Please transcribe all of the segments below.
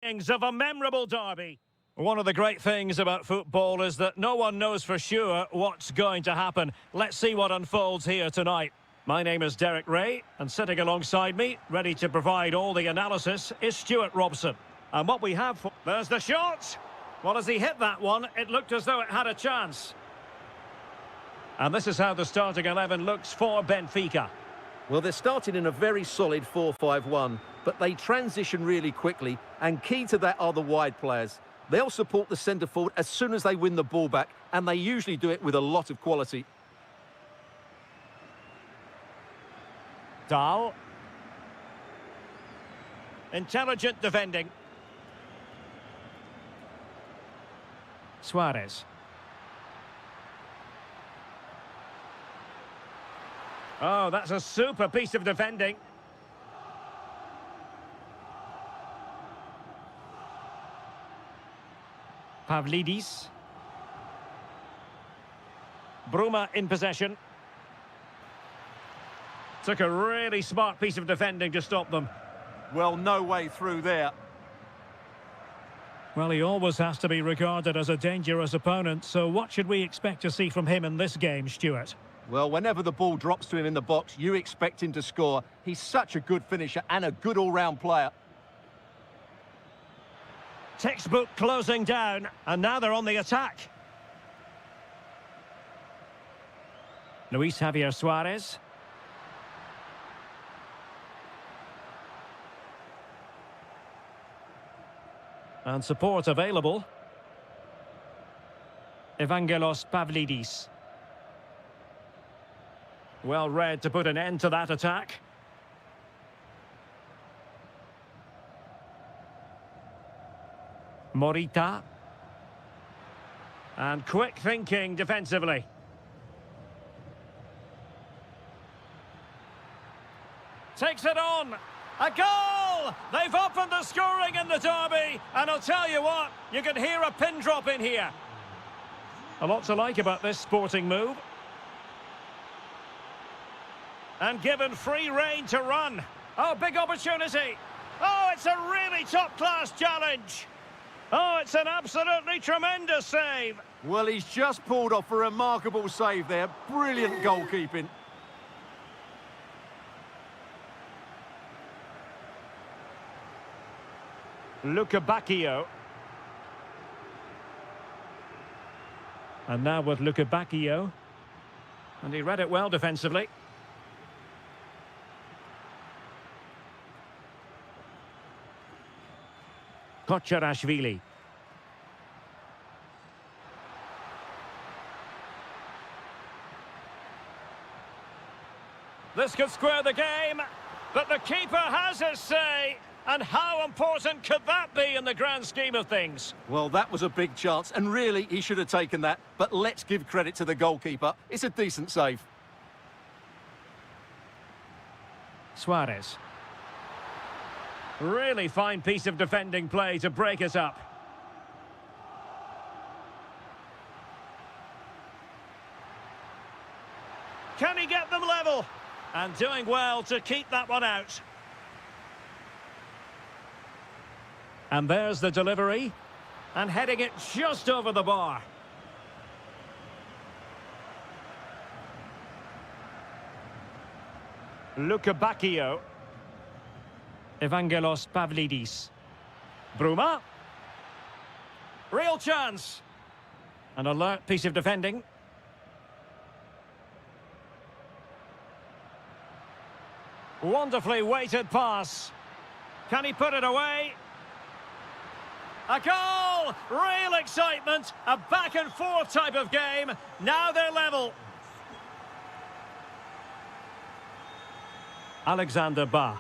Of a memorable derby. One of the great things about football is that no one knows for sure what's going to happen. Let's see what unfolds here tonight. My name is Derek Ray, and sitting alongside me, ready to provide all the analysis, is Stuart Robson. And what we have for... There's the shot! Well, as he hit that one, it looked as though it had a chance. And this is how the starting 11 looks for Benfica. Well, they're starting in a very solid 4-5-1, but they transition really quickly, and key to that are the wide players. They'll support the centre forward as soon as they win the ball back, and they usually do it with a lot of quality. Dahl. Intelligent defending. Suarez. Oh, that's a super piece of defending. Pavlidis. Bruma in possession. Took a really smart piece of defending to stop them. Well, no way through there. Well, he always has to be regarded as a dangerous opponent, so what should we expect to see from him in this game, Stuart? Well, whenever the ball drops to him in the box, you expect him to score. He's such a good finisher and a good all-round player. Textbook closing down, and now they're on the attack. Luis Javier Suarez. And support available. Evangelos Pavlidis. Well read to put an end to that attack. Morita. And quick thinking defensively. Takes it on. A goal! They've opened the scoring in the derby. And I'll tell you what, you can hear a pin drop in here. A lot to like about this sporting move. And given free rein to run. Oh, big opportunity. Oh, it's a really top-class challenge. Oh, it's an absolutely tremendous save. Well, he's just pulled off a remarkable save there. Brilliant goalkeeping. Luca Bacchio. And now with Luca Bacchio. And he read it well defensively. Kocharashvili. This could square the game, but the keeper has his say. And how important could that be in the grand scheme of things? Well, that was a big chance, and really, he should have taken that. But let's give credit to the goalkeeper. It's a decent save. Suarez. Really fine piece of defending play to break us up. Can he get them level? And doing well to keep that one out. And there's the delivery. And heading it just over the bar. Luca Bacchio. Evangelos Pavlidis. Bruma. Real chance. An alert piece of defending. Wonderfully weighted pass. Can he put it away? A goal! Real excitement. A back and forth type of game. Now they're level. Alexander Ba.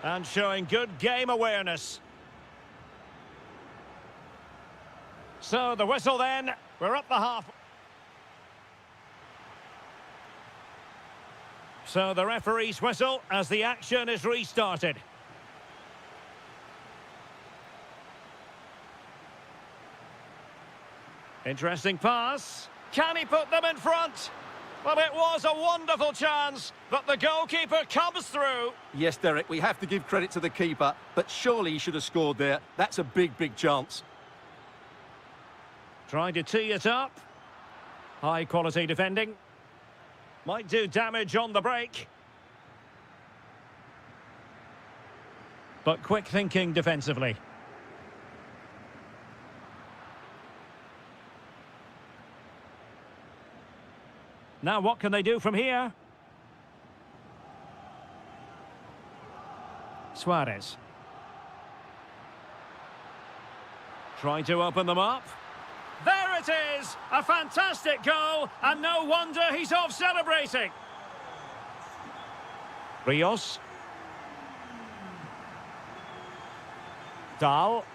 And showing good game awareness. So the whistle then. We're up the half. So the referee's whistle as the action is restarted. Interesting pass. Can he put them in front? Well, it was a wonderful chance, but the goalkeeper comes through. Yes, Derek, we have to give credit to the keeper, but surely he should have scored there. That's a big, big chance. Trying to tee it up. High quality defending. Might do damage on the break. But quick thinking defensively. Now what can they do from here? Suarez. Trying to open them up. There it is! A fantastic goal, and no wonder he's off celebrating. Rios. Dahl.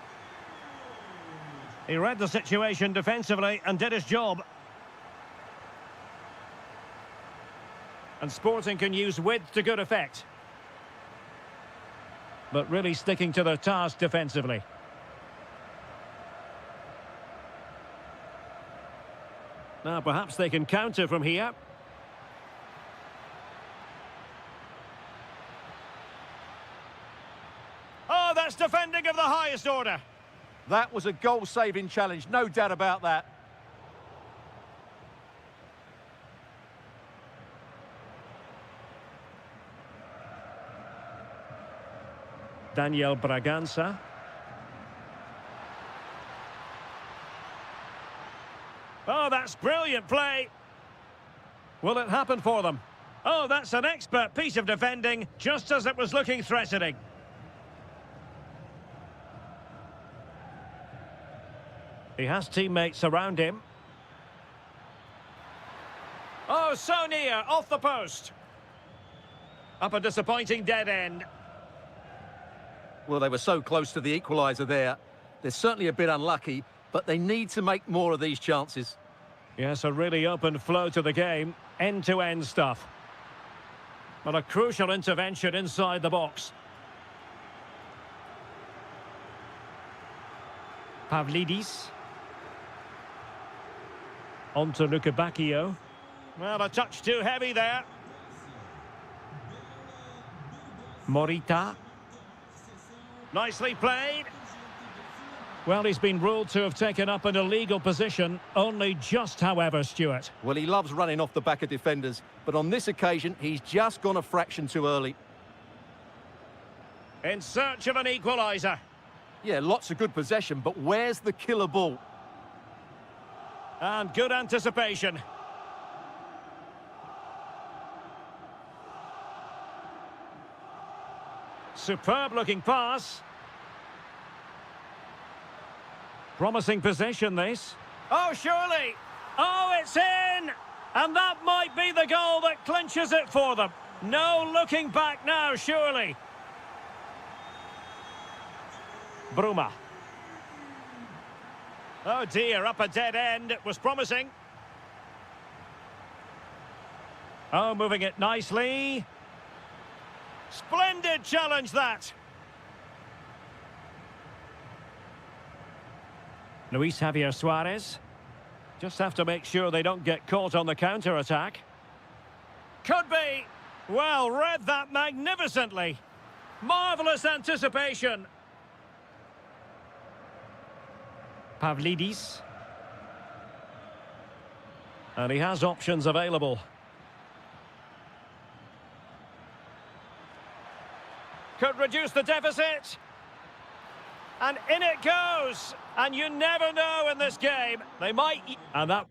He read the situation defensively and did his job. And Sporting can use width to good effect. But really sticking to their task defensively. Now perhaps they can counter from here. Oh, that's defending of the highest order. That was a goal-saving challenge, no doubt about that. Daniel Bragança. Oh, that's brilliant play. Will it happen for them? Oh, that's an expert piece of defending, just as it was looking threatening. He has teammates around him. Oh, so near, off the post. Up a disappointing dead end. Well, they were so close to the equaliser there. They're certainly a bit unlucky, but they need to make more of these chances. Yes, a really open flow to the game. End-to-end stuff. But a crucial intervention inside the box. Pavlidis. On to Lukebakio. Well, a touch too heavy there. Morita. Nicely played. Well, he's been ruled to have taken up an illegal position. Only just, however, Stuart. Well, he loves running off the back of defenders, but on this occasion, he's just gone a fraction too early. In search of an equaliser. Yeah, lots of good possession, but where's the killer ball? And good anticipation. Superb-looking pass. Promising possession, this. Oh, surely. Oh, it's in! And that might be the goal that clinches it for them. No looking back now, surely. Bruma. Oh, dear, up a dead end. It was promising. Oh, moving it nicely. Splendid challenge, that. Luis Javier Suarez. Just have to make sure they don't get caught on the counter-attack. Could be. Well, read that magnificently. Marvellous anticipation. Pavlidis. And he has options available. Could reduce the deficit. And in it goes. And you never know in this game. They might... And that...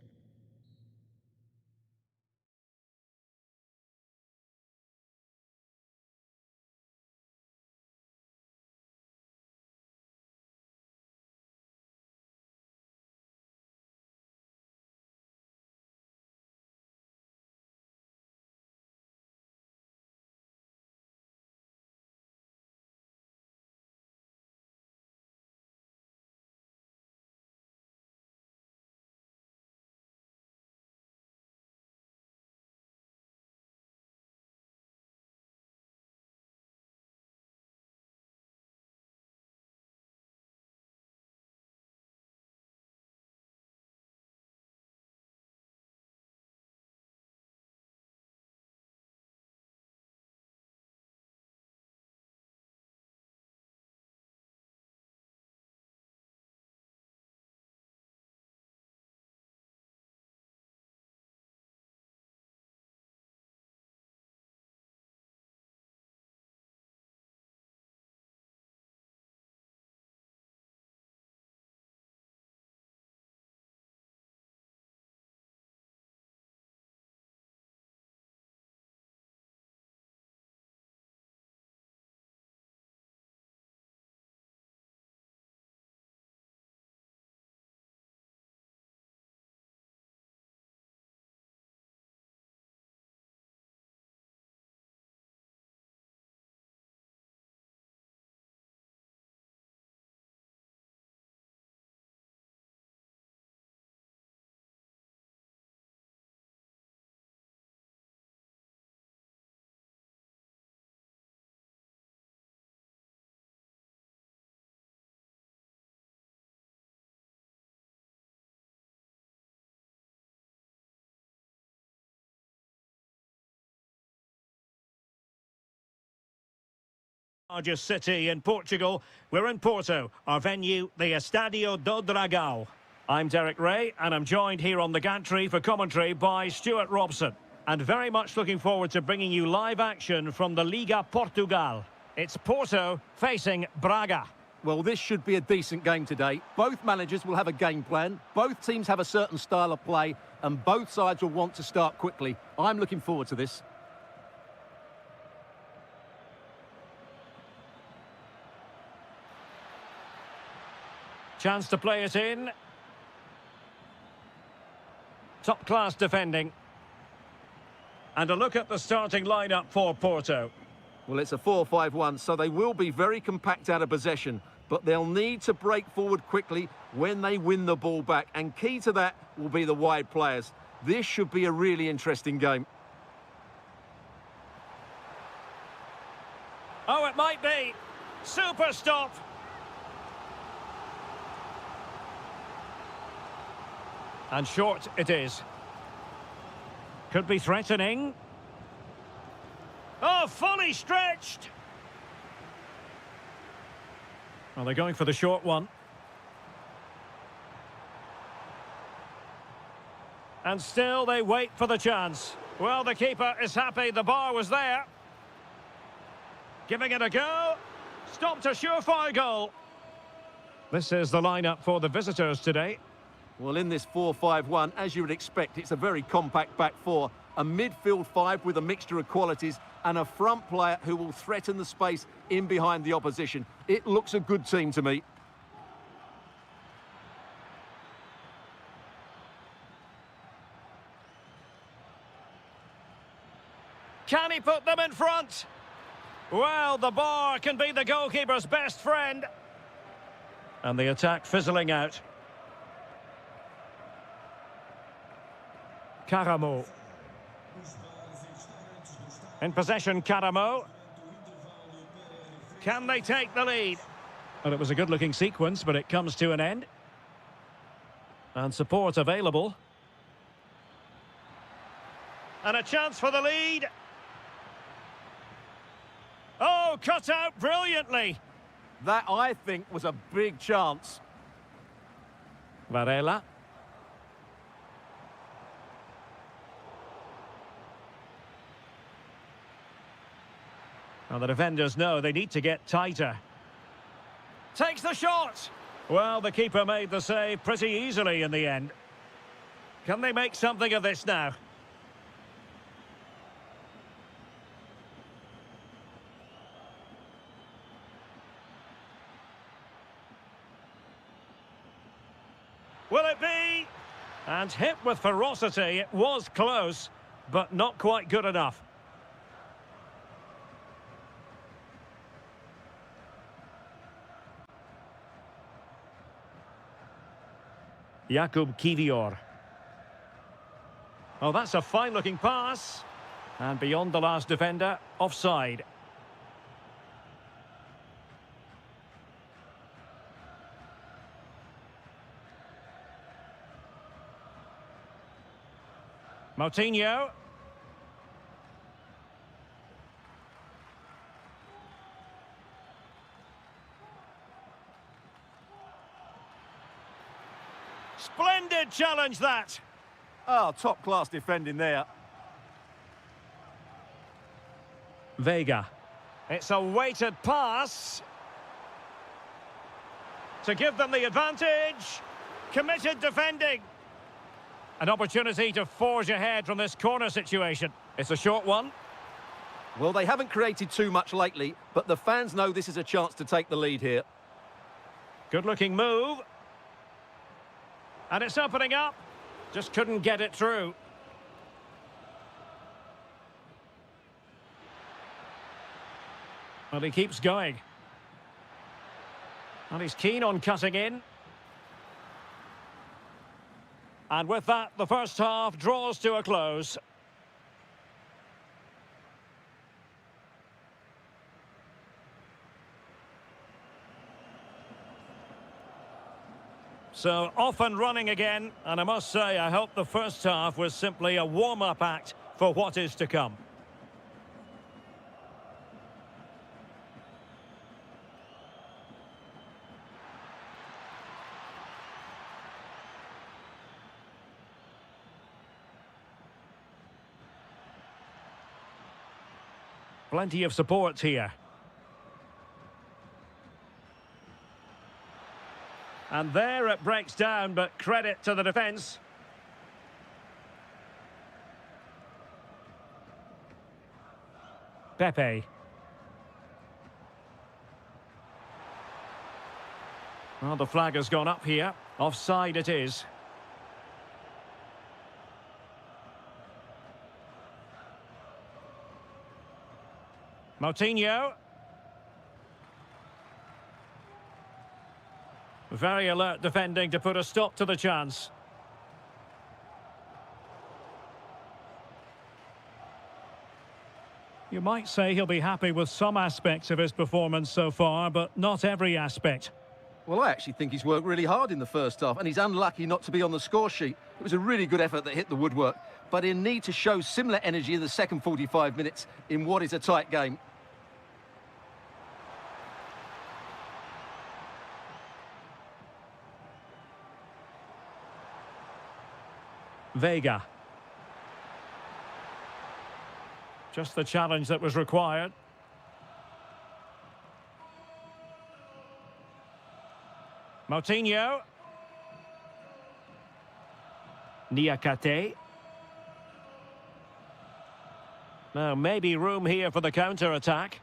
Largest city in Portugal. We're in Porto, our venue, the Estádio do Dragão. I'm Derek Ray, and I'm joined here on the gantry for commentary by Stuart Robson. And very much looking forward to bringing you live action from the Liga Portugal. It's Porto facing Braga. Well, this should be a decent game today. Both managers will have a game plan. Both teams have a certain style of play, and both sides will want to start quickly. I'm looking forward to this. Chance to play it in. Top-class defending. And a look at the starting lineup for Porto. Well, it's a 4-5-1, so they will be very compact out of possession, but they'll need to break forward quickly when they win the ball back, and key to that will be the wide players. This should be a really interesting game. Oh, it might be. Super stop. And short it is. Could be threatening. Oh, fully stretched. Well, they're going for the short one. And still they wait for the chance. Well, the keeper is happy the bar was there. Giving it a go. Stopped a surefire goal. This is the lineup for the visitors today. Well, in this 4-5-1, as you would expect, it's a very compact back four. A midfield five with a mixture of qualities and a front player who will threaten the space in behind the opposition. It looks a good team to me. Can he put them in front? Well, the bar can be the goalkeeper's best friend. And the attack fizzling out. Caramo. In possession, Caramo. Can they take the lead? Well, it was a good-looking sequence, but it comes to an end. And support available. And a chance for the lead. Oh, cut out brilliantly. That, I think, was a big chance. Varela. Well, the defenders know they need to get tighter. Takes the shot! Well, the keeper made the save pretty easily in the end. Can they make something of this now? Will it be? And hit with ferocity, it was close, but not quite good enough. Jakub Kivior. Oh, that's a fine-looking pass. And beyond the last defender, offside. Moutinho. Splendid challenge, that. Oh, top-class defending there. Vega. It's a weighted pass. To give them the advantage. Committed defending. An opportunity to forge ahead from this corner situation. It's a short one. Well, they haven't created too much lately, but the fans know this is a chance to take the lead here. Good-looking move. And it's opening up. Just couldn't get it through. Well, he keeps going. And he's keen on cutting in. And with that, the first half draws to a close. So, off and running again, and I must say, I hope the first half was simply a warm-up act for what is to come. Plenty of support here. And there it breaks down, but credit to the defence. Pepe. Well, the flag has gone up here. Offside it is. Moutinho. Very alert defending to put a stop to the chance. You might say he'll be happy with some aspects of his performance so far, but not every aspect. Well, I actually think he's worked really hard in the first half, and he's unlucky not to be on the score sheet. It was a really good effort that hit the woodwork, but he'll need to show similar energy in the second 45 minutes in what is a tight game. Vega. Just the challenge that was required. Moutinho. Niakate. Now, maybe room here for the counter-attack.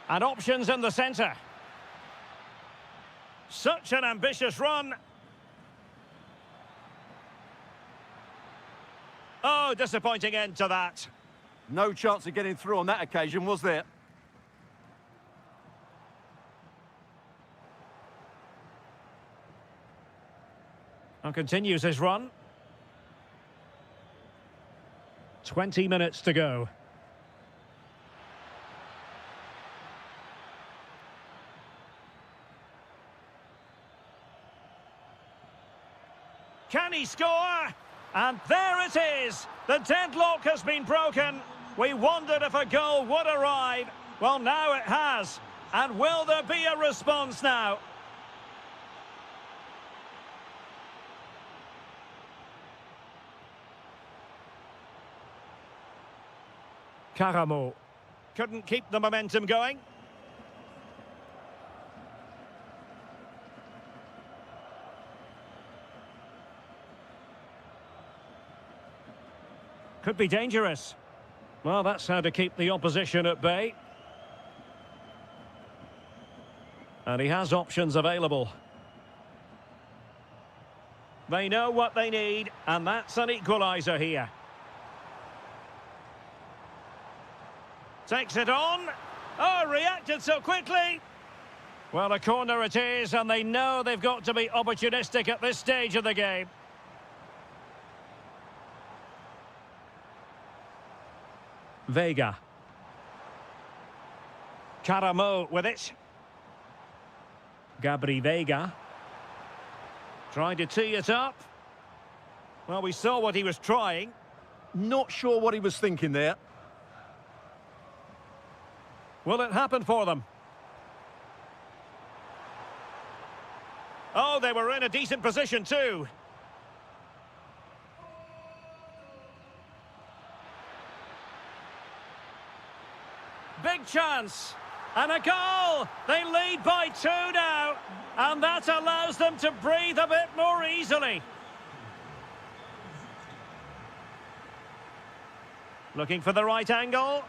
And options in the centre. Such an ambitious run. Oh, disappointing end to that. No chance of getting through on that occasion, was there? And continues his run. 20 minutes to go. Can he score? And there it is. The deadlock has been broken. We wondered if a goal would arrive. Well, now it has. And will there be a response now? Karamo. Couldn't keep the momentum going. Could be dangerous. Well, that's how to keep the opposition at bay. And he has options available. They know what they need, and that's an equaliser here. Takes it on. Oh, reacted so quickly. Well, a corner it is, and they know they've got to be opportunistic at this stage of the game. Vega. Karamo with it. Gabri Vega. Trying to tee it up. Well, we saw what he was trying. Not sure what he was thinking there. Will it happen for them? Oh, they were in a decent position too. Big chance. And a goal! They lead by 2 now. And that allows them to breathe a bit more easily. Looking for the right angle.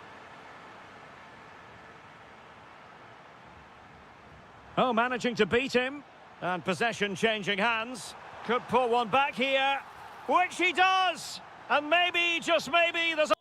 Oh, managing to beat him. And possession changing hands. Could pull one back here. Which he does! And maybe, just maybe, there's a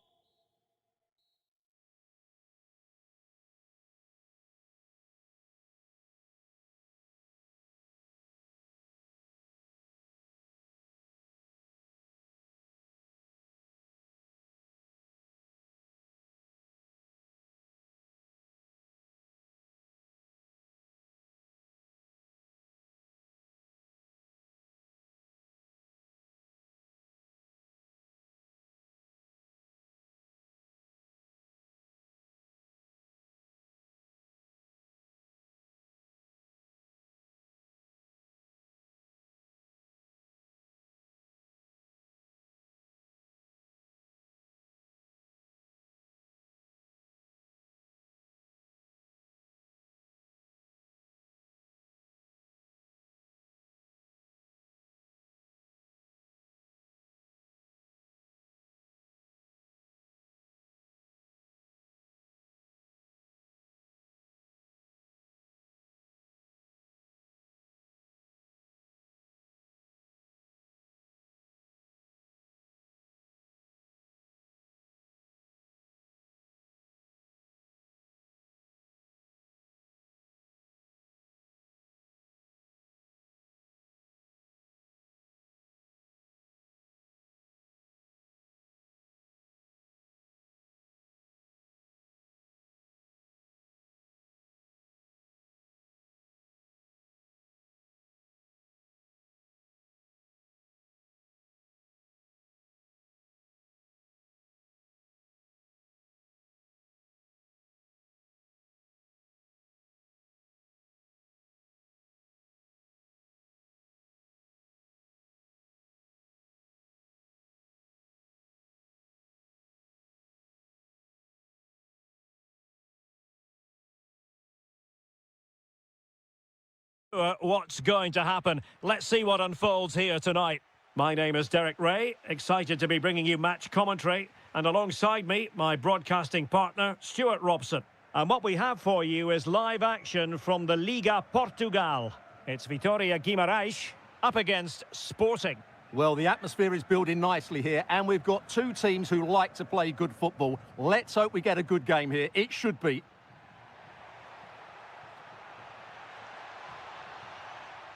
What's going to happen? Let's see what unfolds here tonight. My name is Derek Ray, excited to be bringing you match commentary, and alongside me, my broadcasting partner, Stuart Robson. And what we have for you is live action from the Liga Portugal. It's Vitória Guimarães up against Sporting. Well, the atmosphere is building nicely here, and we've got two teams who like to play good football. Let's hope we get a good game here. It should be.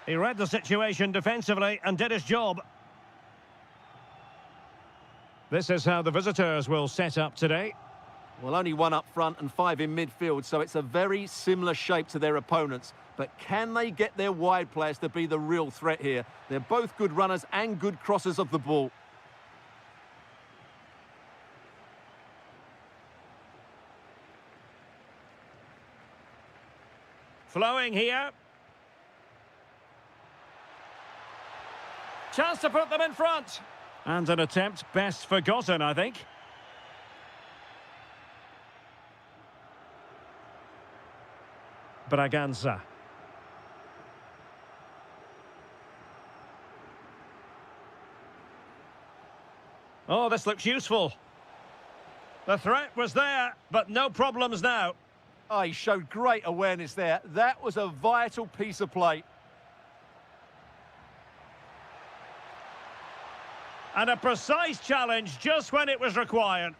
He read the situation defensively and did his job. This is how the visitors will set up today. Well, only one up front and five in midfield, so it's a very similar shape to their opponents. But can they get their wide players to be the real threat here? They're both good runners and good crossers of the ball. Flowing here. Chance to put them in front. And an attempt best forgotten, I think. Braganza. Oh, this looks useful. The threat was there, but no problems now. Oh, he showed great awareness there. That was a vital piece of play. And a precise challenge just when it was required.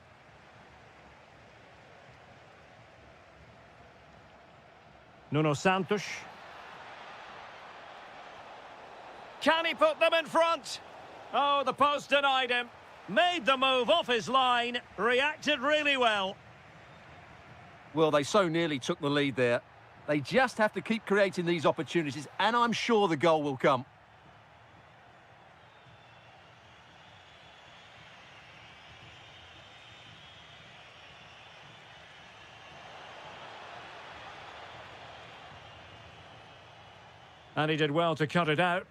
Nuno Santos. Can he put them in front? Oh, the post denied him. Made the move off his line. Reacted really well. Well, they so nearly took the lead there. They just have to keep creating these opportunities, and I'm sure the goal will come. And he did well to cut it out.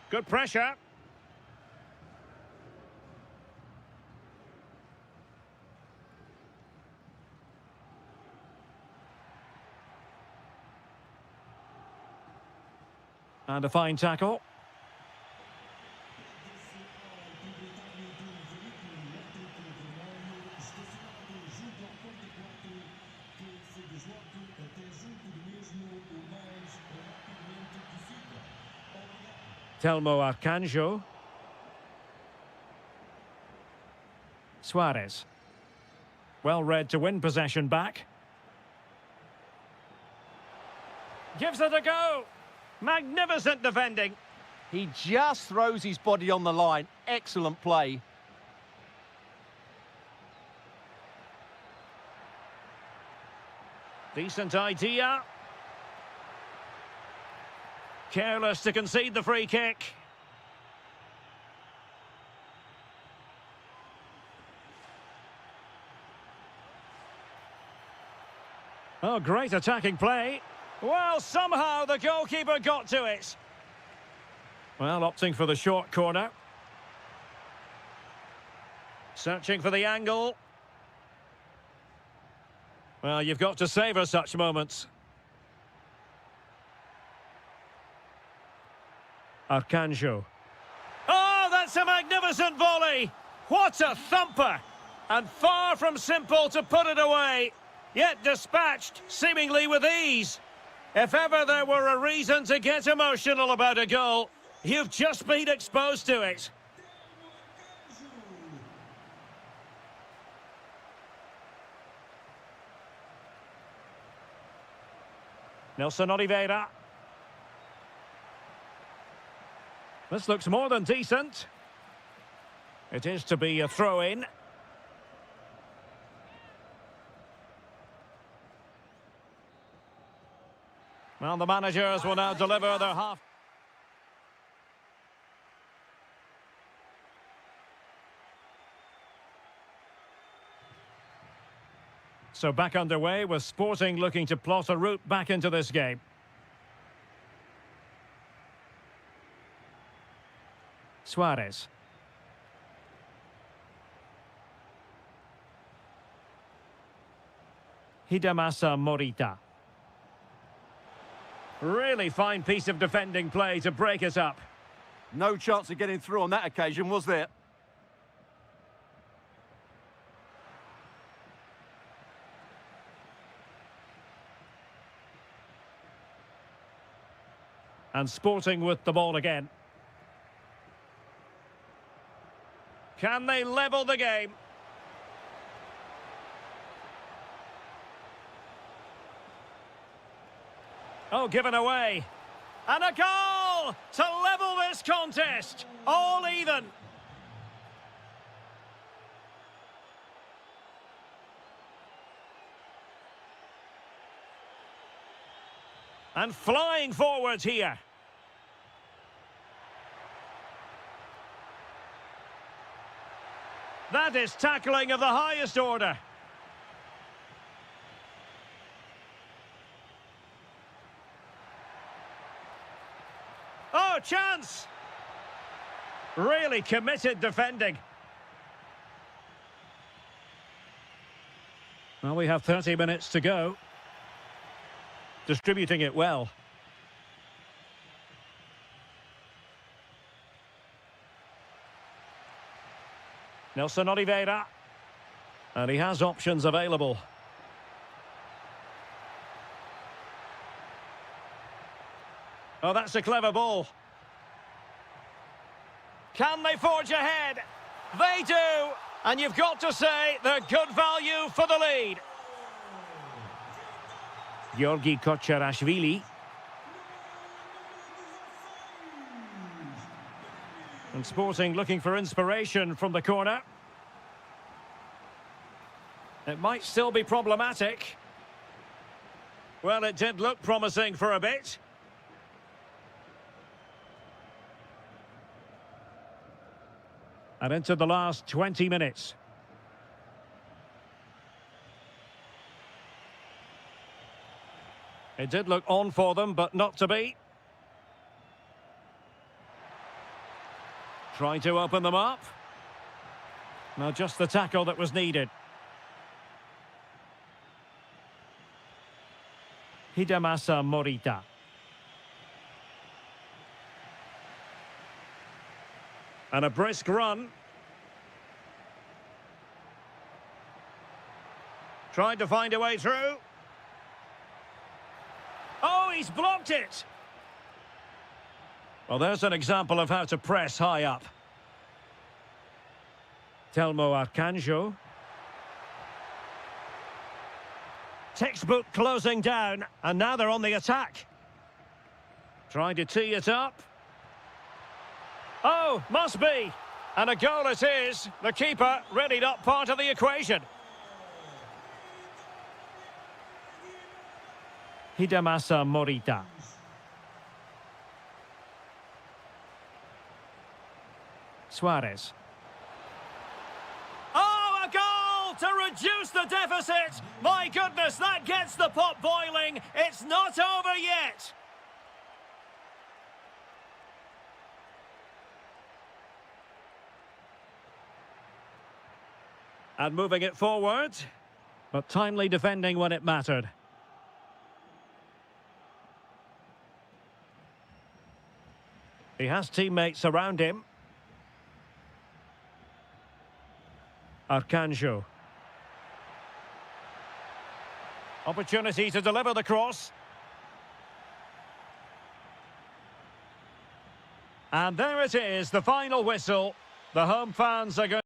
Good pressure. And a fine tackle. Telmo Arcanjo. Suarez. Well read to win possession back. Gives it a go. Magnificent defending. He just throws his body on the line. Excellent play. Decent idea. Careless to concede the free kick. Oh, great attacking play. Well, somehow the goalkeeper got to it. Well, opting for the short corner. Searching for the angle. Well, you've got to savour such moments. Arcanjo. Oh, that's a magnificent volley! What a thumper! And far from simple to put it away, yet dispatched seemingly with ease. If ever there were a reason to get emotional about a goal, you've just been exposed to it. Nelson Oliveira. This looks more than decent. It is to be a throw-in. Well, the managers will now deliver their half. So back underway with Sporting looking to plot a route back into this game. Suarez. Hidemasa Morita. Really fine piece of defending play to break us up. No chance of getting through on that occasion, was there? And Sporting with the ball again. Can they level the game? Oh, given away. And a goal to level this contest. All even. And flying forwards here. That is tackling of the highest order. Oh, chance! Really committed defending. Well, we have 30 minutes to go. Distributing it well. Nelson Oliveira. And he has options available. Oh, that's a clever ball. Can they forge ahead? They do! And you've got to say they're good value for the lead. Georgi Kocharashvili. And Sporting looking for inspiration from the corner. It might still be problematic. Well, it did look promising for a bit. And into the last 20 minutes. It did look on for them, but not to be. Trying to open them up. Now just the tackle that was needed. Hidemasa Morita. And a brisk run. Tried to find a way through. Oh, he's blocked it. Well, there's an example of how to press high up. Telmo Arcanjo. Textbook closing down, and now they're on the attack. Trying to tee it up. Oh, must be. And a goal it is. The keeper really not part of the equation. Hidemasa Morita. Suarez. Oh, a goal to reduce the deficit. My goodness, that gets the pot boiling. It's not over yet. And moving it forward, but timely defending when it mattered. He has teammates around him. Arcanjo. Opportunity to deliver the cross. And there it is, the final whistle. The home fans are going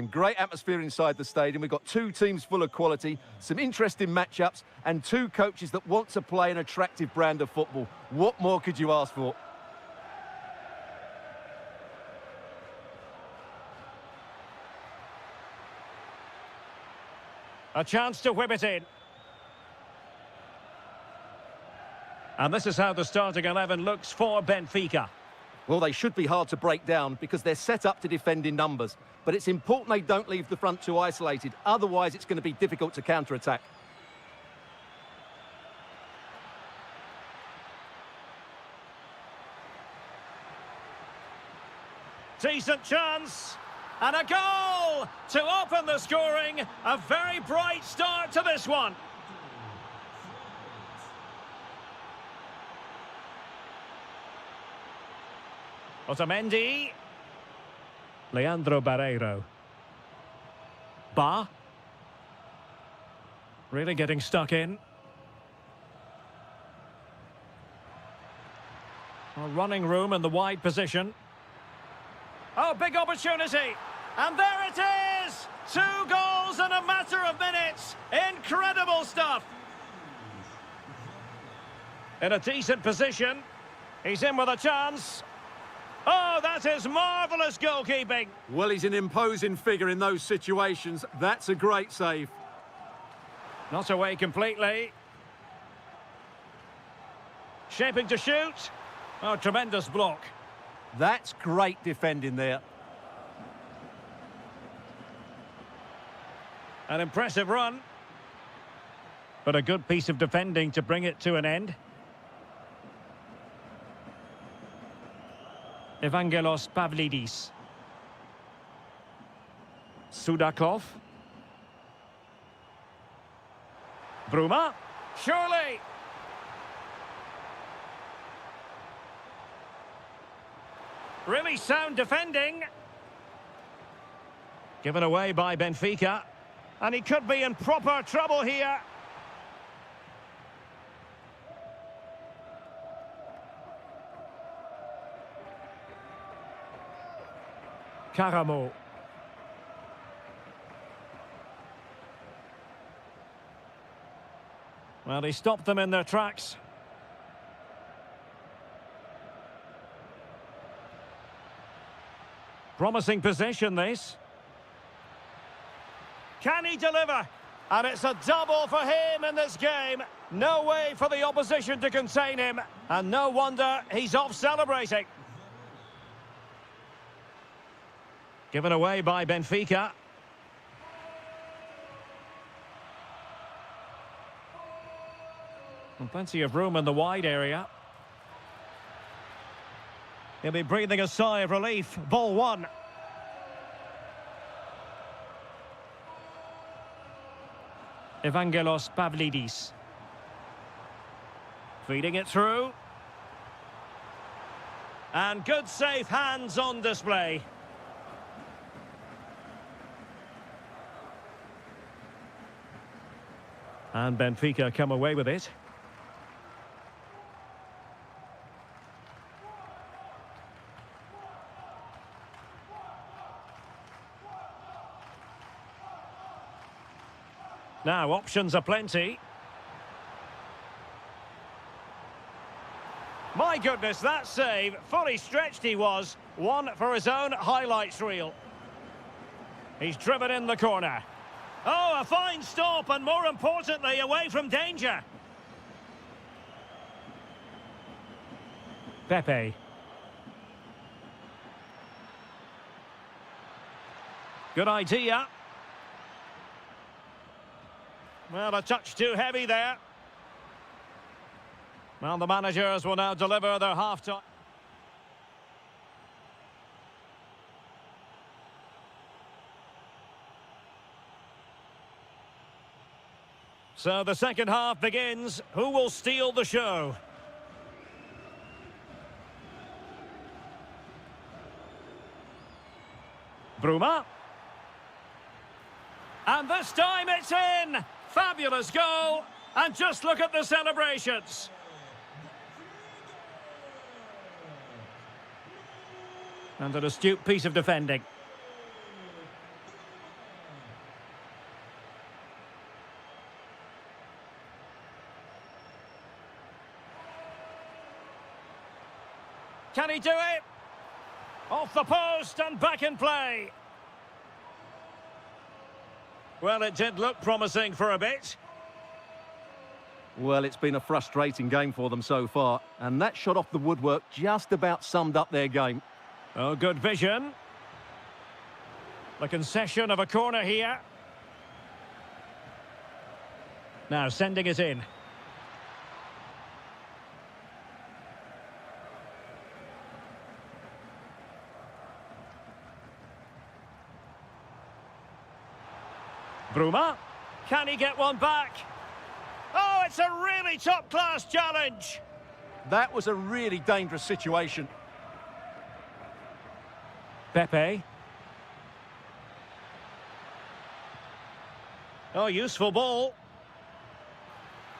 Great atmosphere inside the stadium. We've got two teams full of quality, some interesting matchups, and two coaches that want to play an attractive brand of football. What more could you ask for? A chance to whip it in. And this is how the starting 11 looks for Benfica. Well, they should be hard to break down because they're set up to defend in numbers. But it's important they don't leave the front two isolated. Otherwise, it's going to be difficult to counter-attack. Decent chance. And a goal to open the scoring. A very bright start to this one. Otamendi. Leandro Barreiro. Ba. Really getting stuck in. A running room in the wide position. Oh, big opportunity. And there it is! 2 goals in a matter of minutes. Incredible stuff. In a decent position. He's in with a chance. Oh, that is marvellous goalkeeping. Well, he's an imposing figure in those situations. That's a great save. Not away completely. Shaping to shoot. Oh, tremendous block. That's great defending there. An impressive run. But a good piece of defending to bring it to an end. Evangelos Pavlidis. Sudakov. Bruma. Surely. Really sound defending. Given away by Benfica. And he could be in proper trouble here. Karamo. Well, he stopped them in their tracks. Promising possession, this. Can he deliver? And it's a double for him in this game. No way for the opposition to contain him. And no wonder he's off celebrating. Given away by Benfica. And plenty of room in the wide area. He'll be breathing a sigh of relief. Ball one. Evangelos Pavlidis. Feeding it through. And good safe hands on display. And Benfica come away with it. Now, options are plenty. My goodness, that save. Fully stretched he was. One for his own highlights reel. He's driven in the corner. Oh, a fine stop, and more importantly, away from danger. Pepe. Good idea. Well, a touch too heavy there. Well, the managers will now deliver their half-time. So the second half begins. Who will steal the show? Bruma. And this time it's in. Fabulous goal. And just look at the celebrations. And an astute piece of defending. Can he do it? Off the post and back in play. Well, it did look promising for a bit. Well, it's been a frustrating game for them so far, and that shot off the woodwork just about summed up their game. Oh, good vision. The concession of a corner here. Now sending it in. Bruma. Can he get one back? Oh, it's a really top-class challenge. That was a really dangerous situation. Pepe. Oh, useful ball.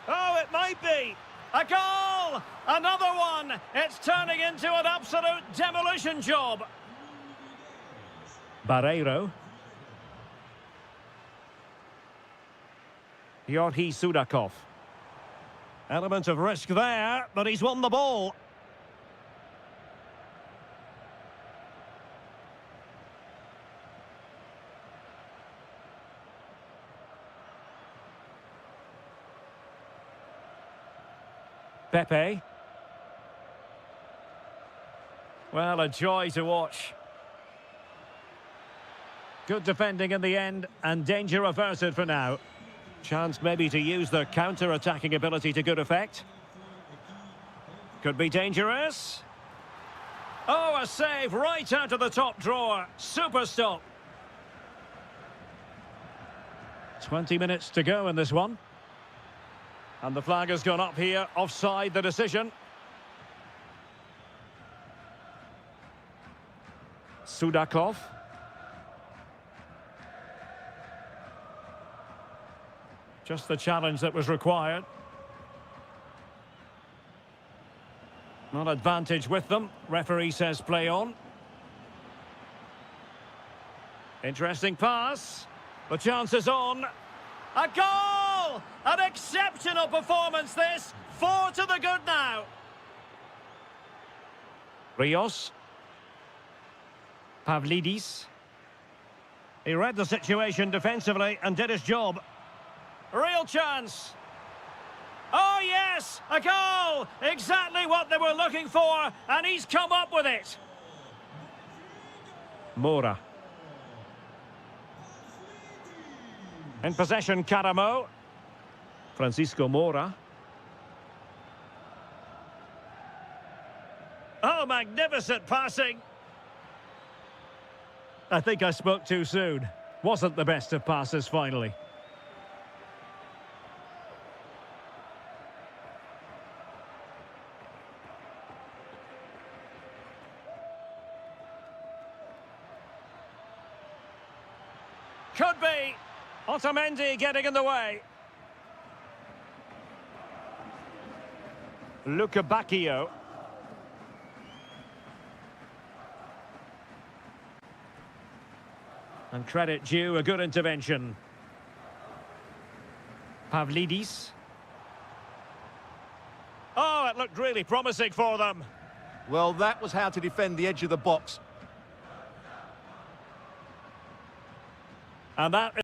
Oh, it might be. A goal! Another one! It's turning into an absolute demolition job. Barreiro. Yorhi Sudakov. Element of risk there, but he's won the ball. Pepe. Well, a joy to watch. Good defending in the end, and danger averted for now. Chance maybe to use their counter-attacking ability to good effect. Could be dangerous. Oh, a save right out of the top drawer. Super stop. 20 minutes to go in this one. And the flag has gone up here. Offside the decision. Sudakov. Just the challenge that was required. Not advantage with them. Referee says play on. Interesting pass. The chance is on. A goal! An exceptional performance this. 4 to the good now. Rios. Pavlidis. He read the situation defensively and did his job. Real chance. Oh, yes, a goal. Exactly what they were looking for, and he's come up with it. Mora. In possession, Caramo. Francisco Mora. Oh, magnificent passing. I think I spoke too soon. Wasn't the best of passes finally. Could be. Otamendi getting in the way. Luca Bacchio. And credit due, a good intervention. Pavlidis. Oh, it looked really promising for them. Well, that was how to defend the edge of the box. And that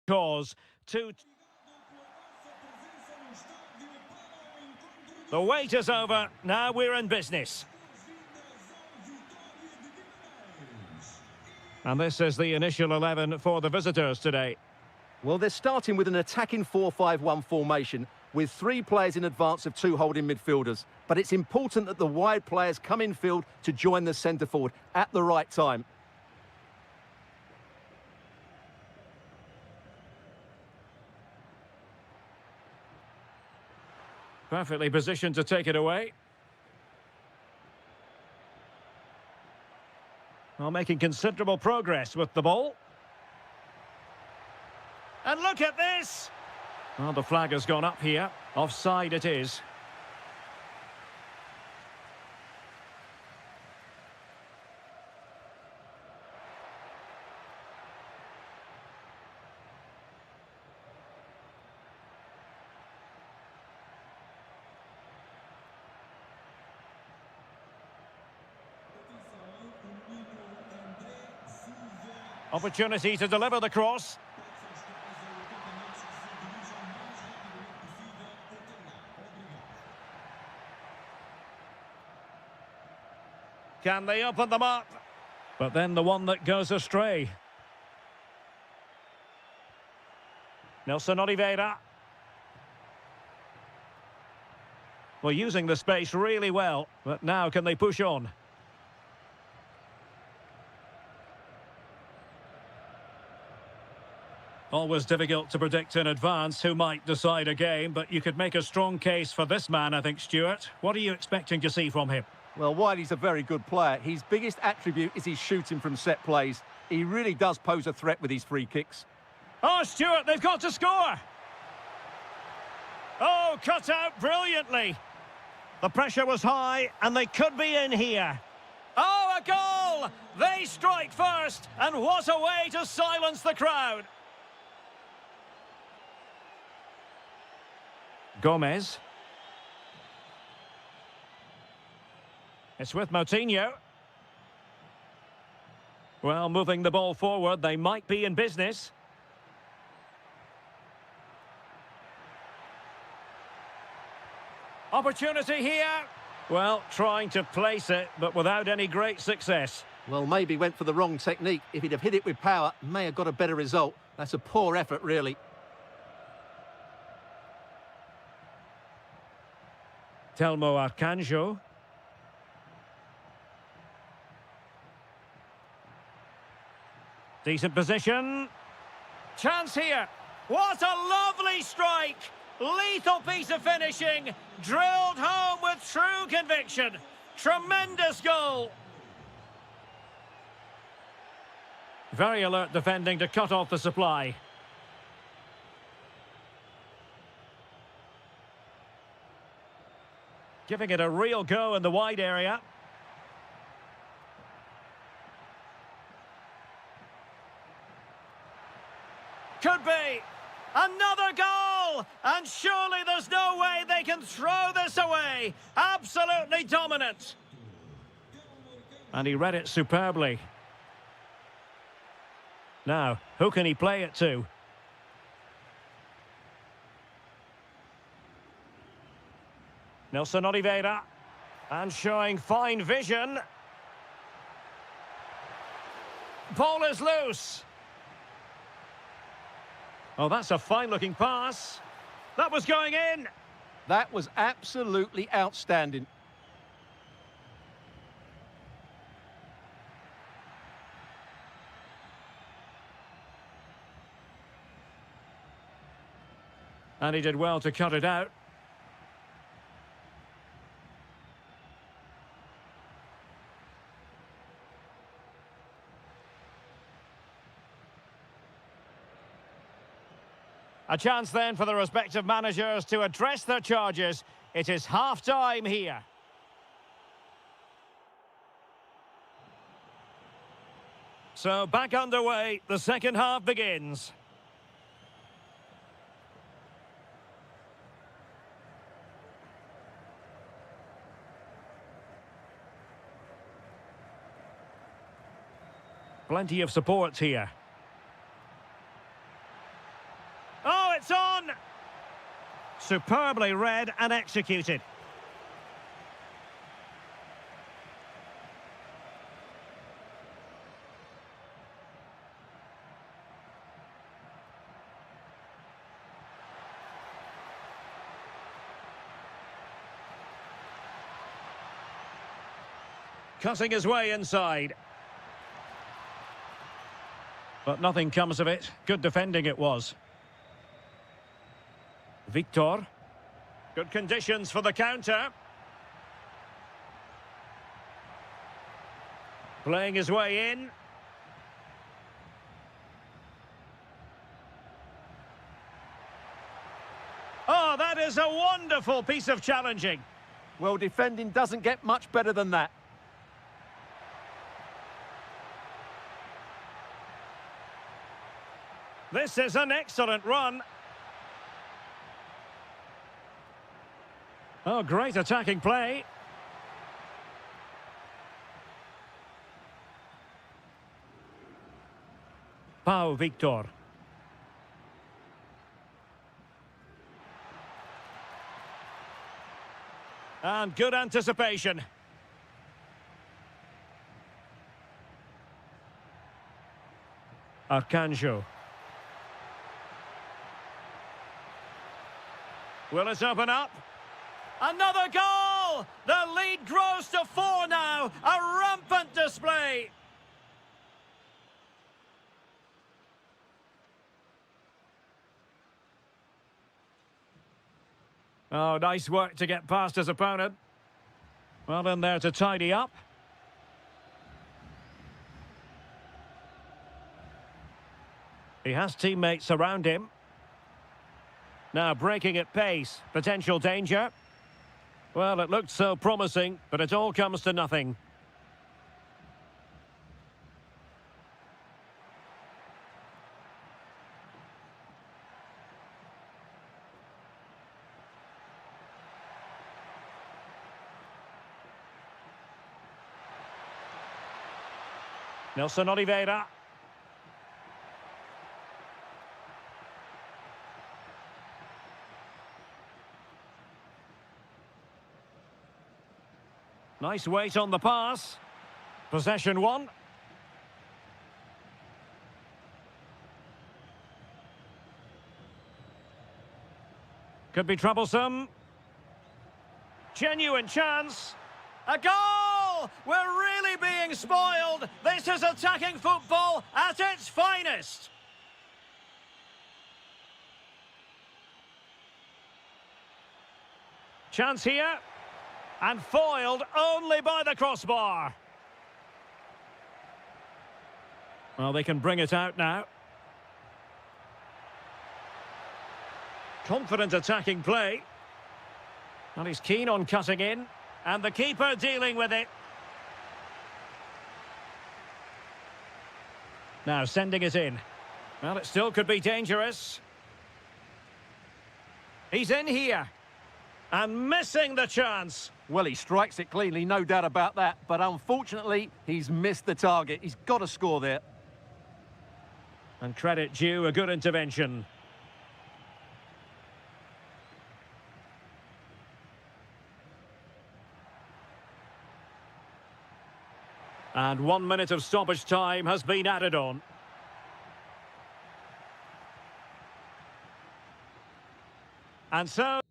cause. The wait is over. Now we're in business. And this is the initial 11 for the visitors today. Well, they're starting with an attacking 4-5-1 formation with 3 players in advance of 2 holding midfielders. But it's important that the wide players come in field to join the centre forward at the right time. Perfectly positioned to take it away. Well, making considerable progress with the ball. And look at this! Well, the flag has gone up here. Offside it is. Opportunity to deliver the cross. Can they open them up? But then the one that goes astray. Nelson Oliveira. Well, using the space really well, but now can they push on? Always difficult to predict in advance who might decide a game, but you could make a strong case for this man, I think, Stuart. What are you expecting to see from him? Well, Wiley's a very good player. His biggest attribute is his shooting from set plays. He really does pose a threat with his free kicks. Oh, Stuart, they've got to score! Oh, cut out brilliantly! The pressure was high, and they could be in here. Oh, a goal! They strike first, and what a way to silence the crowd! Gomez. It's with Moutinho. Well, moving the ball forward, they might be in business. Opportunity here. Well, trying to place it, but without any great success. Well, maybe went for the wrong technique. If he'd have hit it with power, may have got a better result. That's a poor effort, really. Telmo Arcanjo. Decent position. Chance here. What a lovely strike. Lethal piece of finishing. Drilled home with true conviction. Tremendous goal. Very alert defending to cut off the supply. Giving it a real go in the wide area. Could be. Another goal! And surely there's no way they can throw this away. Absolutely dominant. And he read it superbly. Now, who can he play it to? Nelson Oliveira. And showing fine vision. Ball is loose. Oh, that's a fine-looking pass. That was going in. That was absolutely outstanding. And he did well to cut it out. A chance then for the respective managers to address their charges. It is half-time here. So back underway, the second half begins. Plenty of support here. Superbly read and executed. Cutting his way inside. But nothing comes of it. Good defending it was. Victor. Good conditions for the counter. Playing his way in. Oh, that is a wonderful piece of challenging. Well, defending doesn't get much better than that. This is an excellent run. Oh, great attacking play. Pau Victor. And good anticipation. Arcanjo. Will it open up? Another goal! The lead grows to 4 now. A rampant display. Oh, nice work to get past his opponent. Well in there to tidy up. He has teammates around him. Now breaking at pace. Potential danger. Well, it looked so promising, but it all comes to nothing. Nelson Oliveira. Nice weight on the pass. Possession one. Could be troublesome. Genuine chance. A goal! We're really being spoiled. This is attacking football at its finest. Chance here. And foiled only by the crossbar. Well, they can bring it out now. Confident attacking play. And he's keen on cutting in. And the keeper dealing with it. Now sending it in. Well, it still could be dangerous. He's in here. And missing the chance. Well, he strikes it cleanly, no doubt about that. But unfortunately, he's missed the target. He's got to score there. And credit due, a good intervention. And 1 minute of stoppage time has been added on. And so...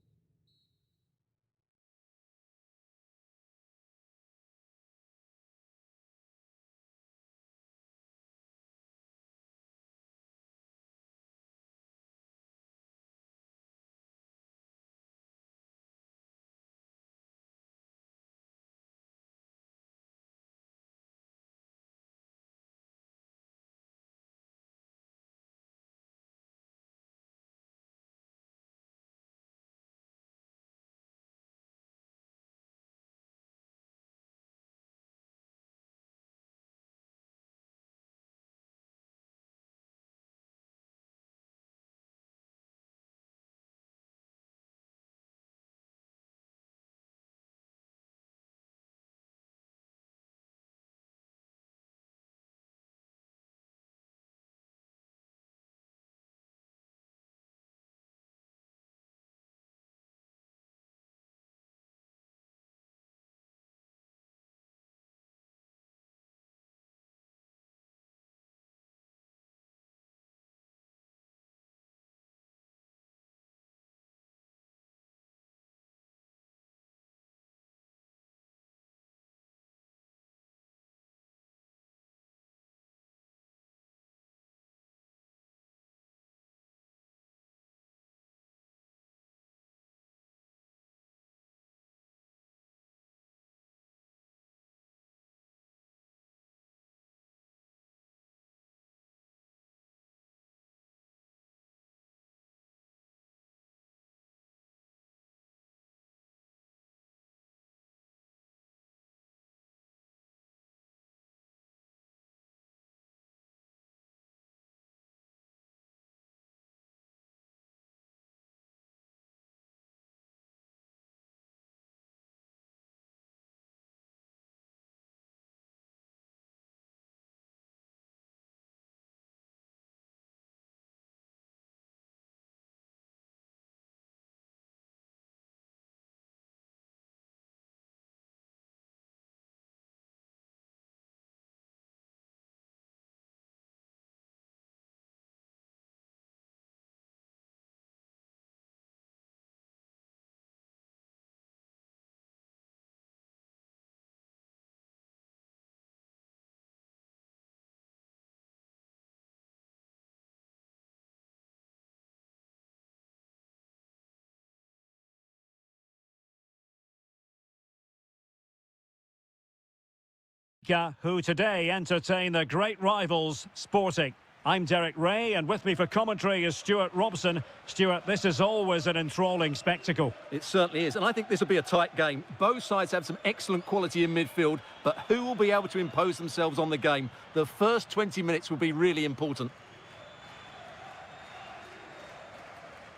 who today entertain the great rivals, Sporting. I'm Derek Ray, and with me for commentary is Stuart Robson. Stuart, this is always an enthralling spectacle. It certainly is, and I think this will be a tight game. Both sides have some excellent quality in midfield, but who will be able to impose themselves on the game? The first 20 minutes will be really important.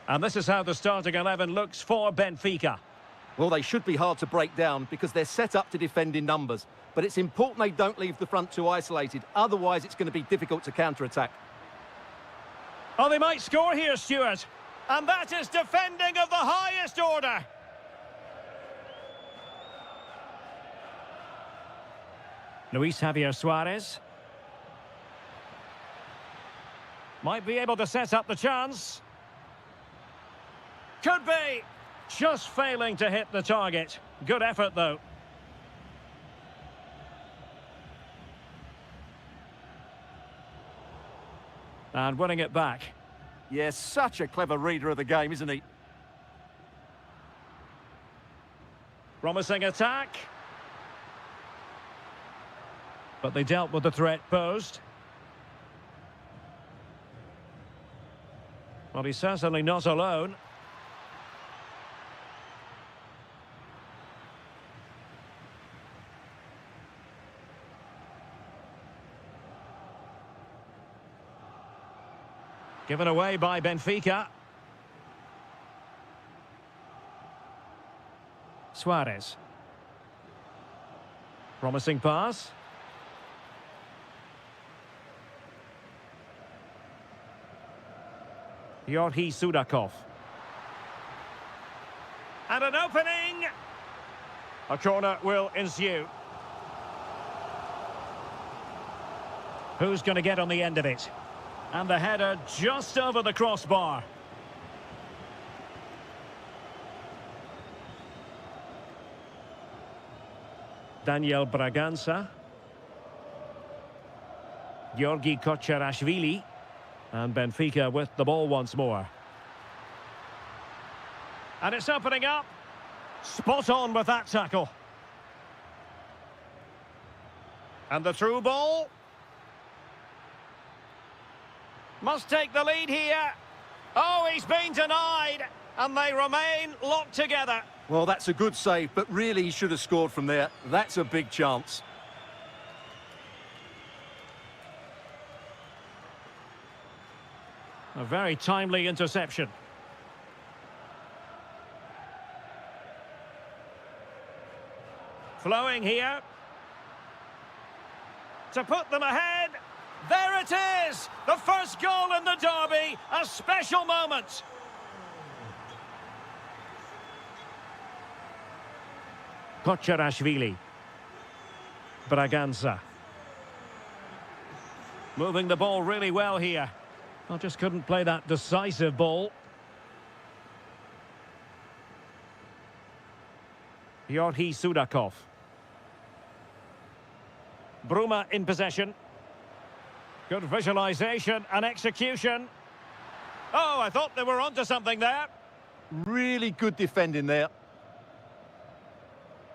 And this is how the starting 11 looks for Benfica. Well, they should be hard to break down because they're set up to defend in numbers. But it's important they don't leave the front too isolated. Otherwise, it's going to be difficult to counter-attack. Oh, they might score here, Stuart. And that is defending of the highest order. Luis Javier Suarez. Might be able to set up the chance. Could be. Just failing to hit the target. Good effort, though. And winning it back. Yes, such a clever reader of the game, isn't he? Promising attack. But they dealt with the threat posed. Well, he's certainly not alone. Given away by Benfica. Suarez. Promising pass. Yorhi Sudakov. And an opening. A corner will ensue. Who's going to get on the end of it? And the header just over the crossbar. Daniel Bragança. Georgi Kocharashvili. And Benfica with the ball once more. And it's opening up. Spot on with that tackle. And the through ball. Must take the lead here. Oh, he's been denied. And they remain locked together. Well, that's a good save, but really he should have scored from there. That's a big chance. A very timely interception. Flowing here. To put them ahead. There it is! The first goal in the derby. A special moment. Kocharashvili. Bragança. Moving the ball really well here. I just couldn't play that decisive ball. Yorhi Sudakov. Bruma in possession. Good visualization and execution. Oh, I thought they were onto something there. Really good defending there.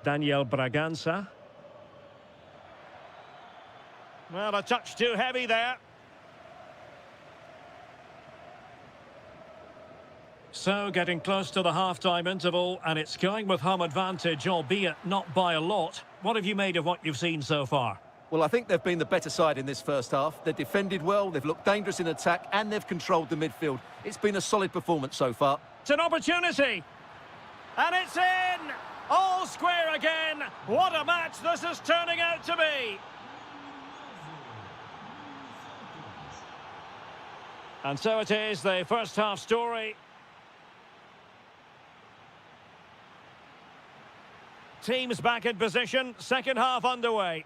Daniel Bragança. Well, a touch too heavy there. So, getting close to the half-time interval, and it's going with home advantage, albeit not by a lot. What have you made of what you've seen so far? Well, I think they've been the better side in this first half. They've defended well, they've looked dangerous in attack, and they've controlled the midfield. It's been a solid performance so far. It's an opportunity. And it's in! All square again. What a match this is turning out to be. And so it is, the first half story. Teams back in position, second half underway.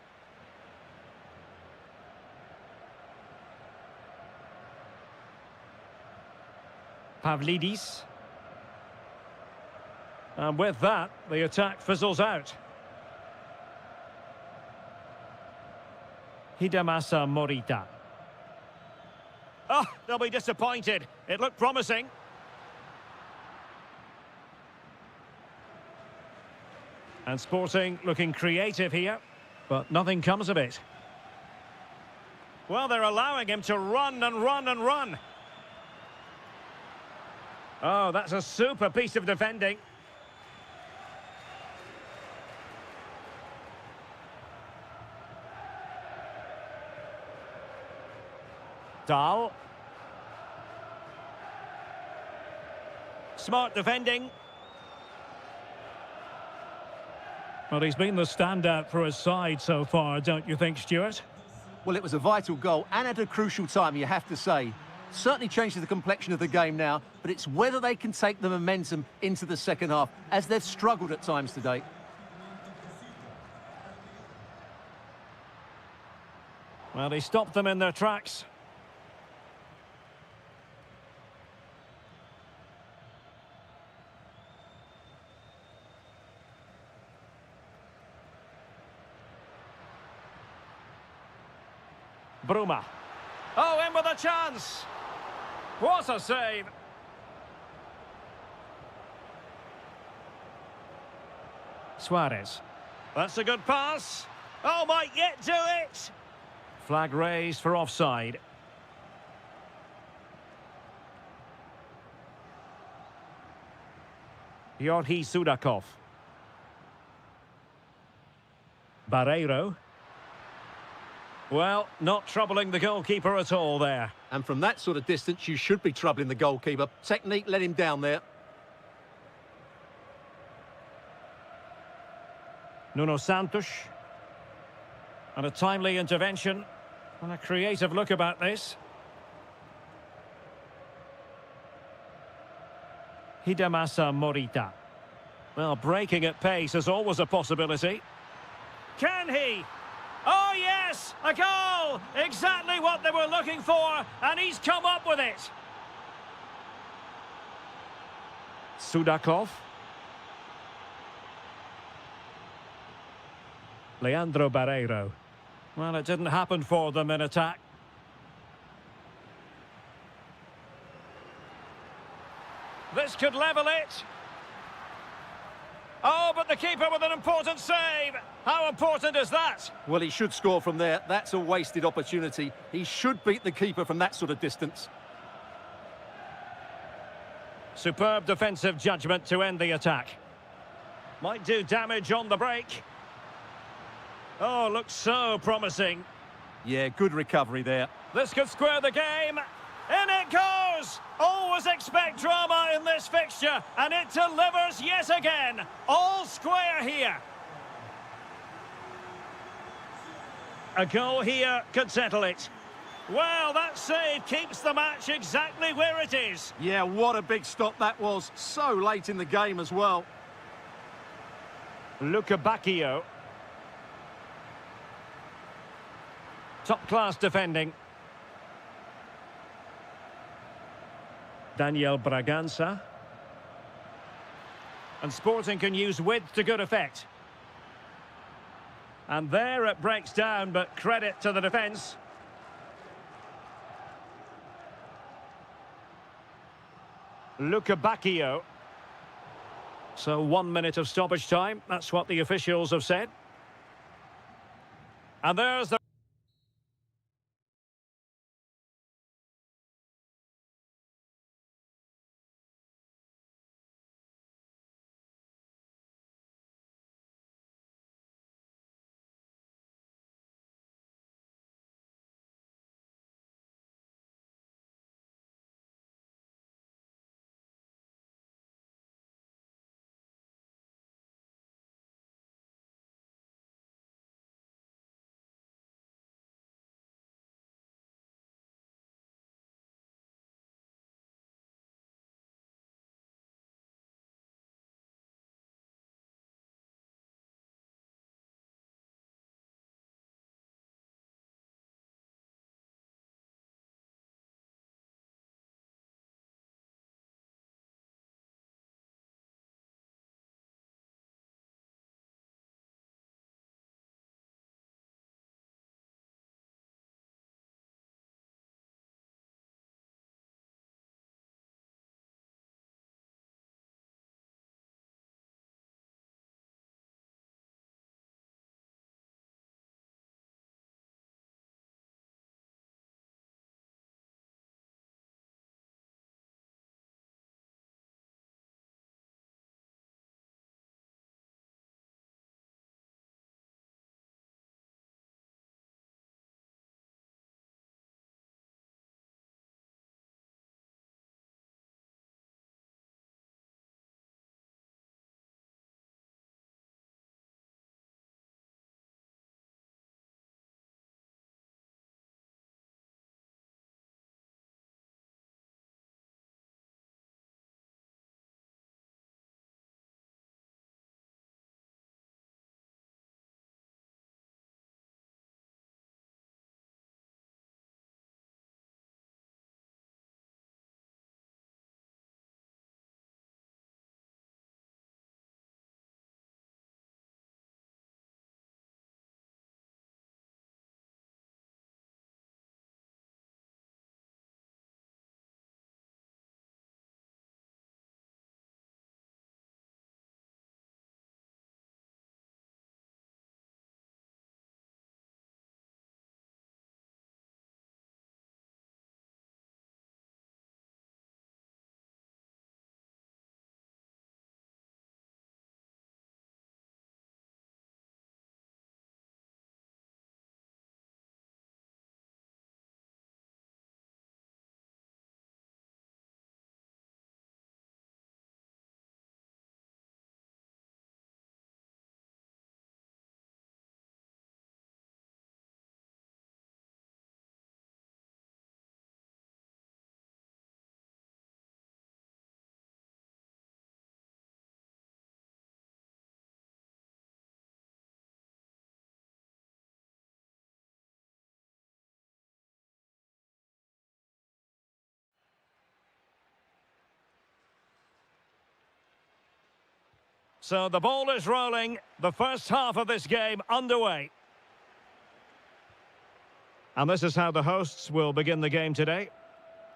Pavlidis. And with that, the attack fizzles out. Hidemasa Morita. Oh, they'll be disappointed. It looked promising. And Sporting looking creative here. But nothing comes of it. Well, they're allowing him to run and run and run. Oh, that's a super piece of defending. Dahl. Smart defending. Well, he's been the standout for his side so far, don't you think, Stuart? Well, it was a vital goal and at a crucial time, you have to say. Certainly changes the complexion of the game now, but it's whether they can take the momentum into the second half, as they've struggled at times today. Well, he stopped them in their tracks. Bruma. Oh, in with a chance. What a save. Suarez. That's a good pass. Oh, might yet do it. Flag raised for offside. Yorhi Sudakov. Barreiro. Well, not troubling the goalkeeper at all there. And from that sort of distance, you should be troubling the goalkeeper. Technique let him down there. Nuno Santos. And a timely intervention. And a creative look about this. Hidemasa Morita. Well, breaking at pace is always a possibility. Can he? Oh, yes! A goal! Exactly what they were looking for, and he's come up with it. Sudakov. Leandro Barreiro. Well, it didn't happen for them in attack. This could level it. Oh, but the keeper with an important save. How important is that? Well, he should score from there. That's a wasted opportunity. He should beat the keeper from that sort of distance. Superb defensive judgment to end the attack. Might do damage on the break. Oh, looks so promising. Yeah, good recovery there. This could square the game. In it goes! Always expect drama in this fixture, and it delivers yet again. All square here. A goal here could settle it. Well, that save keeps the match exactly where it is. Yeah, what a big stop that was. So late in the game as well. Luca Bacchio. Top-class defending. Daniel Bragança. And Sporting can use width to good effect. And there it breaks down, but credit to the defence. Luca Bacchio. So 1 minute of stoppage time. That's what the officials have said. And there's the So the ball is rolling. The first half of this game underway. And this is how the hosts will begin the game today.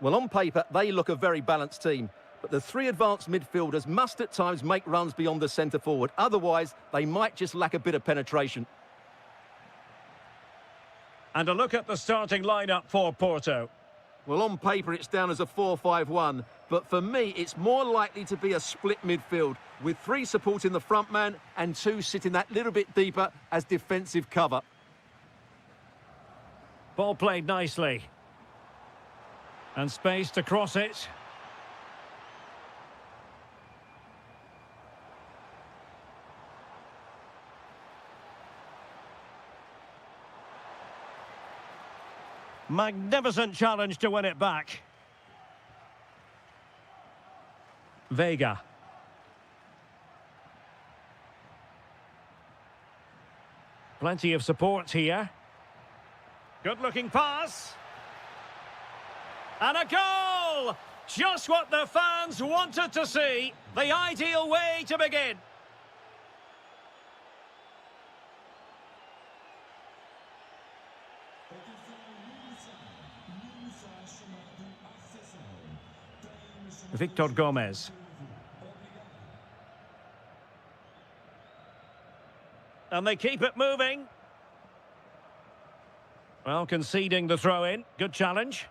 Well, on paper, they look a very balanced team. But the three advanced midfielders must at times make runs beyond the centre forward. Otherwise, they might just lack a bit of penetration. And a look at the starting lineup for Porto. Well, on paper, it's down as a 4-5-1. But for me, it's more likely to be a split midfield, with three supporting the front man and two sitting that little bit deeper as defensive cover. Ball played nicely. And space to cross it. Magnificent challenge to win it back. Vega. Plenty of support here. Good-looking pass. And a goal! Just what the fans wanted to see. The ideal way to begin. Victor Gomez. And they keep it moving. Well, conceding the throw-in. Good challenge.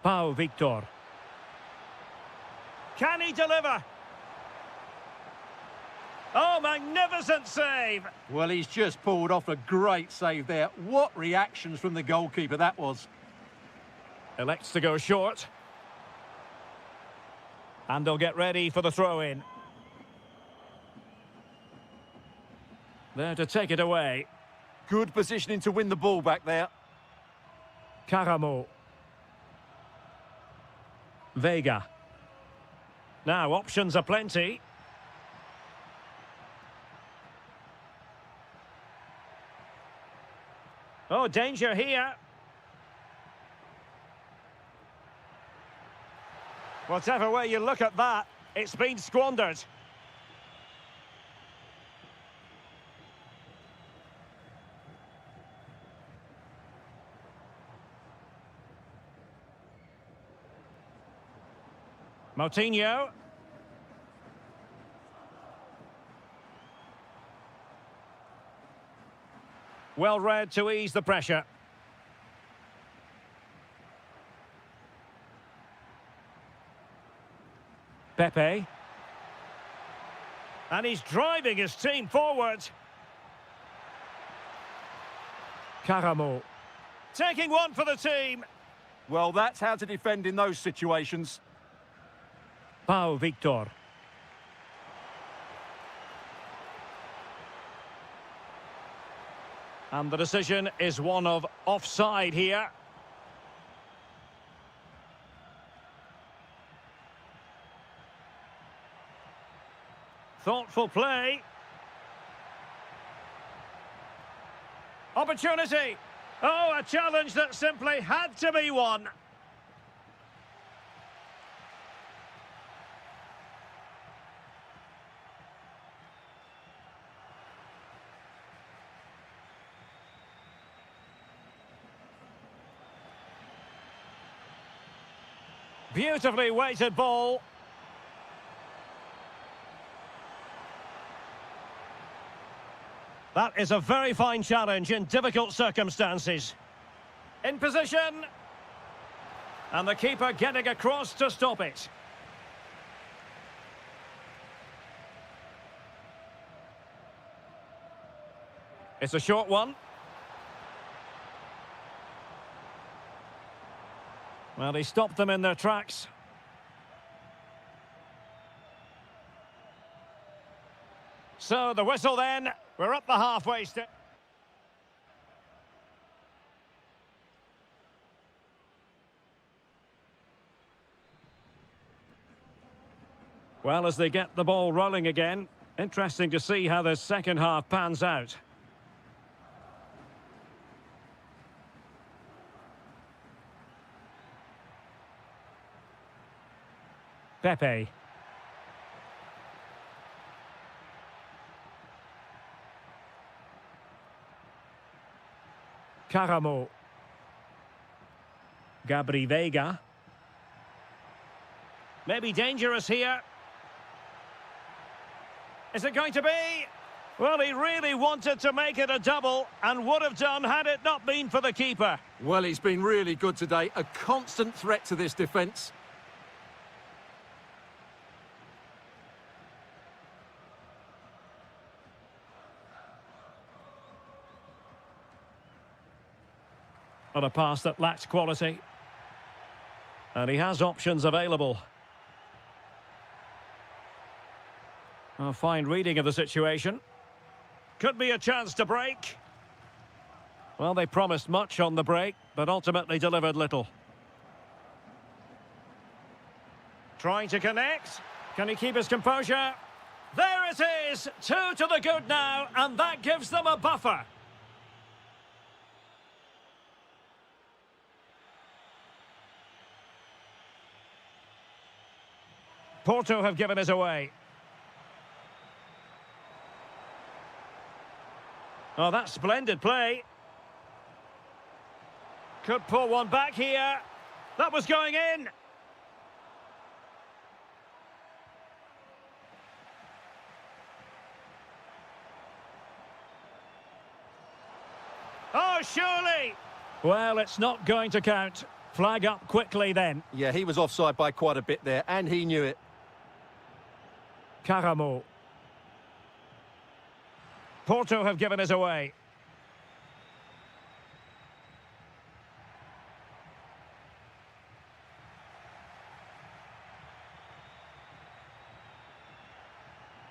Pau Victor. Can he deliver? Oh, magnificent save! Well, he's just pulled off a great save there. What reactions from the goalkeeper that was. Elects to go short. And they'll get ready for the throw-in. There to take it away. Good positioning to win the ball back there. Caramo. Vega. Now, options are plenty. Oh, danger here. Whatever way you look at that, it's been squandered. Moutinho. Well read to ease the pressure. Pepe. And he's driving his team forward. Caramo. Taking one for the team. Well, that's how to defend in those situations. Pau Victor. And the decision is one of offside here. Thoughtful play. Opportunity. Oh, a challenge that simply had to be won. Beautifully weighted ball. That is a very fine challenge in difficult circumstances. In position. And the keeper getting across to stop it. It's a short one. Well, he stopped them in their tracks. So the whistle then. We're up the halfway step. Well, as they get the ball rolling again, interesting to see how the second half pans out. Pepe. Caramo. Gabri Vega. Maybe dangerous here. Is it going to be? Well, he really wanted to make it a double and would have done had it not been for the keeper. Well, he's been really good today. A constant threat to this defence. On a pass that lacks quality. And he has options available. A fine reading of the situation. Could be a chance to break. Well, they promised much on the break, but ultimately delivered little. Trying to connect. Can he keep his composure? There it is! 2 to the good now, and that gives them a buffer. Porto have given us away. Oh, that's splendid play. Could pull one back here. That was going in. Oh, surely. Well, it's not going to count. Flag up quickly then. Yeah, he was offside by quite a bit there, and he knew it. Caramo. Porto have given us away.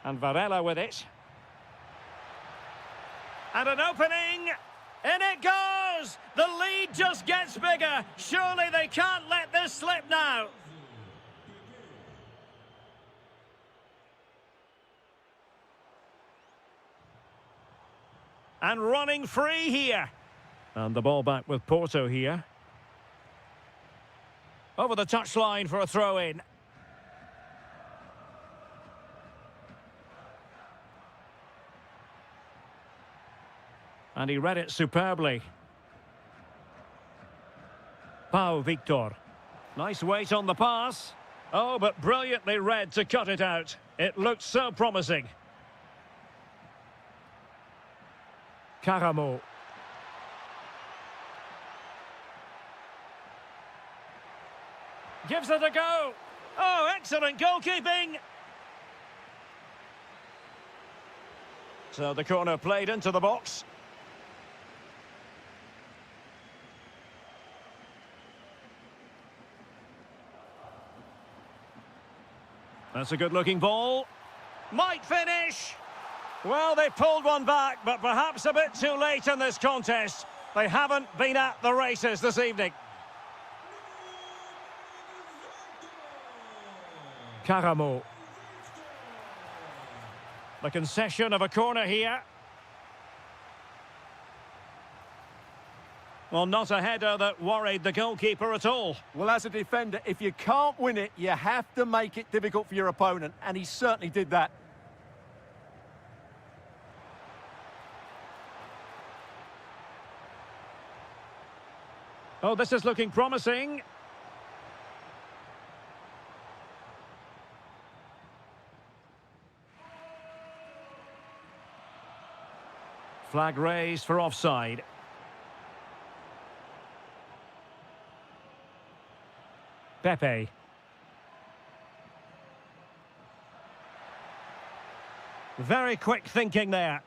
And Varela with it. And an opening! In it goes! The lead just gets bigger. Surely they can't let this slip now. And running free here. And the ball back with Porto here. Over the touchline for a throw-in. And he read it superbly. Pau Victor. Nice weight on the pass. Oh, but brilliantly read to cut it out. It looked so promising. Caramo. Gives it a go. Oh, excellent goalkeeping. So the corner played into the box. That's a good-looking ball. Might finish. Well, they pulled one back, but perhaps a bit too late in this contest. They haven't been at the races this evening. Caramo. The concession of a corner here. Well, not a header that worried the goalkeeper at all. Well, as a defender, if you can't win it, you have to make it difficult for your opponent, and he certainly did that. Oh, this is looking promising. Flag raised for offside. Pepe. Very quick thinking there.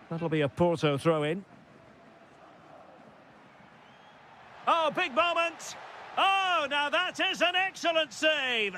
That'll be a Porto throw-in. Oh, big moment! Oh, now that is an excellent save!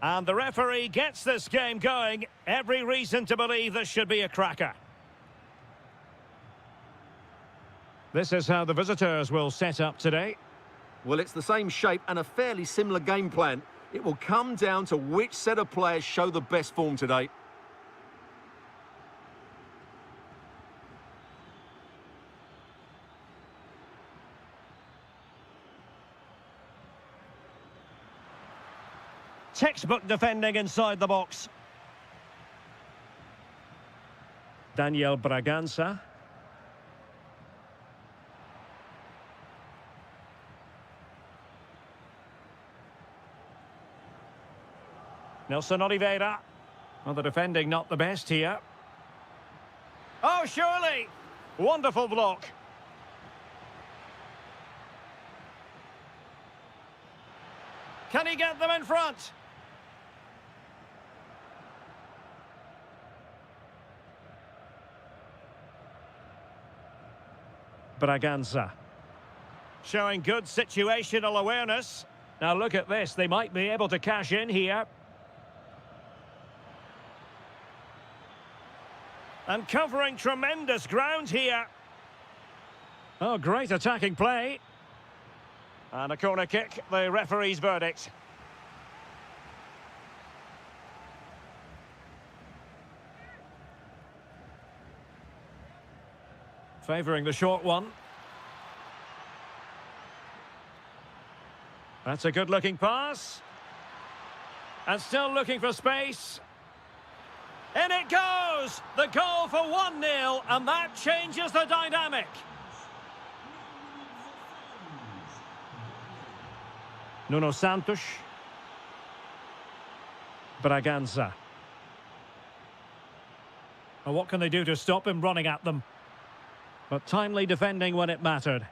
And the referee gets this game going. Every reason to believe this should be a cracker. This is how the visitors will set up today. Well, it's the same shape and a fairly similar game plan. It will come down to which set of players show the best form today. Textbook defending inside the box. Daniel Bragança. Nelson Oliveira. Well, the defending not the best here. Oh, surely! Wonderful block. Can he get them in front? Bragança. Showing good situational awareness. Now look at this, they might be able to cash in here. And covering tremendous ground here. Oh, great attacking play. And a corner kick, the referee's verdict. Favouring the short one. That's a good-looking pass. And still looking for space. In it goes! The goal for 1-0, and that changes the dynamic. Nuno Santos. Bragança. And what can they do to stop him running at them? But timely defending when it mattered.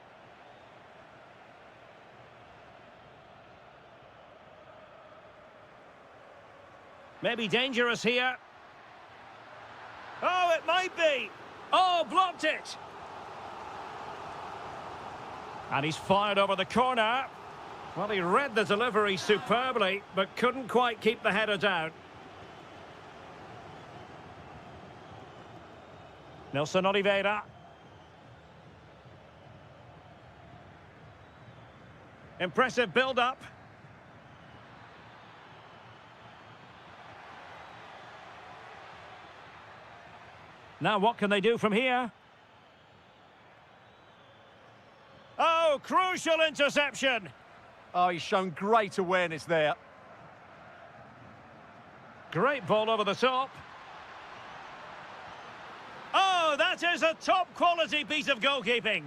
Maybe dangerous here. Oh, it might be. Oh, blocked it. And he's fired over the corner. Well, he read the delivery superbly, but couldn't quite keep the header down. Nelson Oliveira. Impressive build-up. Now what can they do from here? Oh, crucial interception. Oh, he's shown great awareness there. Great ball over the top. Oh, that is a top-quality piece of goalkeeping.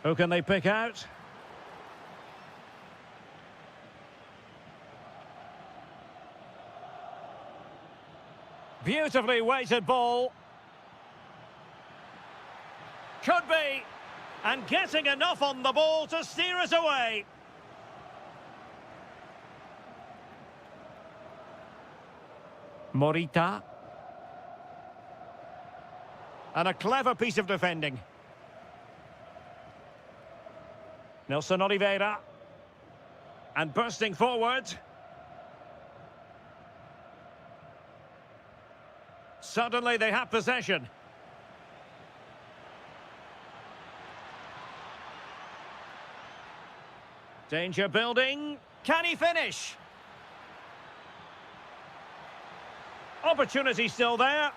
Who can they pick out? Beautifully weighted ball. Could be. And getting enough on the ball to steer it away. Morita. And a clever piece of defending. Nelson Oliveira. And bursting forward. Suddenly they have possession. Danger building. Can he finish? Opportunity still there.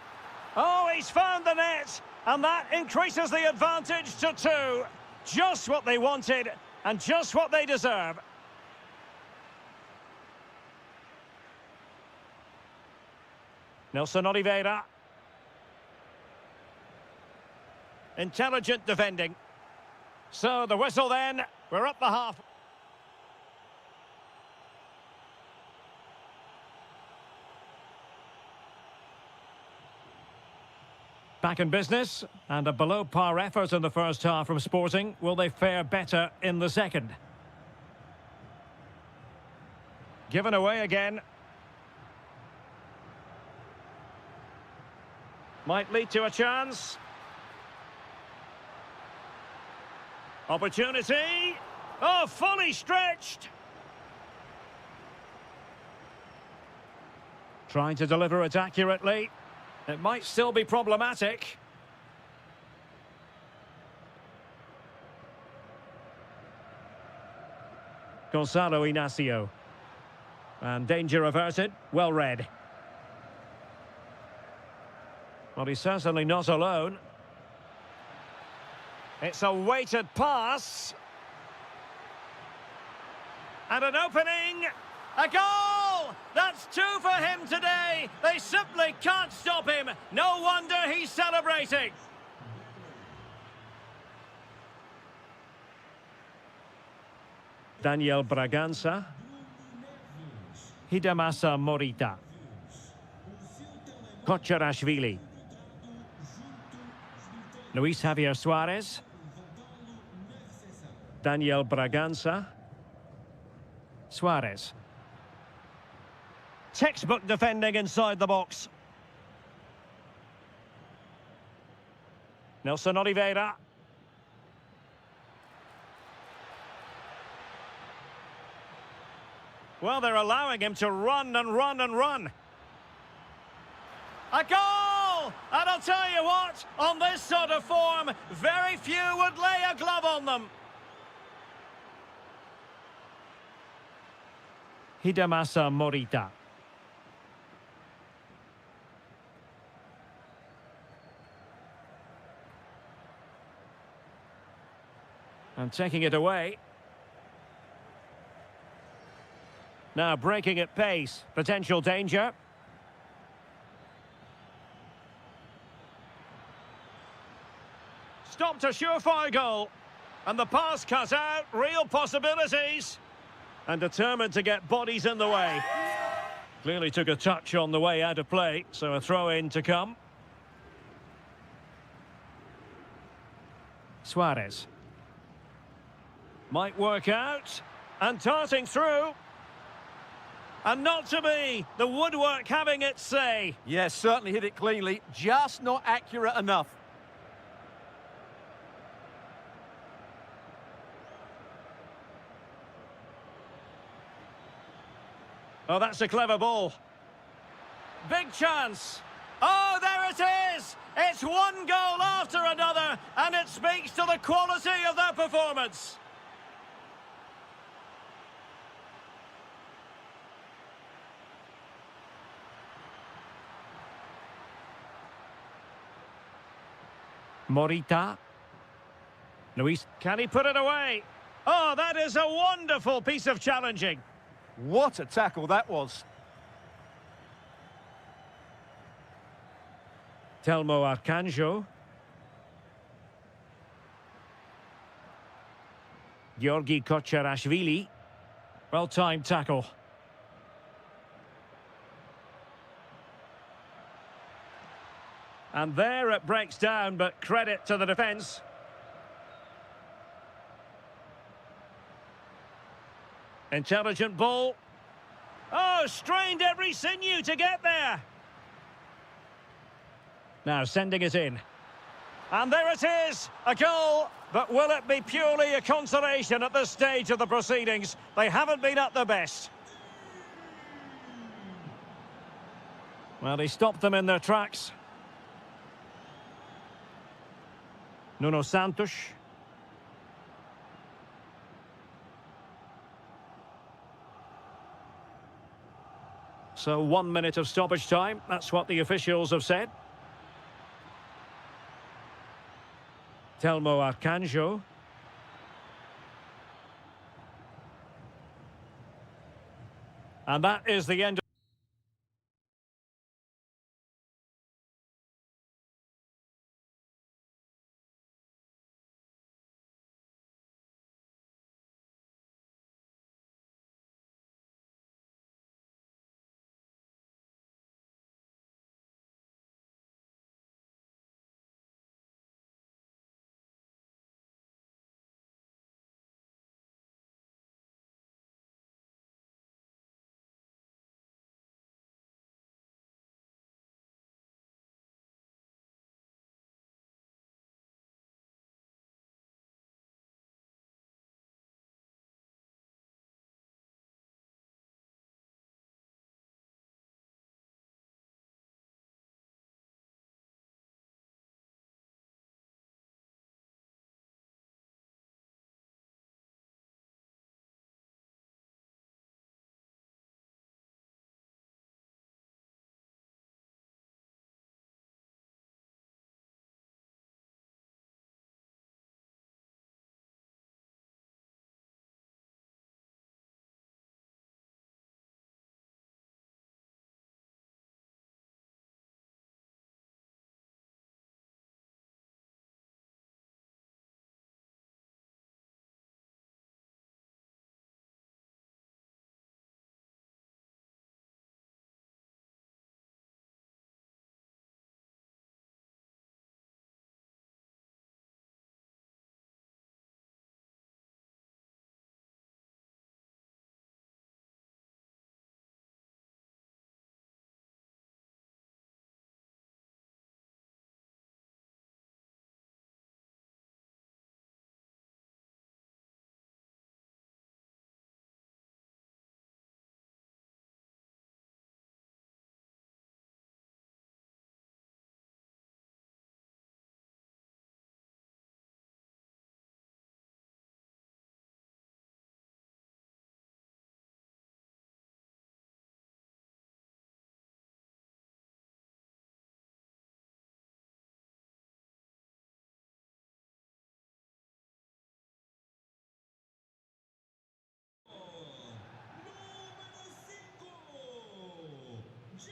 Oh, he's found the net. And that increases the advantage to 2. Just what they wanted and just what they deserve. Nelson Oliveira. Intelligent defending. So the whistle then. We're up the half. Back in business, and a below-par effort in the first half from Sporting. Will they fare better in the second? Given away again. Might lead to a chance. Opportunity. Oh, fully stretched. Trying to deliver it accurately. It might still be problematic. Gonzalo Inacio. And danger averted. Well read. Well, he's certainly not alone. It's a weighted pass. And an opening. A goal! That's two for him today. They simply can't stop him. No wonder he's celebrating. Daniel Bragança. Hidemasa Morita. Kocharashvili. Luis Javier Suarez. Daniel Bragança. Suarez. Textbook defending inside the box. Nelson Oliveira. Well, they're allowing him to run and run and run. A goal! And I'll tell you what, on this sort of form, very few would lay a glove on them. Hidemasa Morita. And taking it away. Now breaking at pace. Potential danger. Stopped a surefire goal. And the pass cut out. Real possibilities. And determined to get bodies in the way. Clearly took a touch on the way out of play. So a throw-in to come. Suarez. Might work out. And darting through. And not to be. The woodwork having its say. Yes, certainly hit it cleanly. Just not accurate enough. Oh, that's a clever ball. Big chance. Oh, there it is. It's one goal after another. And it speaks to the quality of their performance. Morita. Luis, can he put it away? Oh, that is a wonderful piece of challenging. What a tackle that was. Telmo Arcanjo. Georgi Kocharashvili. Well-timed tackle. And there it breaks down, but credit to the defence. Intelligent ball. Oh, strained every sinew to get there. Now sending it in. And there it is, a goal. But will it be purely a consolation at this stage of the proceedings? They haven't been at their best. Well, he stopped them in their tracks. Nuno Santos. So 1 minute of stoppage time. That's what the officials have said. Telmo Arcanjo. And that is the end of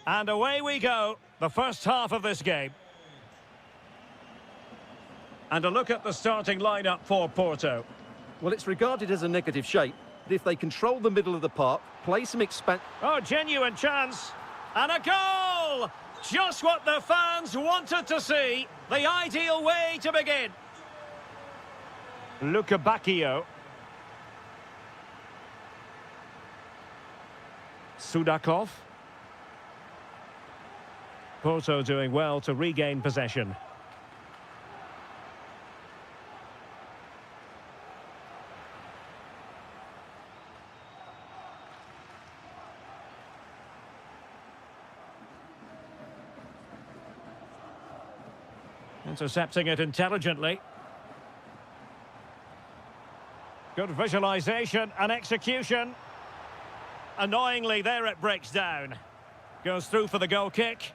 And away we go, the first half of this game. And a look at the starting lineup for Porto. Well, it's regarded as a negative shape, but if they control the middle of the park, play some Oh, genuine chance. And a goal! Just what the fans wanted to see. The ideal way to begin. Luca Bacchio. Sudakov. Porto doing well to regain possession. Intercepting it intelligently. Good visualization and execution. Annoyingly, there it breaks down. Goes through for the goal kick.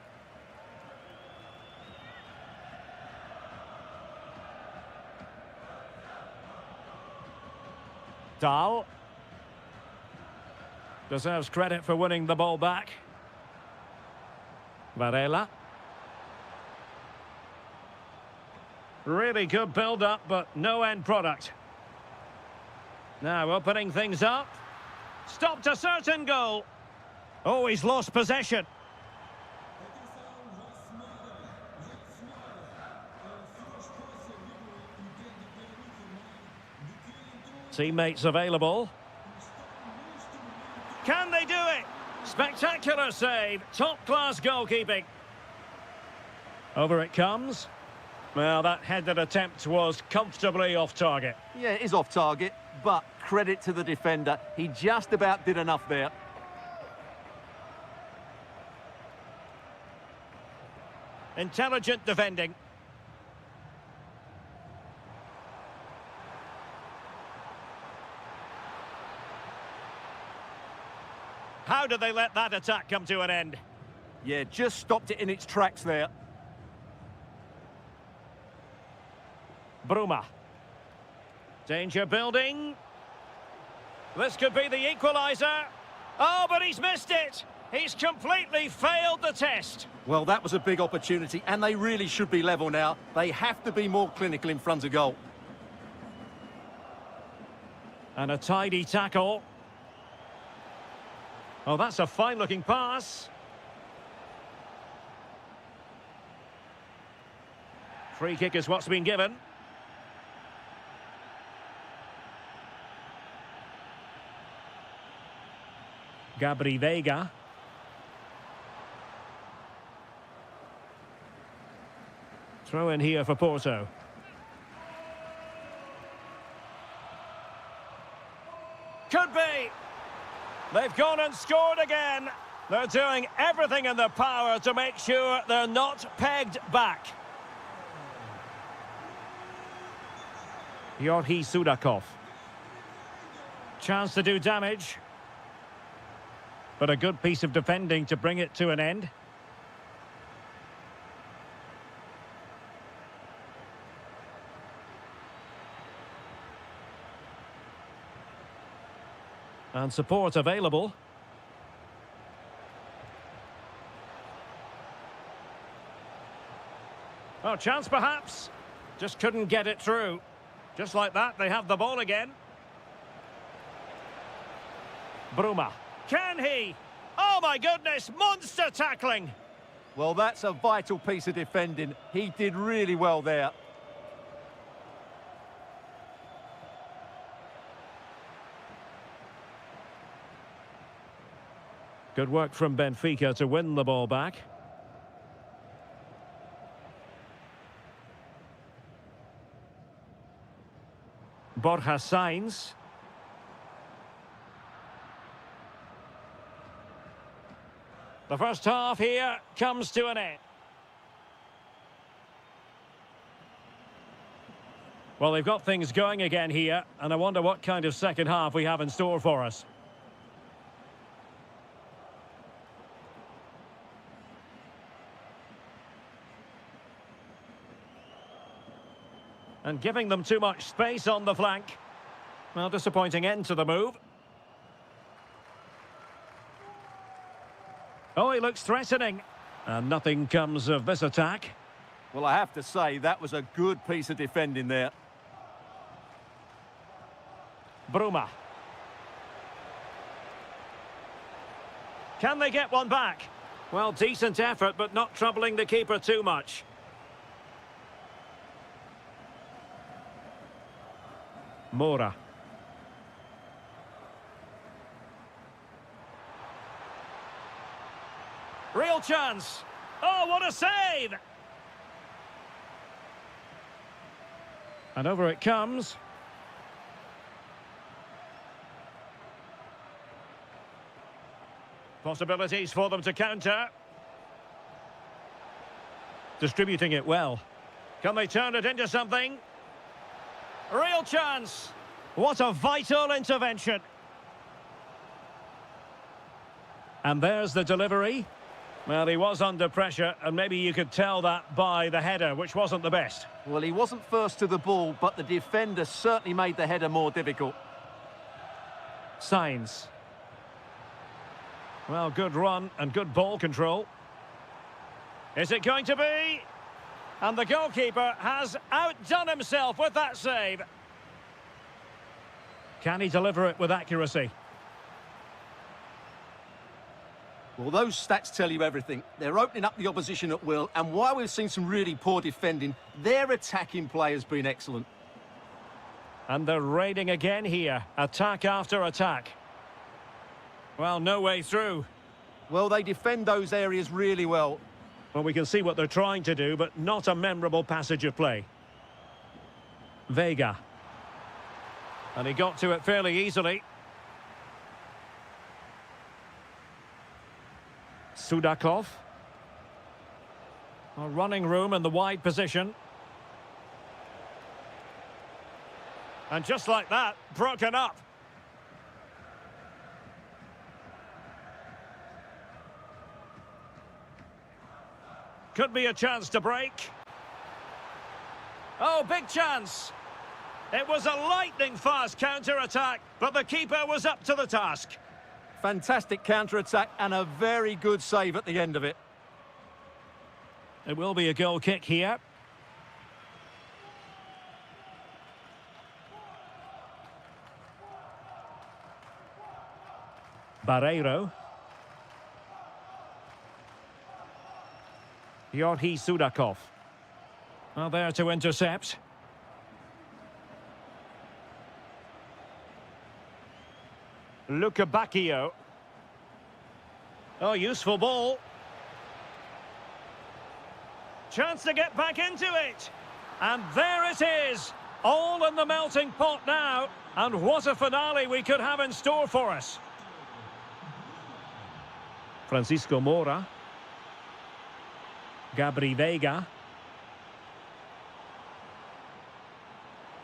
Dahl. Deserves credit for winning the ball back. Varela. Really good build-up, but no end product. Now opening things up. Stopped a certain goal. Oh, he's lost possession. Teammates available. Can they do it? Spectacular save. Top-class goalkeeping. Over it comes. Well, that headed attempt was comfortably off target. Yeah, it is off target, but credit to the defender. He just about did enough there. Intelligent defending. How did they let that attack come to an end? Yeah, just stopped it in its tracks there. Bruma. Danger building. This could be the equaliser. Oh, but he's missed it. He's completely failed the test. Well, that was a big opportunity, and they really should be level now. They have to be more clinical in front of goal. And a tidy tackle. Oh, that's a fine-looking pass. Free kick is what's been given. Gabri Veiga. Throw in here for Porto. Could be. They've gone and scored again. They're doing everything in their power to make sure they're not pegged back. Yorhi Sudakov. Chance to do damage. But a good piece of defending to bring it to an end. And support available. Oh, chance perhaps. Just couldn't get it through. Just like that, they have the ball again. Bruma. Can he? Oh, my goodness, monster tackling. Well, that's a vital piece of defending. He did really well there. Good work from Benfica to win the ball back. Borja Sainz. The first half here comes to an end. Well, they've got things going again here, and I wonder what kind of second half we have in store for us. And giving them too much space on the flank. Well, disappointing end to the move. Oh, he looks threatening. And nothing comes of this attack. Well, I have to say, that was a good piece of defending there. Bruma. Can they get one back? Well, decent effort, but not troubling the keeper too much. Mora. Real chance. Oh, what a save! And over it comes. Possibilities for them to counter. Distributing it well. Can they turn it into something? Real chance. What a vital intervention. And there's the delivery. Well, he was under pressure, and maybe you could tell that by the header, which wasn't the best. Well, he wasn't first to the ball, but the defender certainly made the header more difficult. Signs. Well, good run and good ball control. Is it going to be? And the goalkeeper has outdone himself with that save. Can he deliver it with accuracy? Well, those stats tell you everything. They're opening up the opposition at will, and while we've seen some really poor defending, their attacking play has been excellent. And they're raiding again here. Attack after attack. Well, no way through. Well, they defend those areas really well. Well, we can see what they're trying to do, but not a memorable passage of play. Vega. And he got to it fairly easily. Sudakov. A running room in the wide position. And just like that, broken up. Could be a chance to break. Oh, big chance. It was a lightning-fast counter-attack, but the keeper was up to the task. Fantastic counter-attack and a very good save at the end of it. It will be a goal kick here. Barreiro. Yorhi Sudakov. Well, there to intercept. Luca Bacchio. Oh, useful ball. Chance to get back into it. And there it is. All in the melting pot now. And what a finale we could have in store for us. Francisco Mora. Gabri Vega.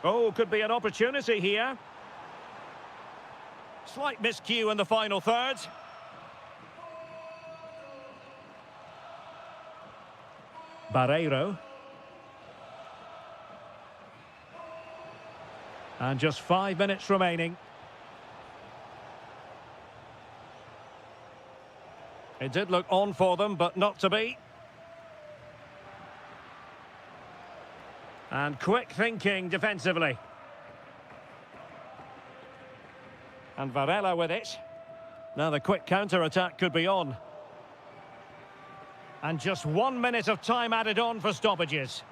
Oh, could be an opportunity here. Slight miscue in the final third. Barreiro. And just 5 minutes remaining. It did look on for them, but not to be. And quick thinking defensively. And Varela with it. Now the quick counter-attack could be on. And just 1 minute of time added on for stoppages.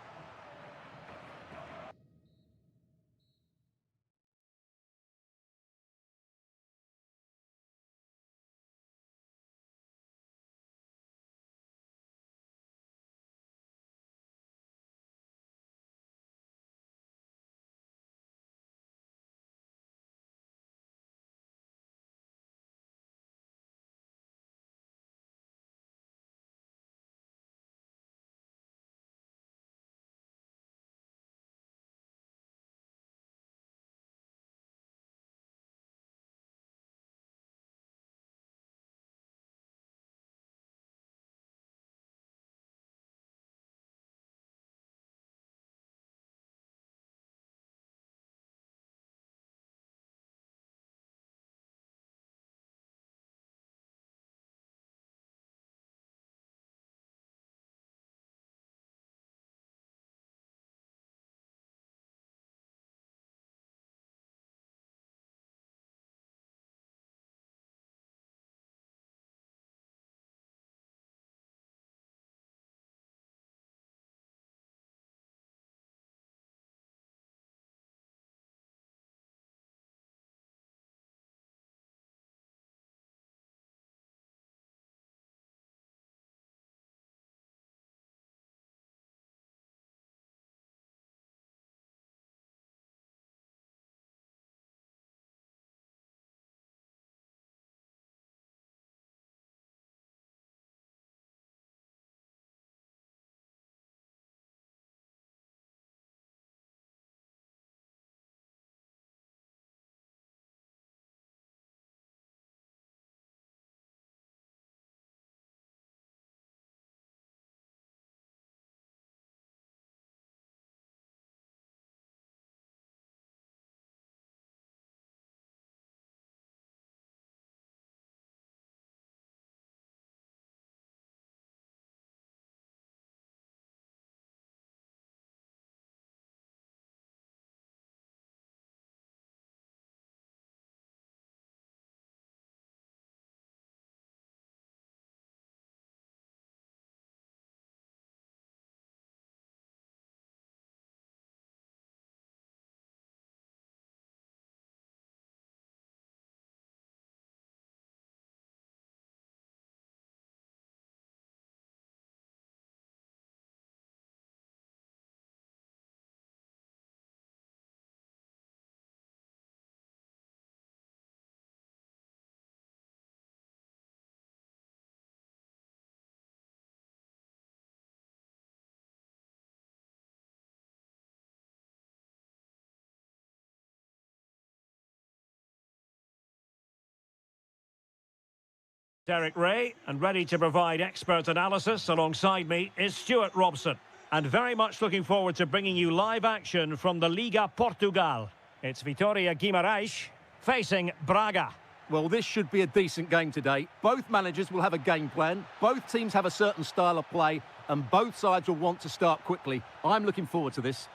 Derek Ray, and ready to provide expert analysis alongside me is Stuart Robson. And very much looking forward to bringing you live action from the Liga Portugal. It's Vitória Guimarães facing Braga. Well, this should be a decent game today. Both managers will have a game plan. Both teams have a certain style of play, and both sides will want to start quickly. I'm looking forward to this.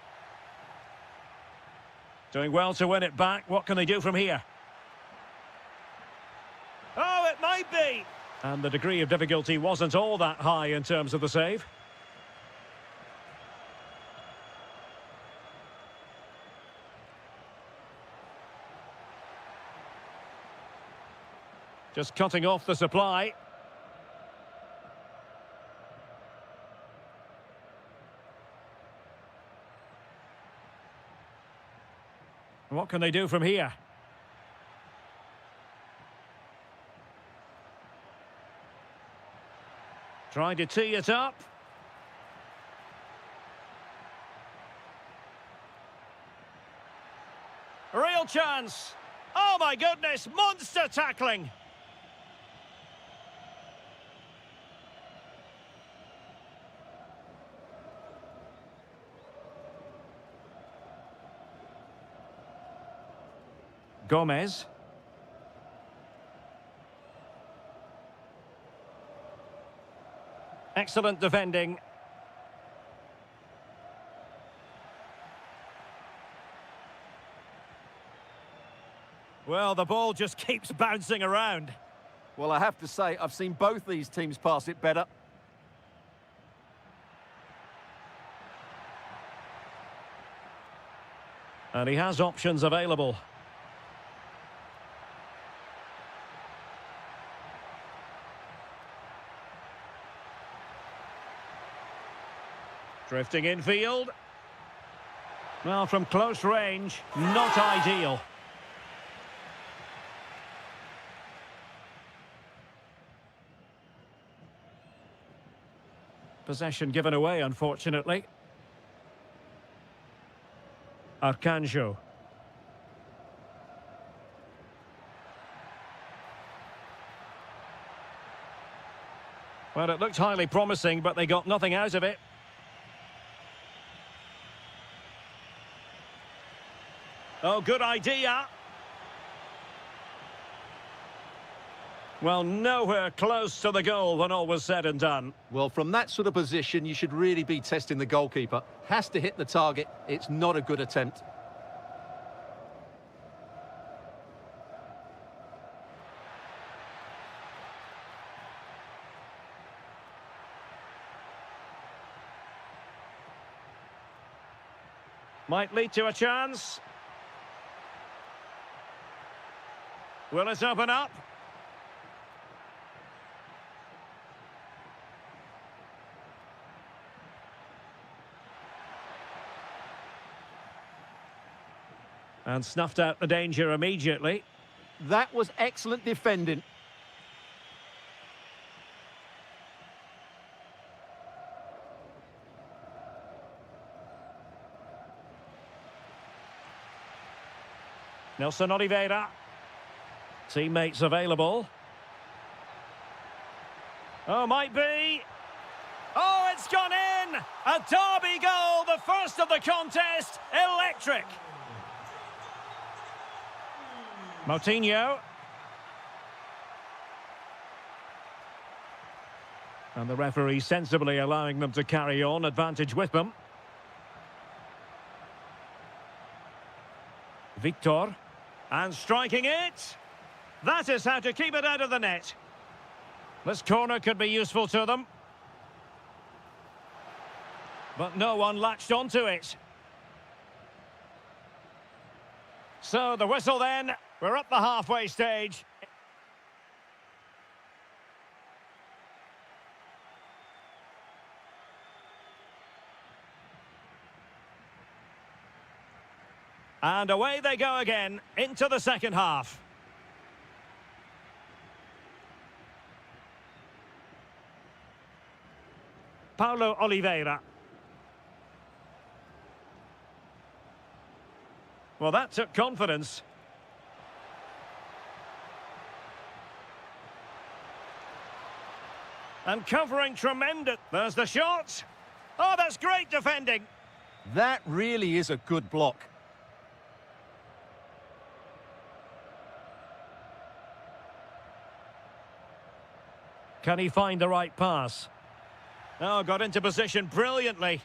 Doing well to win it back. What can they do from here? Oh, it might be! And the degree of difficulty wasn't all that high in terms of the save. Just cutting off the supply. What can they do from here? Trying to tee it up. Real chance. Oh my goodness, monster tackling. Gomez. Excellent defending. Well, the ball just keeps bouncing around. Well, I have to say, I've seen both these teams pass it better. And he has options available. Drifting infield. Well, from close range, not ideal. Possession given away, unfortunately. Arcanjo. Well, it looked highly promising, but they got nothing out of it. Oh, good idea. Well, nowhere close to the goal when all was said and done. Well, from that sort of position, you should really be testing the goalkeeper. Has to hit the target. It's not a good attempt. Might lead to a chance. Will it open up? And snuffed out the danger immediately. That was excellent defending. Nelson Oliveira. Teammates available. Oh, might be. Oh, it's gone in! A derby goal, the first of the contest. Electric. Moutinho. And the referee sensibly allowing them to carry on, advantage with them. Victor. And striking it. That is how to keep it out of the net. This corner could be useful to them. But no one latched onto it. So the whistle then. We're up the halfway stage. And away they go again into the second half. Paulo Oliveira. Well, that took confidence. And covering tremendous. There's the shot. Oh, that's great defending. That really is a good block. Can he find the right pass? Oh, got into position brilliantly.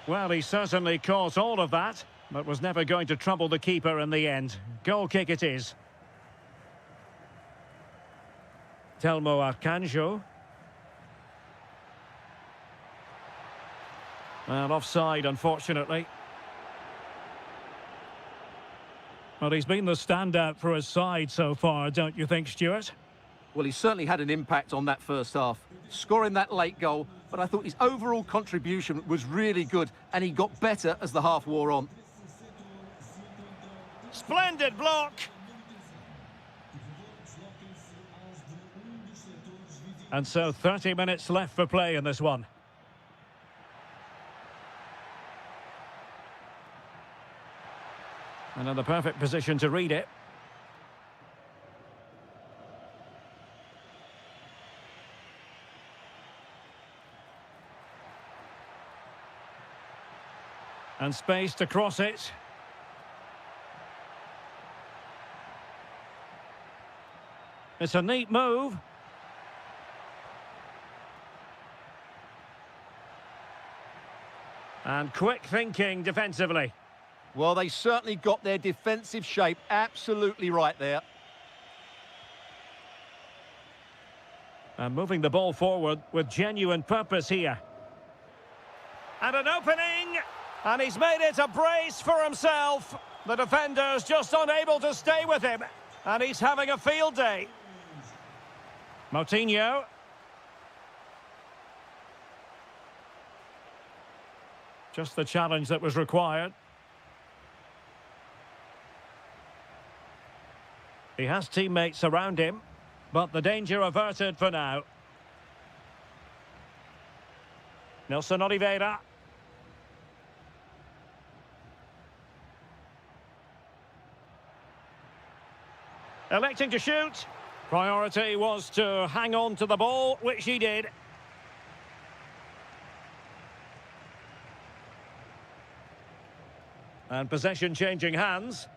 Well, he certainly caught all of that, but was never going to trouble the keeper in the end. Goal kick it is. Telmo Arcanjo. Well, offside, unfortunately. Well, he's been the standout for his side so far, don't you think, Stuart? Well, he certainly had an impact on that first half, scoring that late goal, but I thought his overall contribution was really good, and he got better as the half wore on. Splendid block! And so 30 minutes left for play in this one. And in the perfect position to read it. And space to cross it. It's a neat move. And quick thinking defensively. Well, they certainly got their defensive shape absolutely right there. And moving the ball forward with genuine purpose here. And an opening! And he's made it a brace for himself. The defender's just unable to stay with him. And he's having a field day. Moutinho. Just the challenge that was required. He has teammates around him, but the danger averted for now. Nelson Oliveira. Electing to shoot. Priority was to hang on to the ball, which he did. And possession changing hands.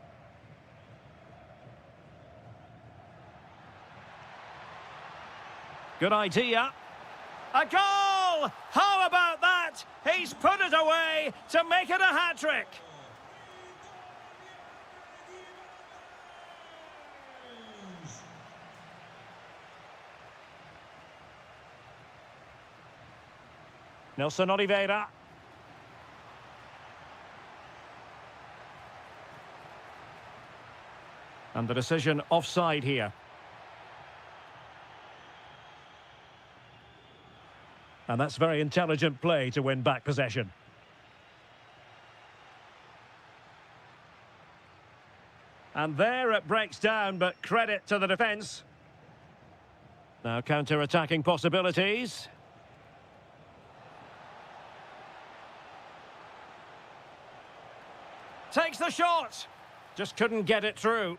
Good idea. A goal! How about that? He's put it away to make it a hat-trick. Nelson Oliveira. And the decision offside here. And that's very intelligent play to win back possession. And there it breaks down, but credit to the defence. Now counter-attacking possibilities. Takes the shot. Just couldn't get it through.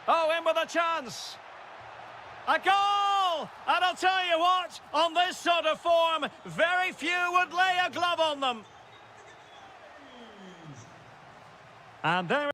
Oh, in with a chance. A goal! And I'll tell you what, on this sort of form, very few would lay a glove on them. And there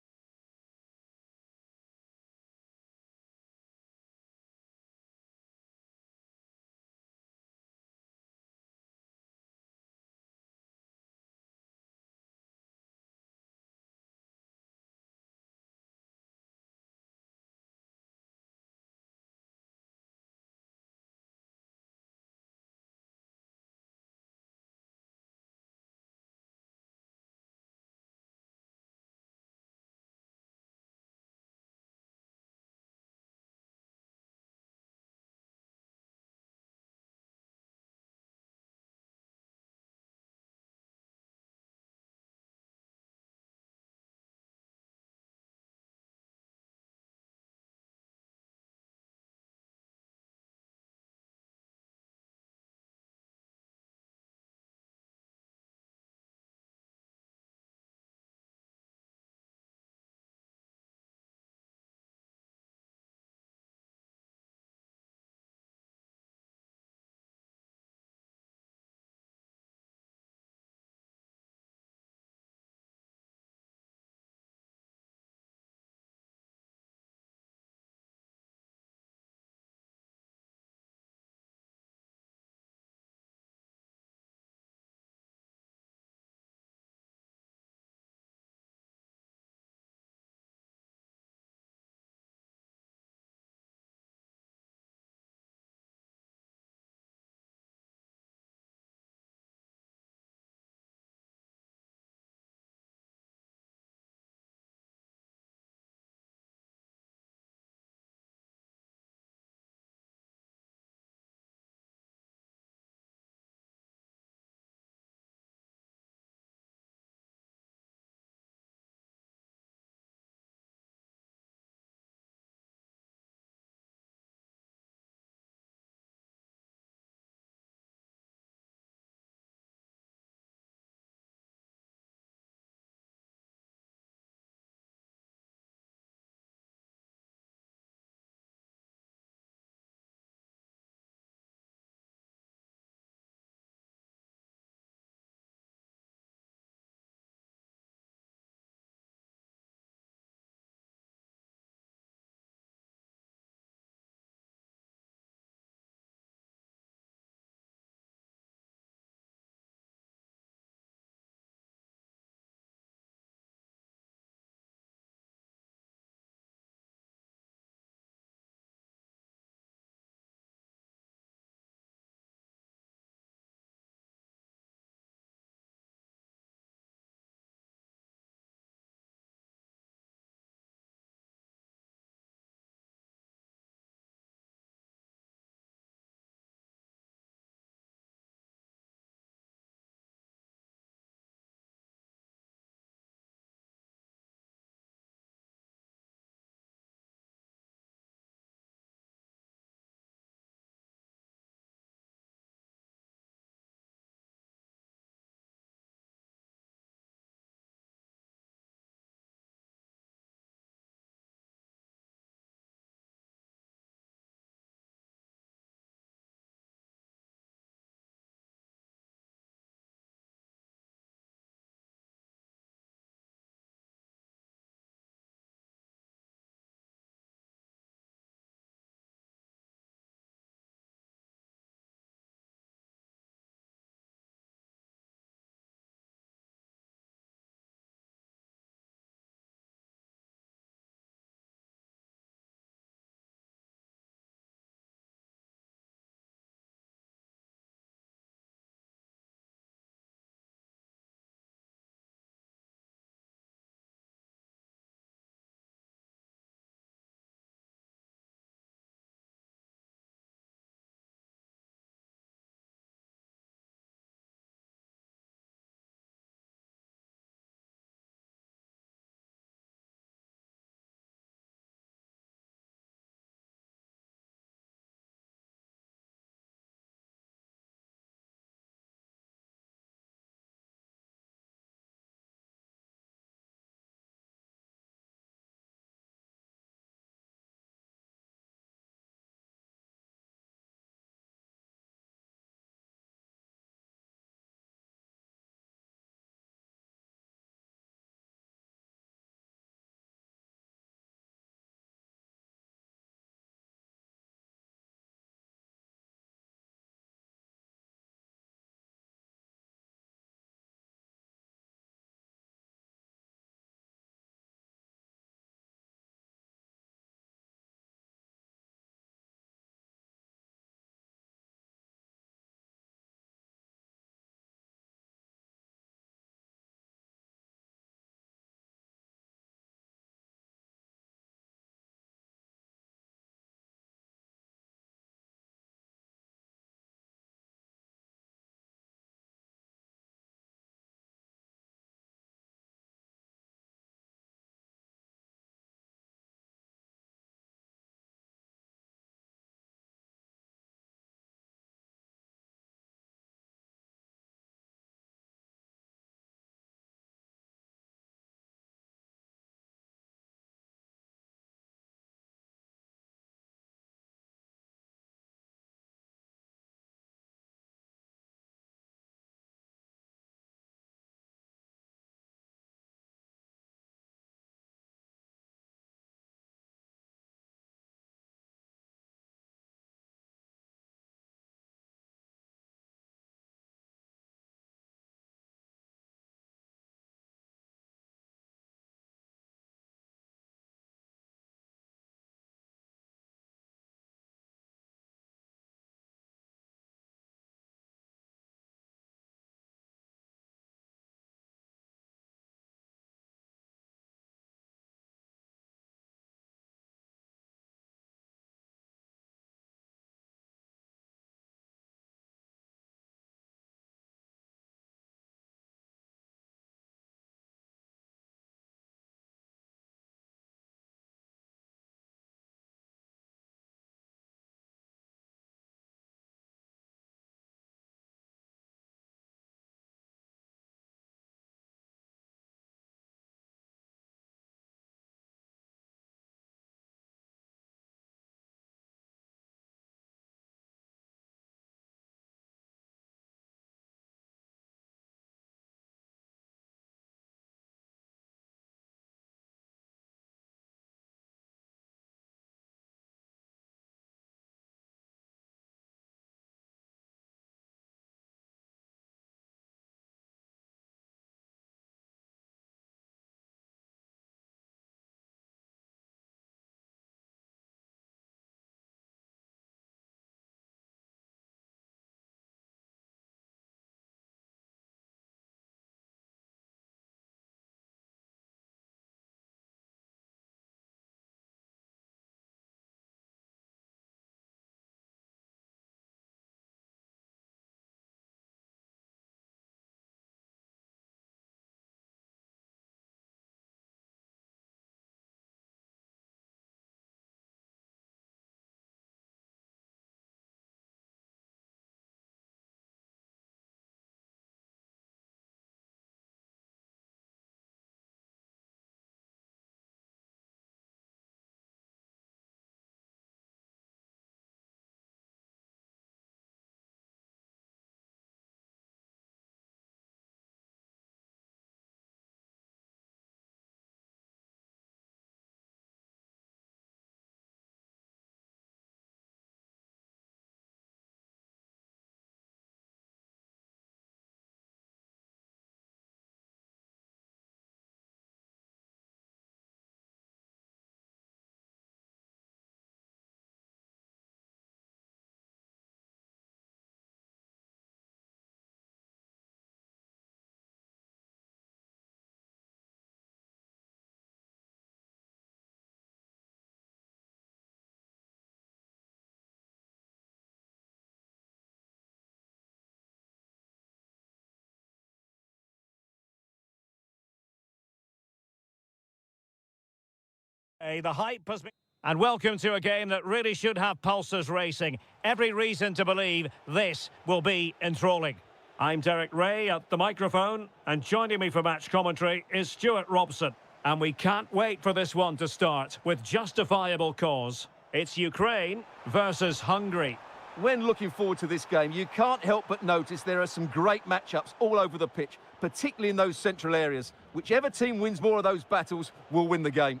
The hype has been... And welcome to a game that really should have pulses racing. Every reason to believe this will be enthralling. I'm Derek Ray at the microphone, and joining me for match commentary is Stuart Robson. And we can't wait for this one to start with justifiable cause. It's Ukraine versus Hungary. When looking forward to this game, you can't help but notice there are some great matchups all over the pitch, particularly in those central areas. Whichever team wins more of those battles will win the game.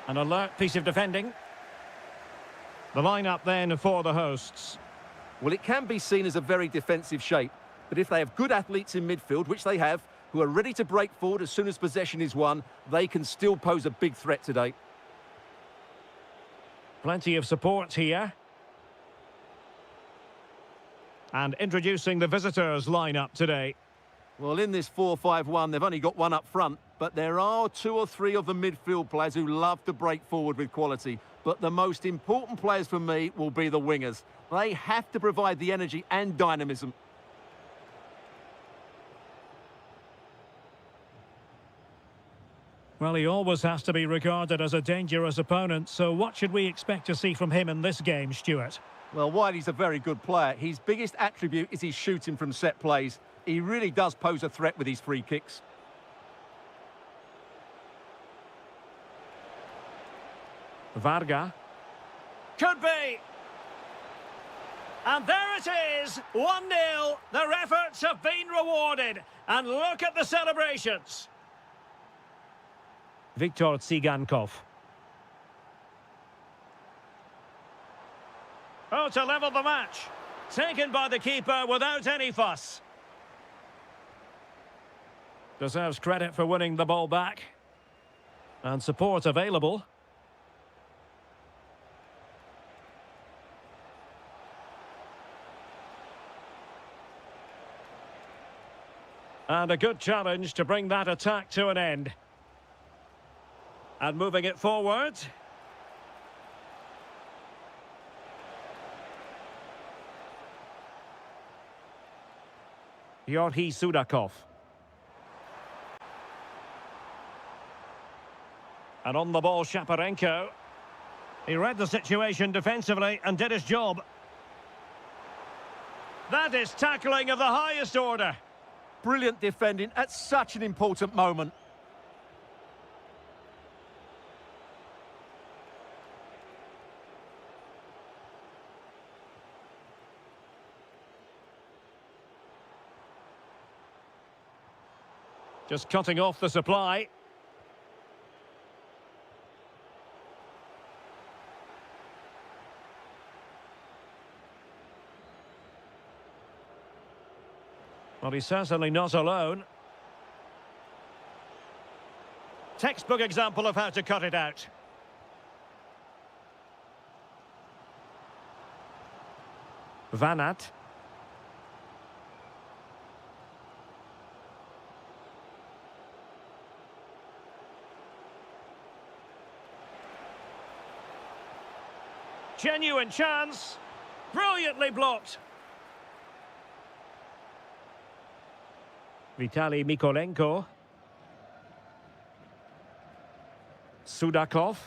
An alert piece of defending. The lineup then for the hosts. Well, it can be seen as a very defensive shape, but if they have good athletes in midfield, which they have, who are ready to break forward as soon as possession is won, they can still pose a big threat today. Plenty of support here. And introducing the visitors' lineup today. Well, in this 4-5-1, they've only got one up front, but there are 2 or 3 of the midfield players who love to break forward with quality. But the most important players for me will be the wingers. They have to provide the energy and dynamism. Well, he always has to be regarded as a dangerous opponent, so what should we expect to see from him in this game, Stuart? Well, while he's a very good player, his biggest attribute is his shooting from set plays. He really does pose a threat with his free kicks. Varga. Could be. And there it is, 1-0. Their efforts have been rewarded. And look at the celebrations. Viktor Tsigankov. Oh, to level the match. Taken by the keeper without any fuss. Deserves credit for winning the ball back. And support available. And a good challenge to bring that attack to an end. And moving it forward. Georgi Sudakov. And on the ball, Shaparenko. He read the situation defensively and did his job. That is tackling of the highest order. Brilliant defending at such an important moment. Just cutting off the supply. Well, he's certainly not alone. Textbook example of how to cut it out. Vanat. Genuine chance. Brilliantly blocked. Vitaly Mikolenko. Sudakov.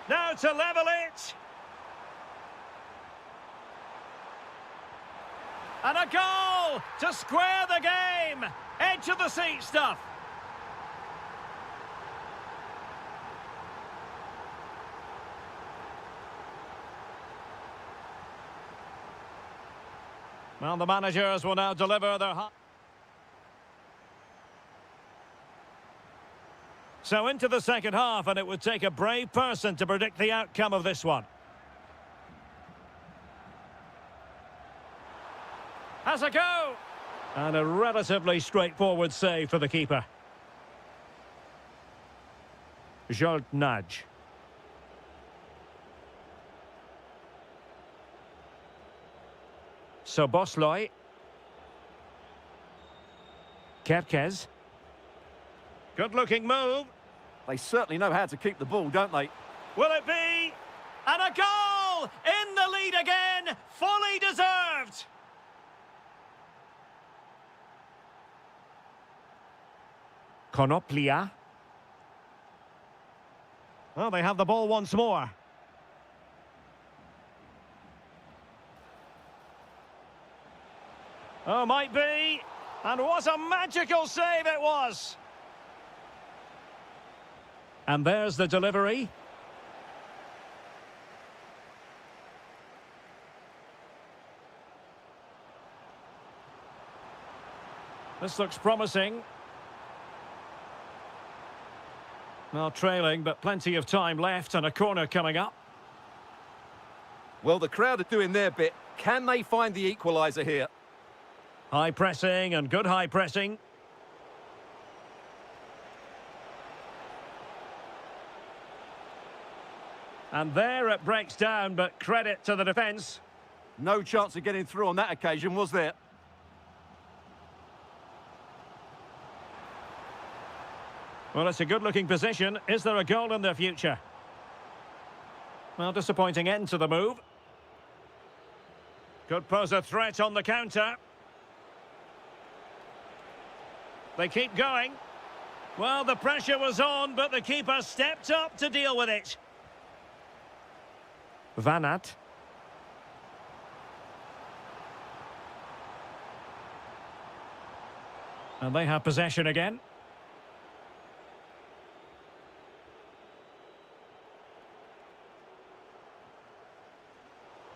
Now to level it. And a goal to square the game. Edge of the seat stuff. Well, the managers will now deliver their... So into the second half, and it would take a brave person to predict the outcome of this one. Has a go! And a relatively straightforward save for the keeper. Nudge. Sobosloy. Kerkez. Good-looking move. They certainly know how to keep the ball, don't they? Will it be? And a goal! In the lead again! Fully deserved! Konoplia. Well, they have the ball once more. Oh, might be. And what a magical save it was. And there's the delivery. This looks promising. Well, trailing, but plenty of time left and a corner coming up. Well, the crowd are doing their bit. Can they find the equaliser here? High pressing and good high pressing. And there it breaks down, but credit to the defence. No chance of getting through on that occasion, was there? Well, it's a good-looking position. Is there a goal in the future? Well, disappointing end to the move. Could pose a threat on the counter. They keep going. Well, the pressure was on, but the keeper stepped up to deal with it. Van Aert. And they have possession again.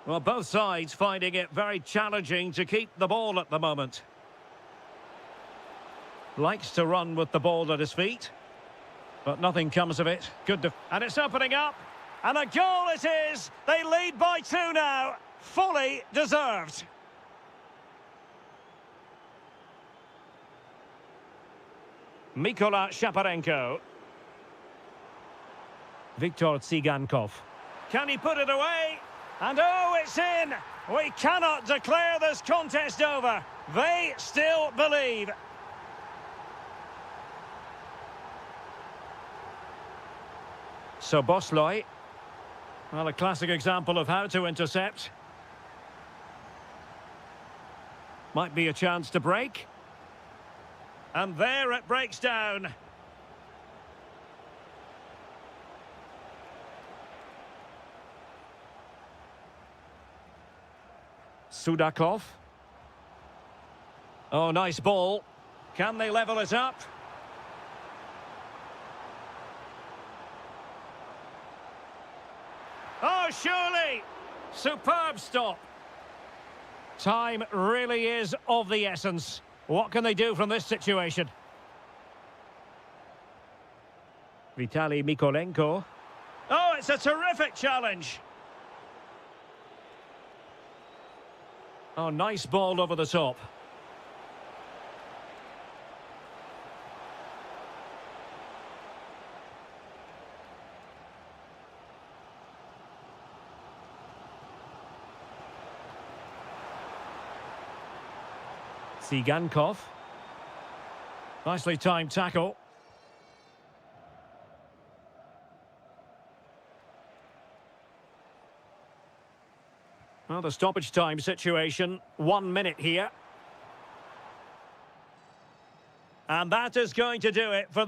Well, both sides finding it very challenging to keep the ball at the moment. Likes to run with the ball at his feet, but nothing comes of it. And it's opening up, and a goal it is! They lead by 2 now, fully deserved. Mikola Shaparenko. Viktor Tsigankov. Can he put it away? And oh, it's in! We cannot declare this contest over. They still believe. So Bosloy. Well, a classic example of how to intercept. Might be a chance to break. And there it breaks down. Sudakov. Oh, nice ball. Can they level it up? Oh, surely! Superb stop. Time really is of the essence. What can they do from this situation? Vitaly Mikolenko. Oh, it's a terrific challenge. Oh, nice ball over the top. Tsigankov. Nicely timed tackle. Well, the stoppage time situation, 1 minute here. And that is going to do it for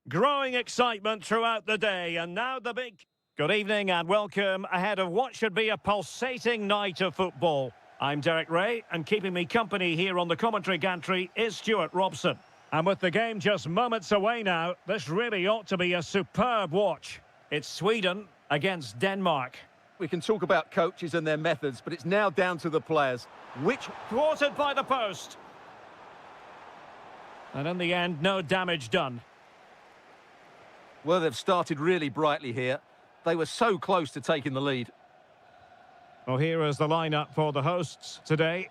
Growing excitement throughout the day, and now the big... Good evening and welcome ahead of what should be a pulsating night of football. I'm Derek Ray, and keeping me company here on the commentary gantry is Stuart Robson. And with the game just moments away now, this really ought to be a superb watch. It's Sweden against Denmark. We can talk about coaches and their methods, but it's now down to the players. Which... Thwarted by the post. And in the end, no damage done. Well, they've started really brightly here. They were so close to taking the lead. Well, here is the lineup for the hosts today.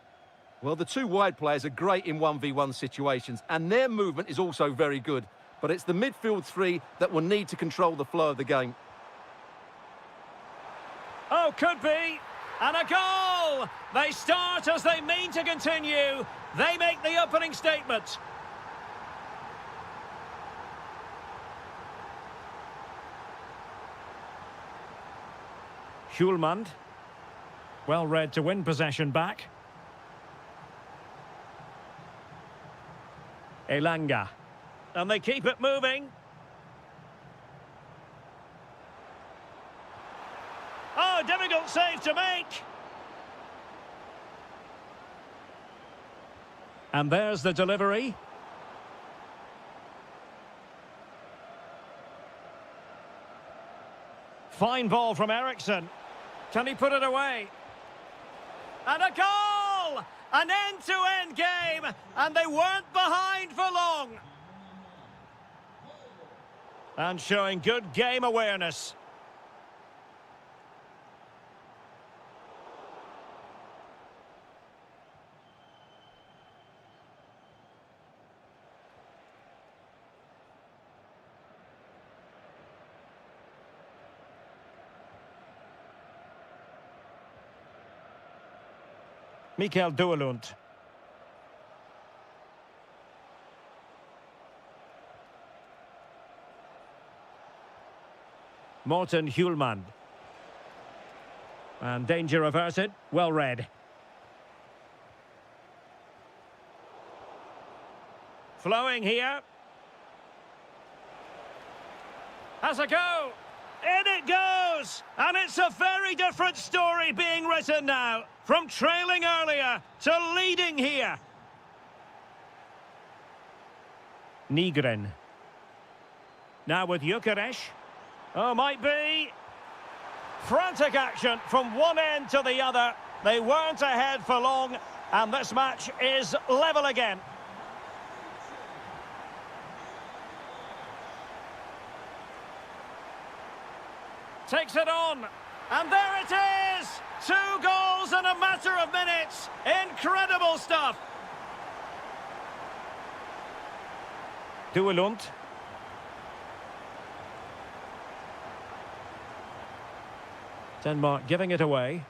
Well, the two wide players are great in 1v1 situations, and their movement is also very good. But it's the midfield three that will need to control the flow of the game. Oh, could be. And a goal! They start as they mean to continue. They make the opening statement. Schulmand. Well read to win possession back. Elanga. And they keep it moving. Oh, difficult save to make. And there's the delivery. Fine ball from Eriksson. Can he put it away? And a goal! An end-to-end game, and they weren't behind for long. And showing good game awareness. Mikael Duelund. Morten Hjulmand. And danger averted. Well read. Flowing here. Has a go. In it goes! And it's a very different story being written now. From trailing earlier to leading here. Nygren. Now with Gyökeres. Oh, might be. Frantic action from one end to the other. They weren't ahead for long, and this match is level again. Takes it on, and there it is! 2 goals in a matter of minutes. Incredible stuff. Duelund. Denmark giving it away.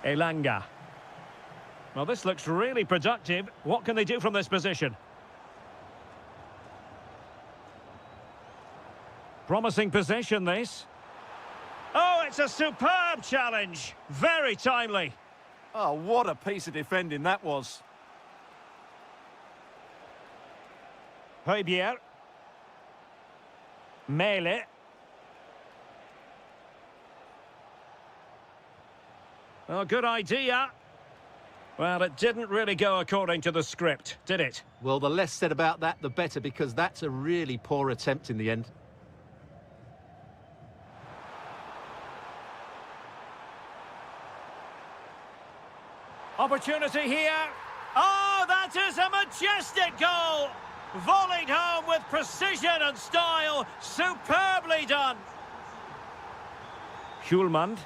Elanga. Well, this looks really productive. What can they do from this position? Promising position, this. Oh, it's a superb challenge. Very timely. Oh, what a piece of defending that was. Højbjerg. Mæhle. Oh, good idea. Well, it didn't really go according to the script, did it? Well, the less said about that, the better, because that's a really poor attempt in the end. Opportunity here. Oh, that is a majestic goal. Volleyed home with precision and style. Superbly done. Schulmand.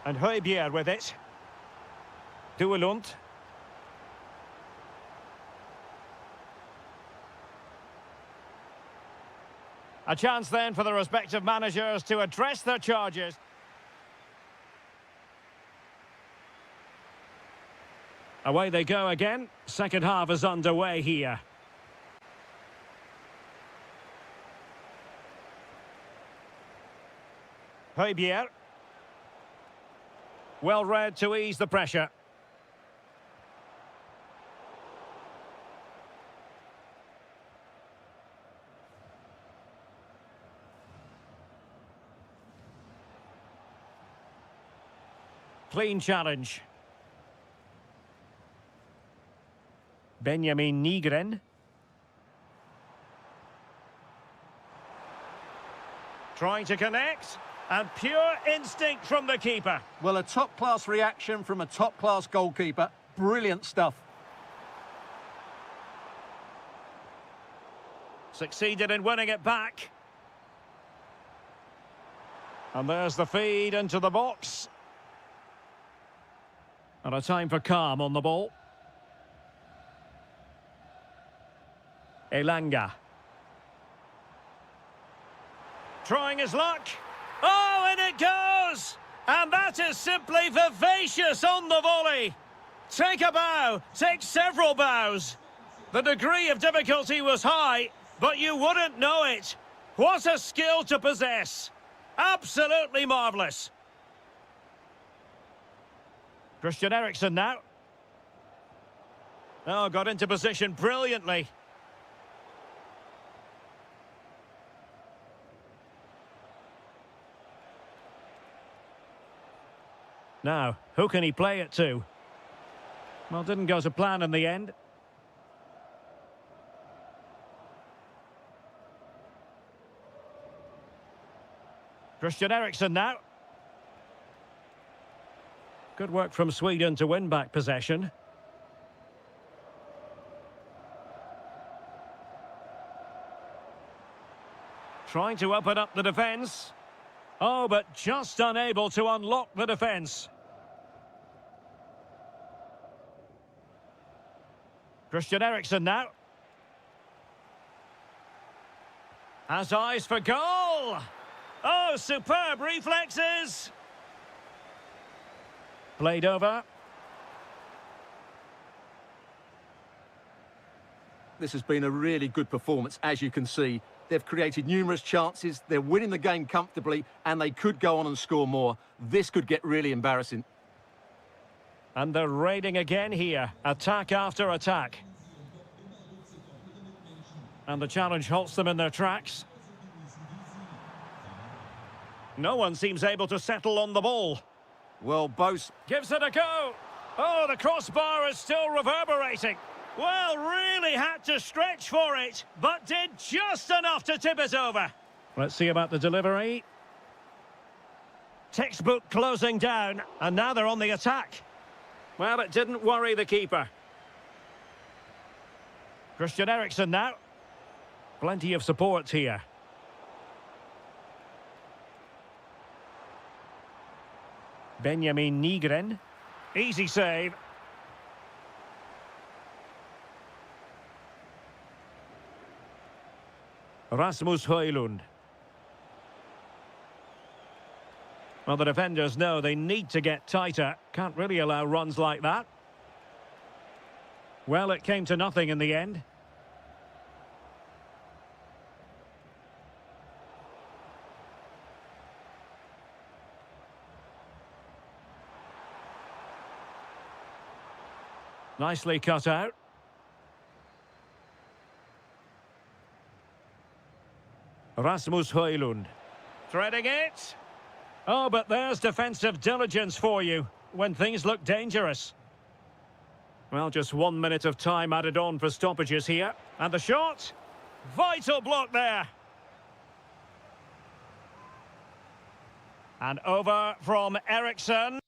And Højbjerg with it. Duelund. A chance then for the respective managers to address their charges. Away they go again. Second half is underway here. Højbjerg. Well read to ease the pressure. Clean challenge. Benjamin Nygren. Trying to connect, and pure instinct from the keeper. Well, a top-class reaction from a top-class goalkeeper. Brilliant stuff. Succeeded in winning it back. And there's the feed into the box. And a time for calm on the ball. Elanga. Trying his luck. Oh, and it goes! And that is simply vivacious on the volley. Take a bow, take several bows. The degree of difficulty was high, but you wouldn't know it. What a skill to possess. Absolutely marvellous. Christian Eriksen now. Oh, got into position brilliantly. Now, who can he play it to? Well, didn't go to plan in the end. Christian Eriksen now. Good work from Sweden to win back possession. Trying to open up the defence. Oh, but just unable to unlock the defence. Christian Eriksen now. Has eyes for goal. Oh, superb reflexes. Played over. This has been a really good performance, as you can see. They've created numerous chances, they're winning the game comfortably, and they could go on and score more. This could get really embarrassing. And they're raiding again here. Attack after attack. And the challenge halts them in their tracks. No one seems able to settle on the ball. Well, both... Gives it a go. Oh, the crossbar is still reverberating. Well, really had to stretch for it, but did just enough to tip it over. Let's see about the delivery. Textbook closing down, and now they're on the attack. Well, it didn't worry the keeper. Christian Eriksen now. Plenty of support here. Benjamin Nygren. Easy save. Rasmus Højlund. Well, the defenders know they need to get tighter. Can't really allow runs like that. Well, it came to nothing in the end. Nicely cut out. Rasmus Højlund. Threading it. Oh, but there's defensive diligence for you when things look dangerous. Well, just 1 minute of time added on for stoppages here. And the shot. Vital block there. And over from Eriksen.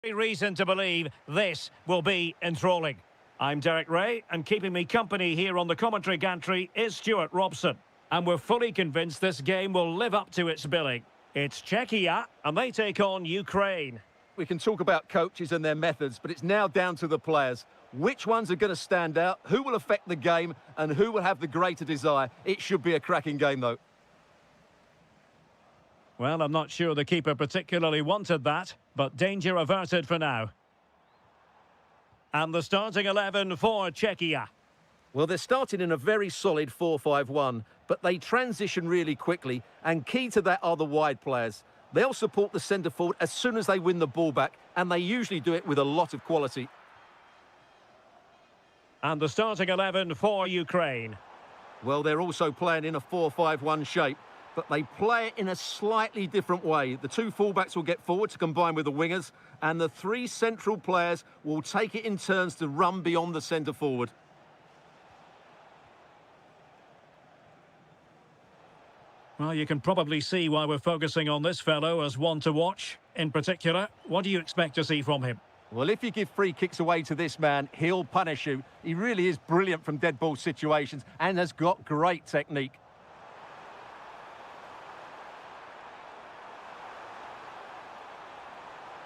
Reason to believe this will be enthralling. I'm Derek Ray, and keeping me company here on the commentary gantry is Stuart Robson. And we're fully convinced this game will live up to its billing. It's Czechia, and they take on Ukraine. We can talk about coaches and their methods, but it's now down to the players. Which ones are going to stand out, who will affect the game, and who will have the greater desire? It should be a cracking game, though. Well, I'm not sure the keeper particularly wanted that, but danger averted for now. And the starting 11 for Czechia. Well, they're starting in a very solid 4-5-1, but they transition really quickly, and key to that are the wide players. They'll support the centre forward as soon as they win the ball back, and they usually do it with a lot of quality. And the starting 11 for Ukraine. Well, they're also playing in a 4-5-1 shape, but they play it in a slightly different way. The two fullbacks will get forward to combine with the wingers, and the three central players will take it in turns to run beyond the centre forward. Well, you can probably see why we're focusing on this fellow as one to watch. In particular, what do you expect to see from him? Well, if you give free kicks away to this man, he'll punish you. He really is brilliant from dead ball situations and has got great technique.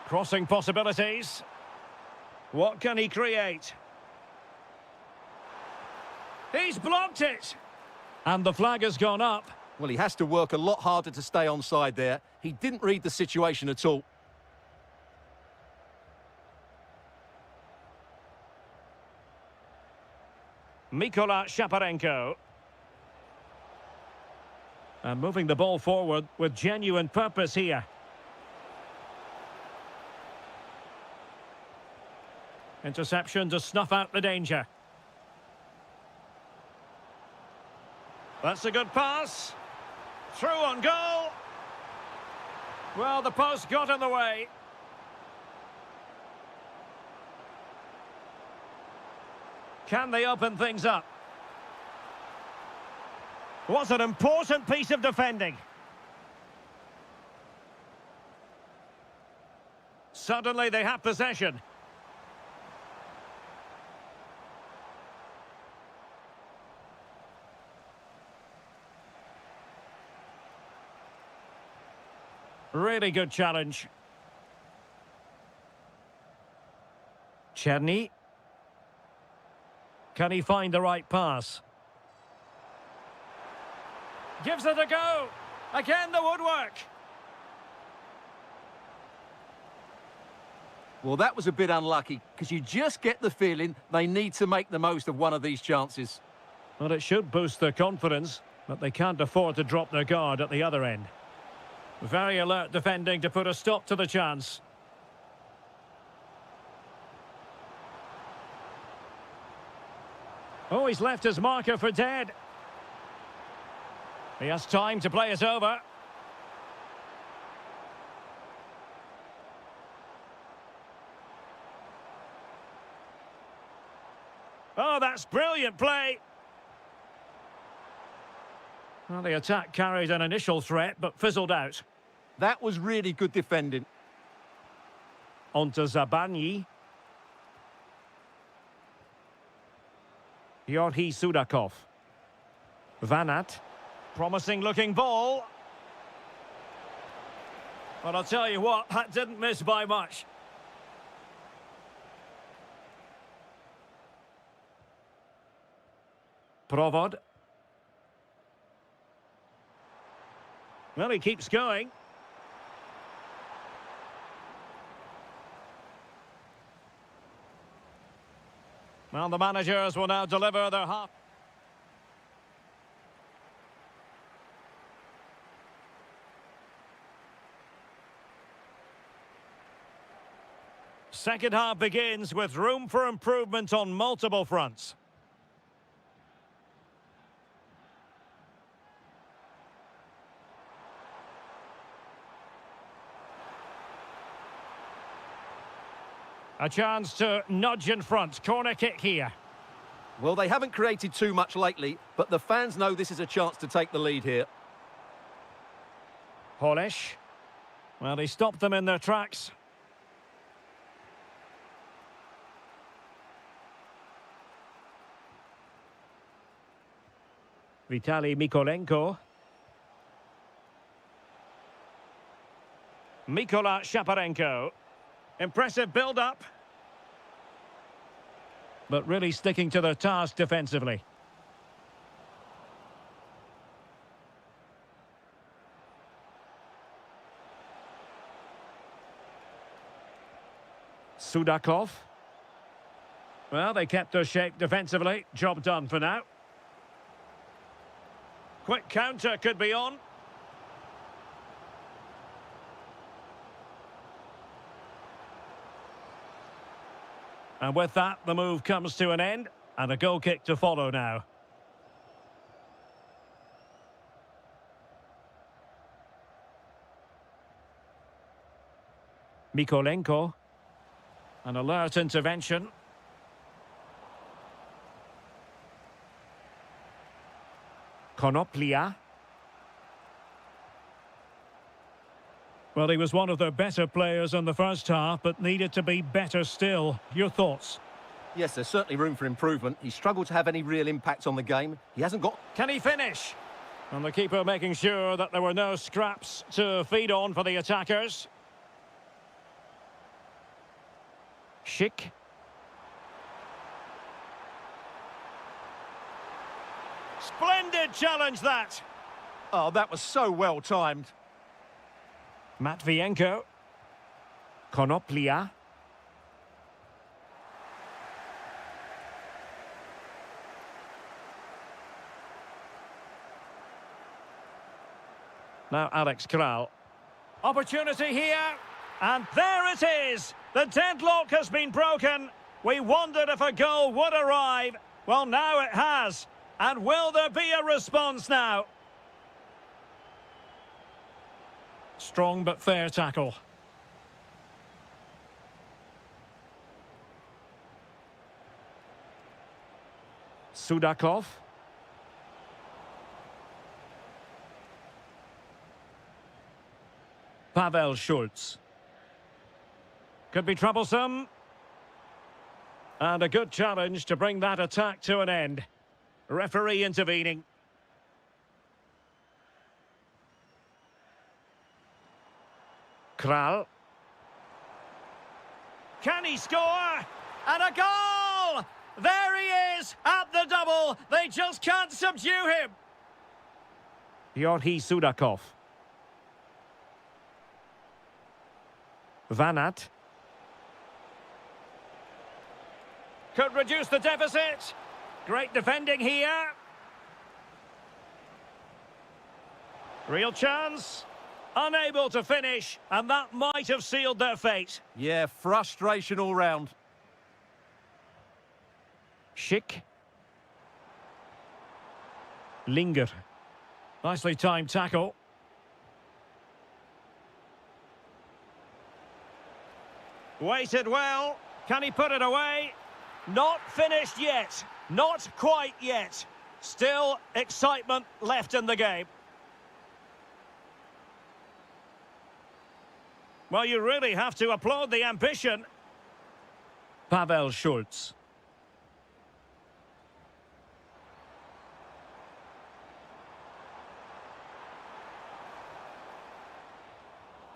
Crossing possibilities. What can he create? He's blocked it! And the flag has gone up. Well, he has to work a lot harder to stay onside there. He didn't read the situation at all. Mikola Shaparenko. And moving the ball forward with genuine purpose here. Interception to snuff out the danger. That's a good pass. Through on goal. Well, the post got in the way. Can they open things up? What an important piece of defending. Suddenly they have possession. Really good challenge. Cherny. Can he find the right pass? Gives it a go. Again, the woodwork. Well, that was a bit unlucky, because you just get the feeling they need to make the most of one of these chances. Well, it should boost their confidence, but they can't afford to drop their guard at the other end. Very alert defending to put a stop to the chance. Oh, he's left his marker for dead. He has time to play it over. Oh, that's brilliant play. Well, the attack carried an initial threat, but fizzled out. That was really good defending. On to Zabani. Yorhi Sudakov. Vanat. Promising looking ball. But I'll tell you what, that didn't miss by much. Provod. Well, he keeps going. Well, the managers will now deliver their half. Second half begins with room for improvement on multiple fronts. A chance to nudge in front. Corner kick here. Well, they haven't created too much lately, but the fans know this is a chance to take the lead here. Polish. Well, he stopped them in their tracks. Vitaly Mykolenko. Mykola Shaparenko. Impressive build-up. But really sticking to their task defensively. Sudakov. Well, they kept their shape defensively. Job done for now. Quick counter could be on. And with that, the move comes to an end, and a goal kick to follow now. Mykolenko. An alert intervention. Konoplia. Well, he was one of their better players in the first half, but needed to be better still. Your thoughts? Yes, there's certainly room for improvement. He struggled to have any real impact on the game. He hasn't got... Can he finish? And the keeper making sure that there were no scraps to feed on for the attackers. Schick. Splendid challenge, that. Oh, that was so well timed. Matvienko. Konoplia. Now Alex Kral. Opportunity here. And there it is. The deadlock has been broken. We wondered if a goal would arrive. Well, now it has. And will there be a response now? Strong but fair tackle. Sudakov. Pavel Schultz. Could be troublesome. And a good challenge to bring that attack to an end. Referee intervening. Kral. Can he score? And a goal! There he is at the double. They just can't subdue him. Yorhi Sudakov. Vanat. Could reduce the deficit. Great defending here. Real chance. Unable to finish, and that might have sealed their fate. Yeah, frustration all round. Schick. Linger. Nicely timed tackle. Waited well. Can he put it away? Not finished yet. Not quite yet. Still excitement left in the game. Well, you really have to applaud the ambition. Pavel Schultz.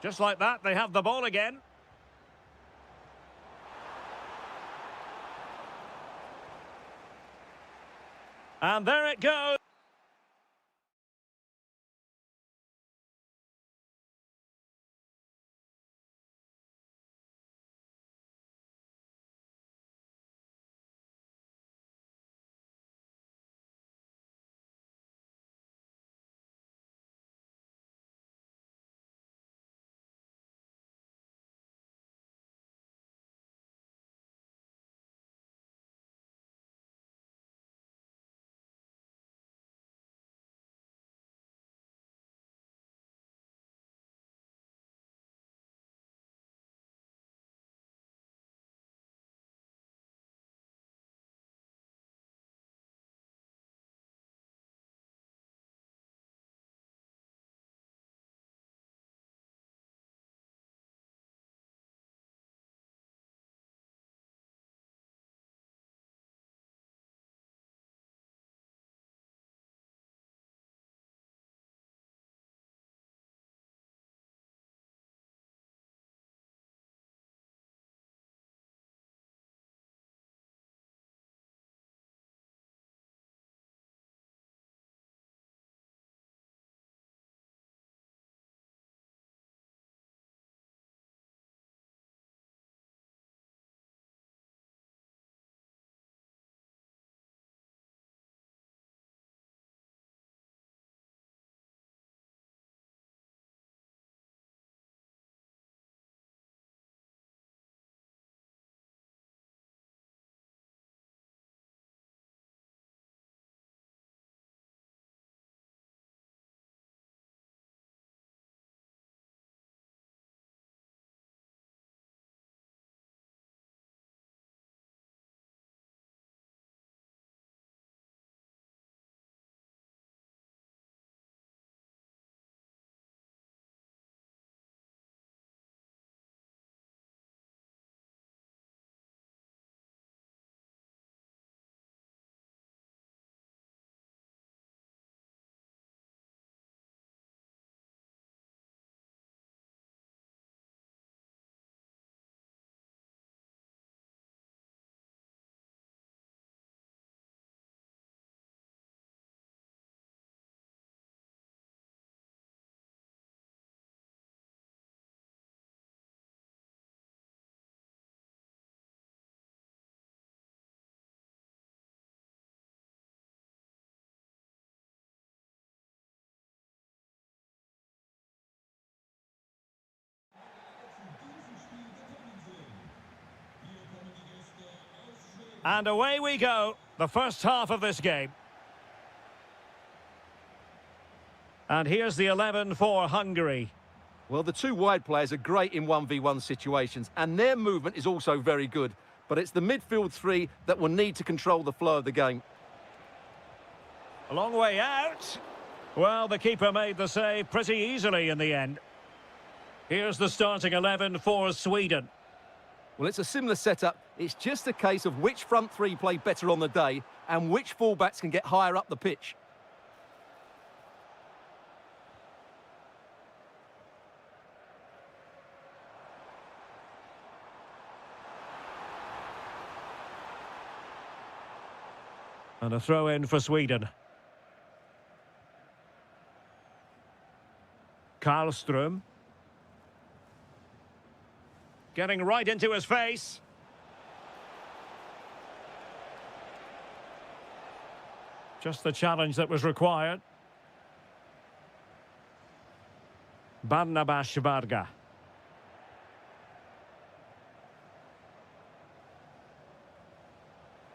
Just like that, they have the ball again. And there it goes. And away we go, the first half of this game. And here's the 11 for Hungary. Well, the two wide players are great in 1v1 situations, and their movement is also very good. But it's the midfield three that will need to control the flow of the game. A long way out. Well, the keeper made the save pretty easily in the end. Here's the starting 11 for Sweden. Well, it's a similar setup. It's just a case of which front three play better on the day and which fullbacks can get higher up the pitch. And a throw in for Sweden. Karlström. Getting right into his face. Just the challenge that was required. Barnabas Varga.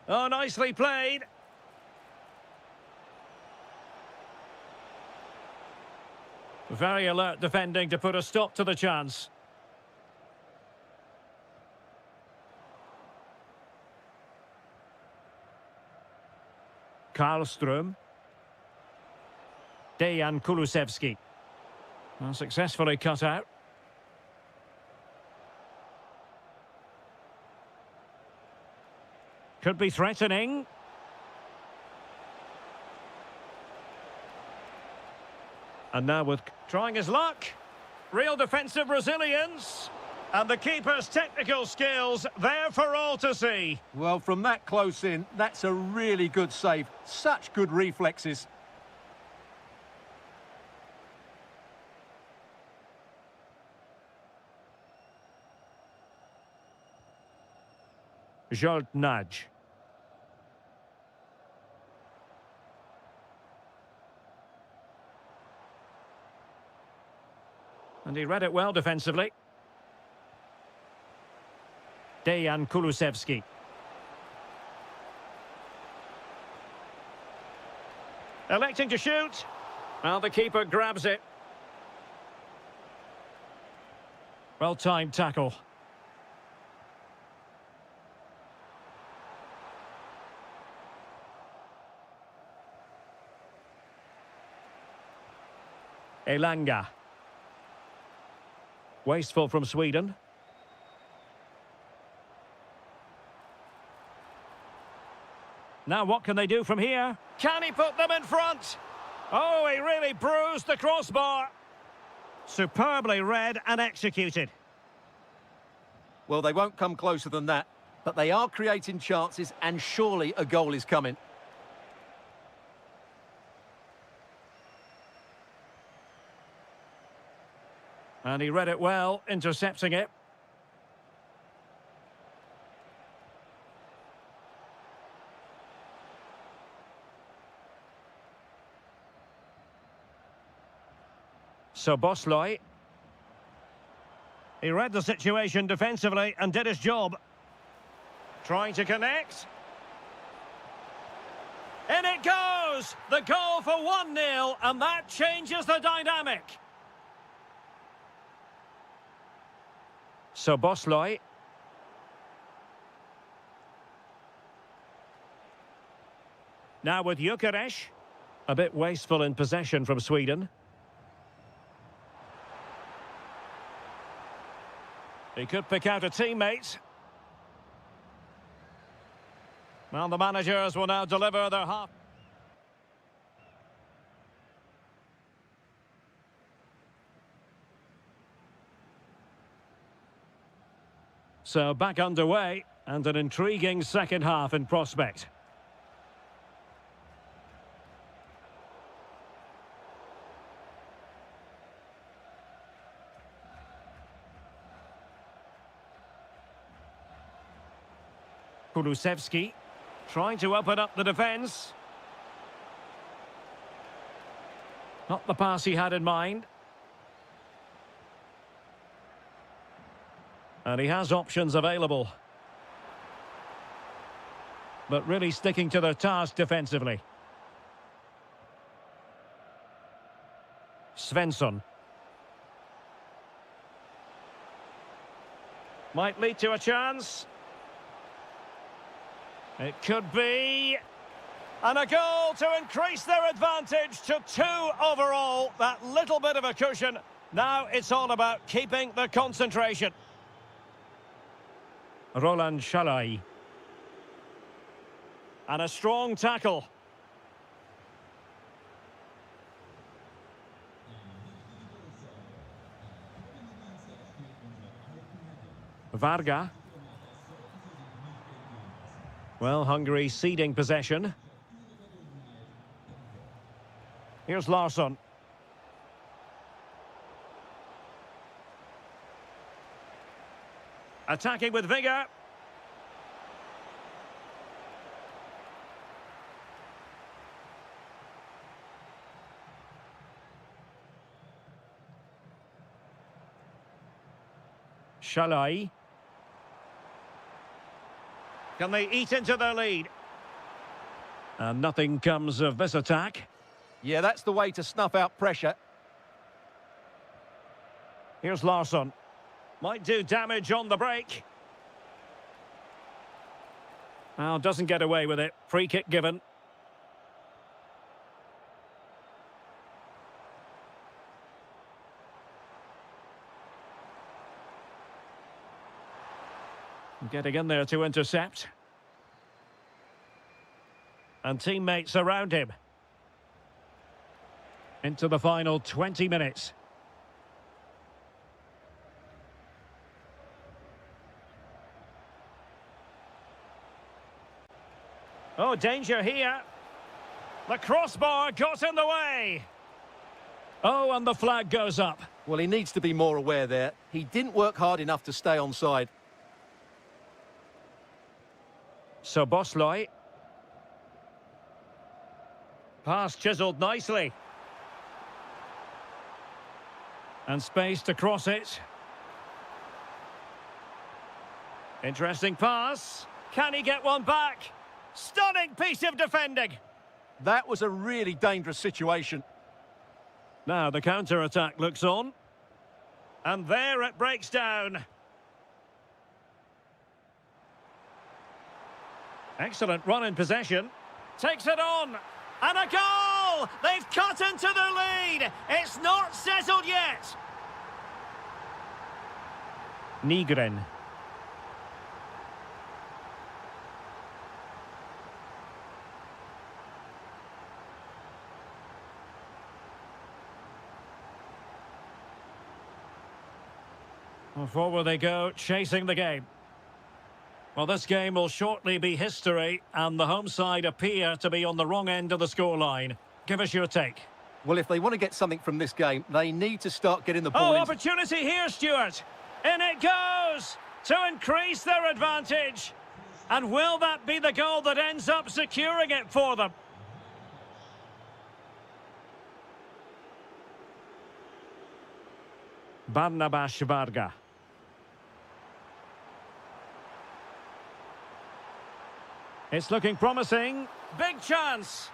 Oh, nicely played. Very alert defending to put a stop to the chance. Karlström. Dejan Kulusevski. Well, successfully cut out. Could be threatening. And now with trying his luck. Real defensive resilience. And the keeper's technical skills there for all to see. Well, from that close in, that's a really good save. Such good reflexes. Nudge. And he read it well defensively. Dejan Kulusevski. Electing to shoot. Well, the keeper grabs it. Well-timed tackle. Elanga. Wasteful from Sweden. Now what can they do from here? Can he put them in front? Oh, he really bruised the crossbar. Superbly read and executed. Well, they won't come closer than that, but they are creating chances, and surely a goal is coming. And he read it well, intercepting it. So Bosley. He read the situation defensively and did his job. Trying to connect. In it goes! The goal for 1-0, and that changes the dynamic. So Bosley. Now with Gyökeres. A bit wasteful in possession from Sweden. He could pick out a teammate. Well, the managers will now deliver their half. So back underway, and an intriguing second half in prospect. Kulusevski trying to open up the defence. Not the pass he had in mind. And he has options available. but really sticking to their task defensively. Svensson. Might lead to a chance. It could be. And a goal to increase their advantage to 2 overall. That little bit of a cushion. Now it's all about keeping the concentration. Roland Shalai. And a strong tackle. Varga. Well, Hungary ceding possession. Here's Larsson. Attacking with vigour. Shalai. Can they eat into their lead? And nothing comes of this attack. Yeah, that's the way to snuff out pressure. Here's Larsson. Might do damage on the break. Well, doesn't get away with it. Free kick given. Getting in there to intercept. And teammates around him. Into the final 20 minutes. Oh, danger here. The crossbar got in the way. Oh, and the flag goes up. Well, he needs to be more aware there. He didn't work hard enough to stay onside. So Bosloy. Pass chiselled nicely. And space to cross it. Interesting pass. Can he get one back? Stunning piece of defending. That was a really dangerous situation. Now the counter-attack looks on. And there it breaks down. Excellent run in possession. Takes it on. And a goal! They've cut into their lead. It's not settled yet. Nygren. Well, forward they go, chasing the game. Well, this game will shortly be history, and the home side appear to be on the wrong end of the scoreline. Give us your take. Well, if they want to get something from this game, they need to start getting the ball Oh, into... opportunity here, Stuart. In it goes to increase their advantage. And will that be the goal that ends up securing it for them? Barnabas Varga. It's looking promising. Big chance.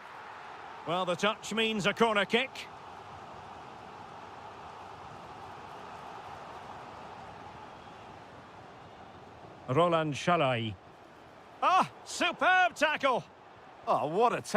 Well, the touch means a corner kick. Roland Shalai. Ah, superb tackle. Oh, what a tackle.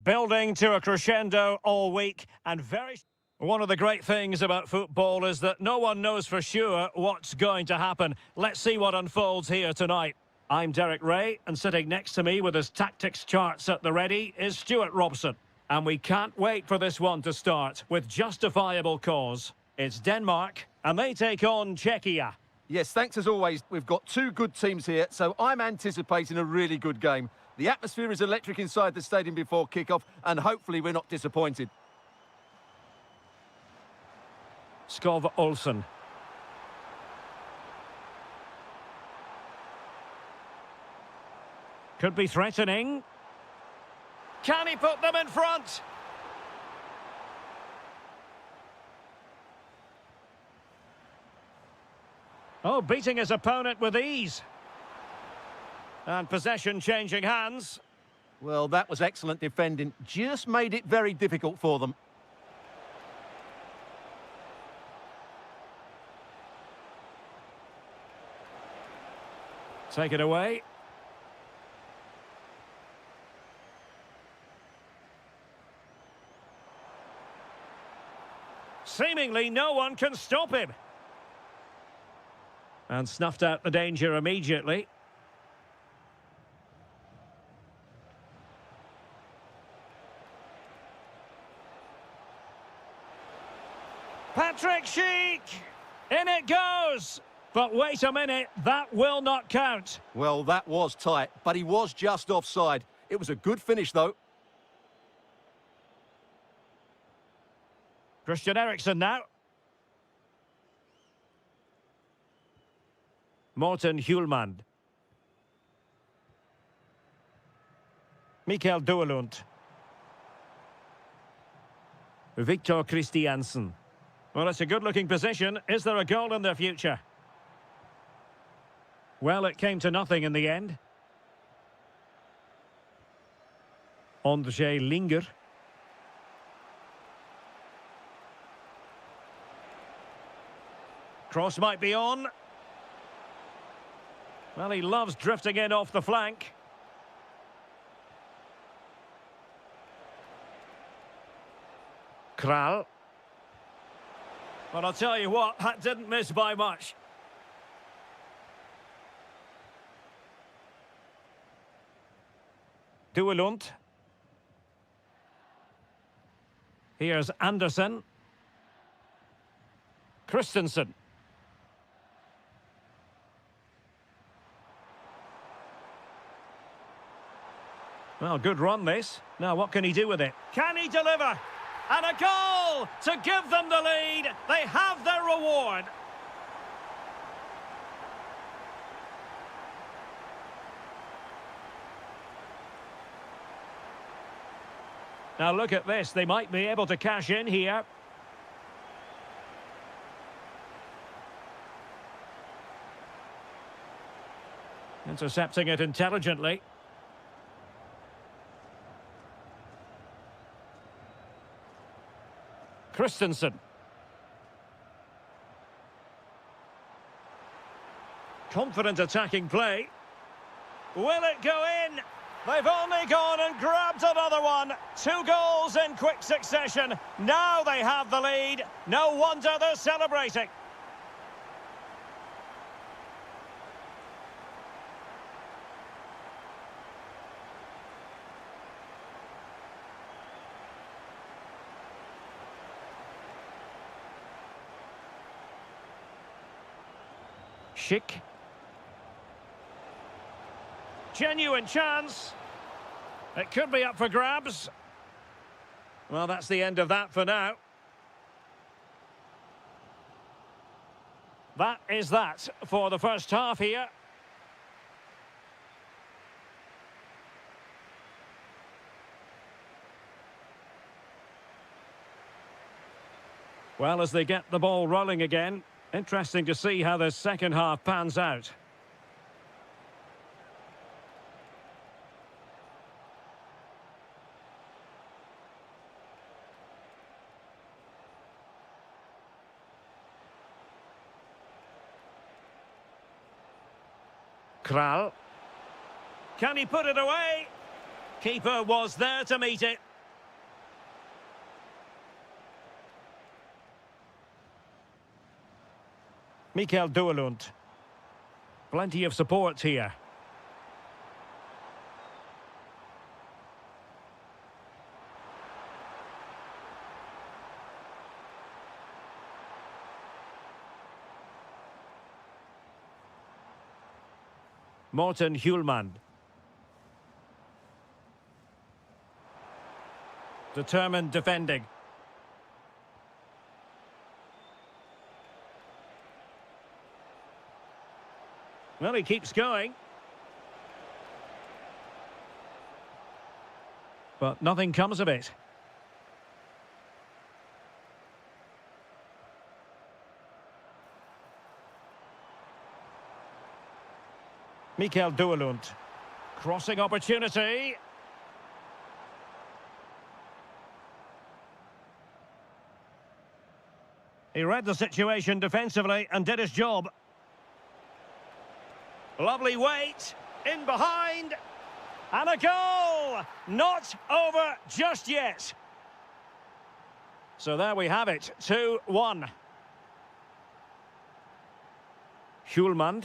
Building to a crescendo all week and very... One of the great things about football is that no one knows for sure what's going to happen. Let's see what unfolds here tonight. I'm Derek Ray, and sitting next to me with his tactics charts at the ready is Stuart Robson. And we can't wait for this one to start with justifiable cause. It's Denmark, and they take on Czechia. Yes, thanks as always. We've got two good teams here, so I'm anticipating a really good game. The atmosphere is electric inside the stadium before kick-off, and hopefully we're not disappointed. Skov Olsen. Could be threatening. Can he put them in front? Oh, beating his opponent with ease. And possession changing hands. Well, that was excellent defending. Just made it very difficult for them. Take it away. Seemingly no one can stop him. And snuffed out the danger immediately. Patrick Schick! In it goes! But wait a minute, that will not count. Well, that was tight, but he was just offside. It was a good finish, though. Christian Eriksen now. Morten Hjulmand. Mikael Duelund. Victor Christiansen. Well, it's a good-looking position. Is there a goal in their future? Well, it came to nothing in the end. Ondřej Linger. Cross might be on. Well, he loves drifting in off the flank. Kral. But I'll tell you what, that didn't miss by much. Duelund. Here's Andersen. Christensen. Well, good run this. Now what can he do with it? Can he deliver? And a goal to give them the lead. They have their reward. Now look at this. They might be able to cash in here. Intercepting it intelligently. Christensen. Confident attacking play. Will it go in? They've only gone and grabbed another one. 2 goals in quick succession. Now they have the lead. No wonder they're celebrating. Schick. Genuine chance. It could be up for grabs. Well, that's the end of that for now. That is that for the first half here. Well, as they get the ball rolling again, interesting to see how the second half pans out. Kral. Can he put it away? Keeper was there to meet it. Mikael Duelund. Plenty of support here. Morten Hjulmand. Determined defending. Well, he keeps going. But nothing comes of it. Mikael Duelund. Crossing opportunity. He read the situation defensively and did his job. Lovely weight, in behind, and a goal! Not over just yet. So there we have it, 2-1. Hjulmand.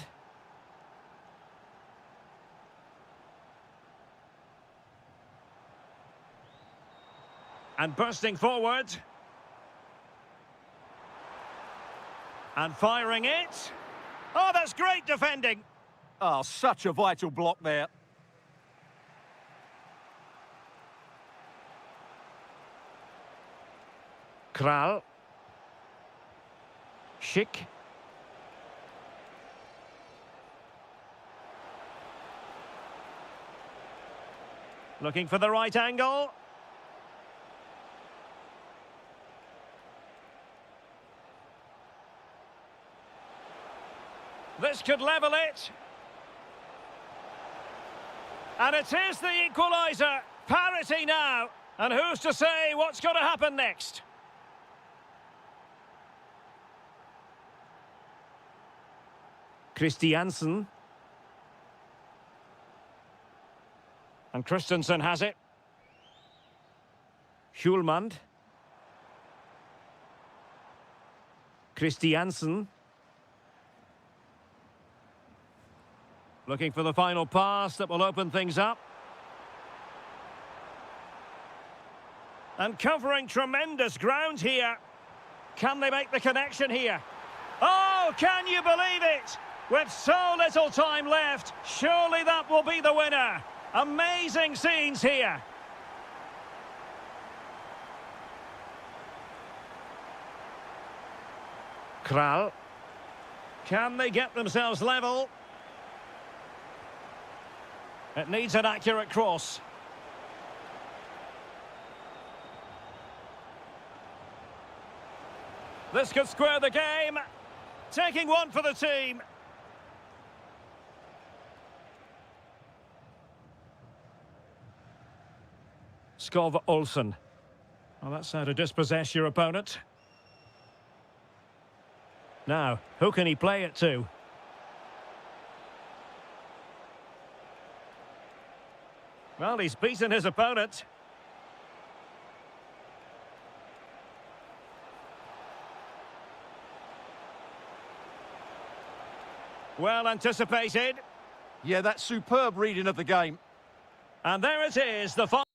And bursting forward. And firing it. Oh, that's great defending. Oh, such a vital block there. Kral. Schick. Looking for the right angle. This could level it. And it is the equaliser. Parity now. And who's to say what's going to happen next? Christiansen. And Christensen has it. Hjulmand. Christiansen. Looking for the final pass that will open things up. And covering tremendous ground here. Can they make the connection here? Oh, can you believe it? With so little time left, surely that will be the winner. Amazing scenes here. Kral. Can they get themselves level? It needs an accurate cross. This could square the game. Taking one for the team. Skov Olsen. Well, that's how to dispossess your opponent. Now, who can he play it to? Well, he's beaten his opponent. Well anticipated. Yeah, that's superb reading of the game. And there it is, the final.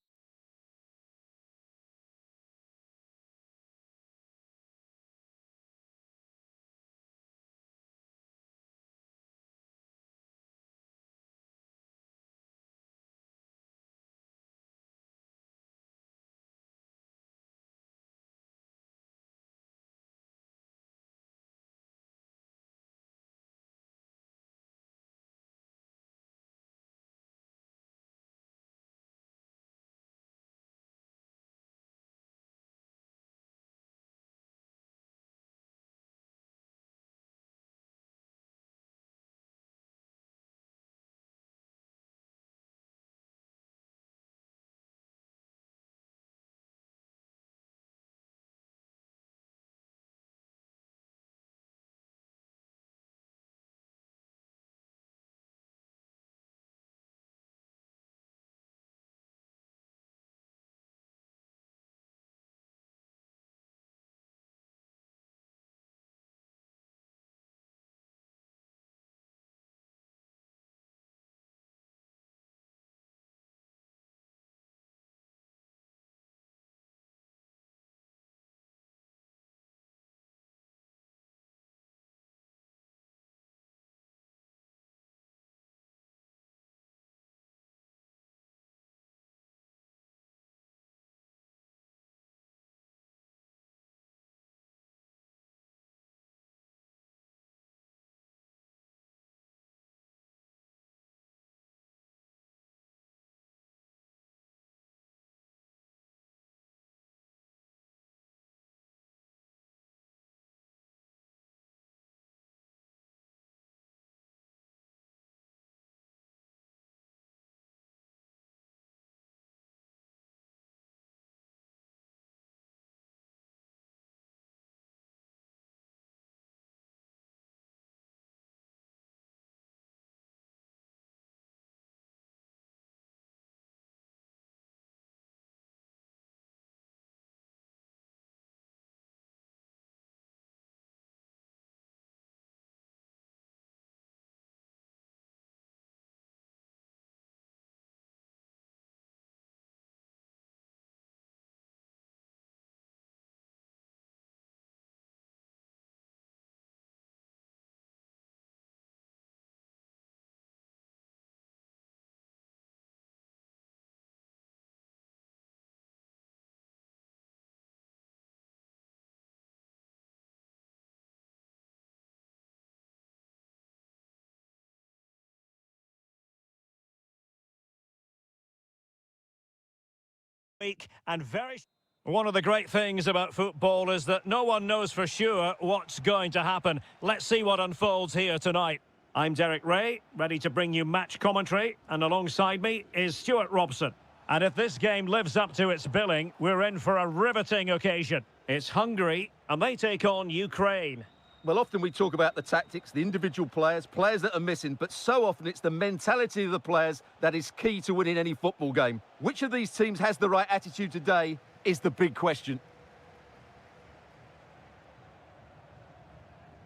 week and very... One of the great things about football is that no one knows for sure what's going to happen. Let's see what unfolds here tonight. I'm Derek Ray, ready to bring you match commentary, and alongside me is Stuart Robson. And if this game lives up to its billing, we're in for a riveting occasion. It's Hungary, and they take on Ukraine. Well, often we talk about the tactics, the individual players that are missing, but so often it's the mentality of the players that is key to winning any football game. Which of these teams has the right attitude today is the big question.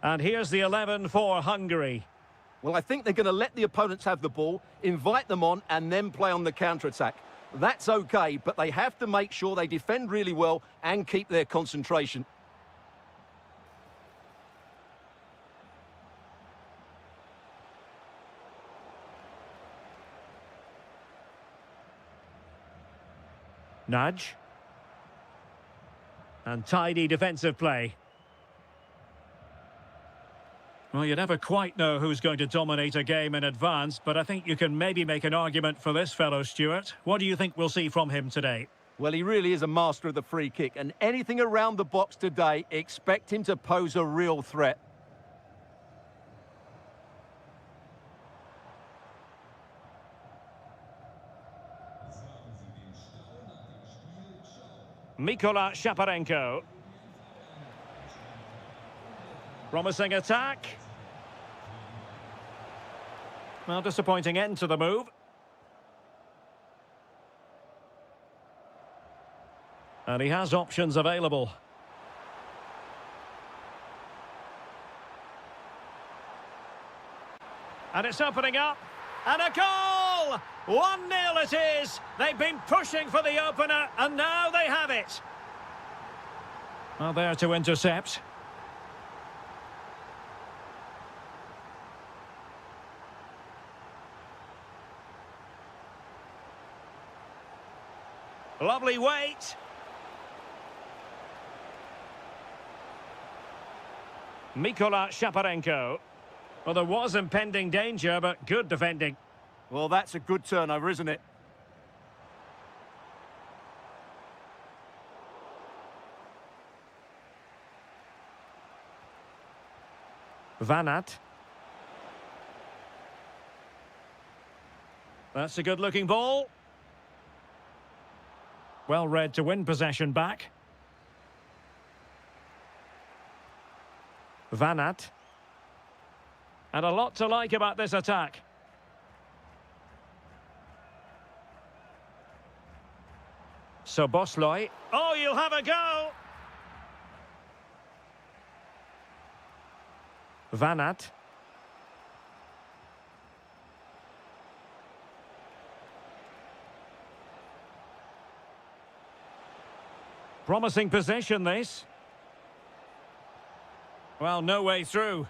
And here's the 11 for Hungary. Well, I think they're going to let the opponents have the ball, invite them on, and then play on the counter-attack. That's okay, but they have to make sure they defend really well and keep their concentration. Nudge. And tidy defensive play. Well, you never quite know who's going to dominate a game in advance, but I think you can maybe make an argument for this fellow, Stuart. What do you think we'll see from him today? Well, he really is a master of the free kick, and anything around the box today, expect him to pose a real threat. Mikola Shaparenko. Promising attack. Well, disappointing end to the move. And he has options available. And it's opening up. And a goal! 1-0 it is. They've been pushing for the opener, and now they have it. Well, there to intercept. Lovely weight. Mikola Shaparenko. Well, there was impending danger, but good defending. Well, that's a good turnover, isn't it? Vanat. That's a good-looking ball. Well read to win possession back. Vanat. And a lot to like about this attack. So Bosloy. Oh, you'll have a go! Vanat. Promising possession, this. Well, no way through.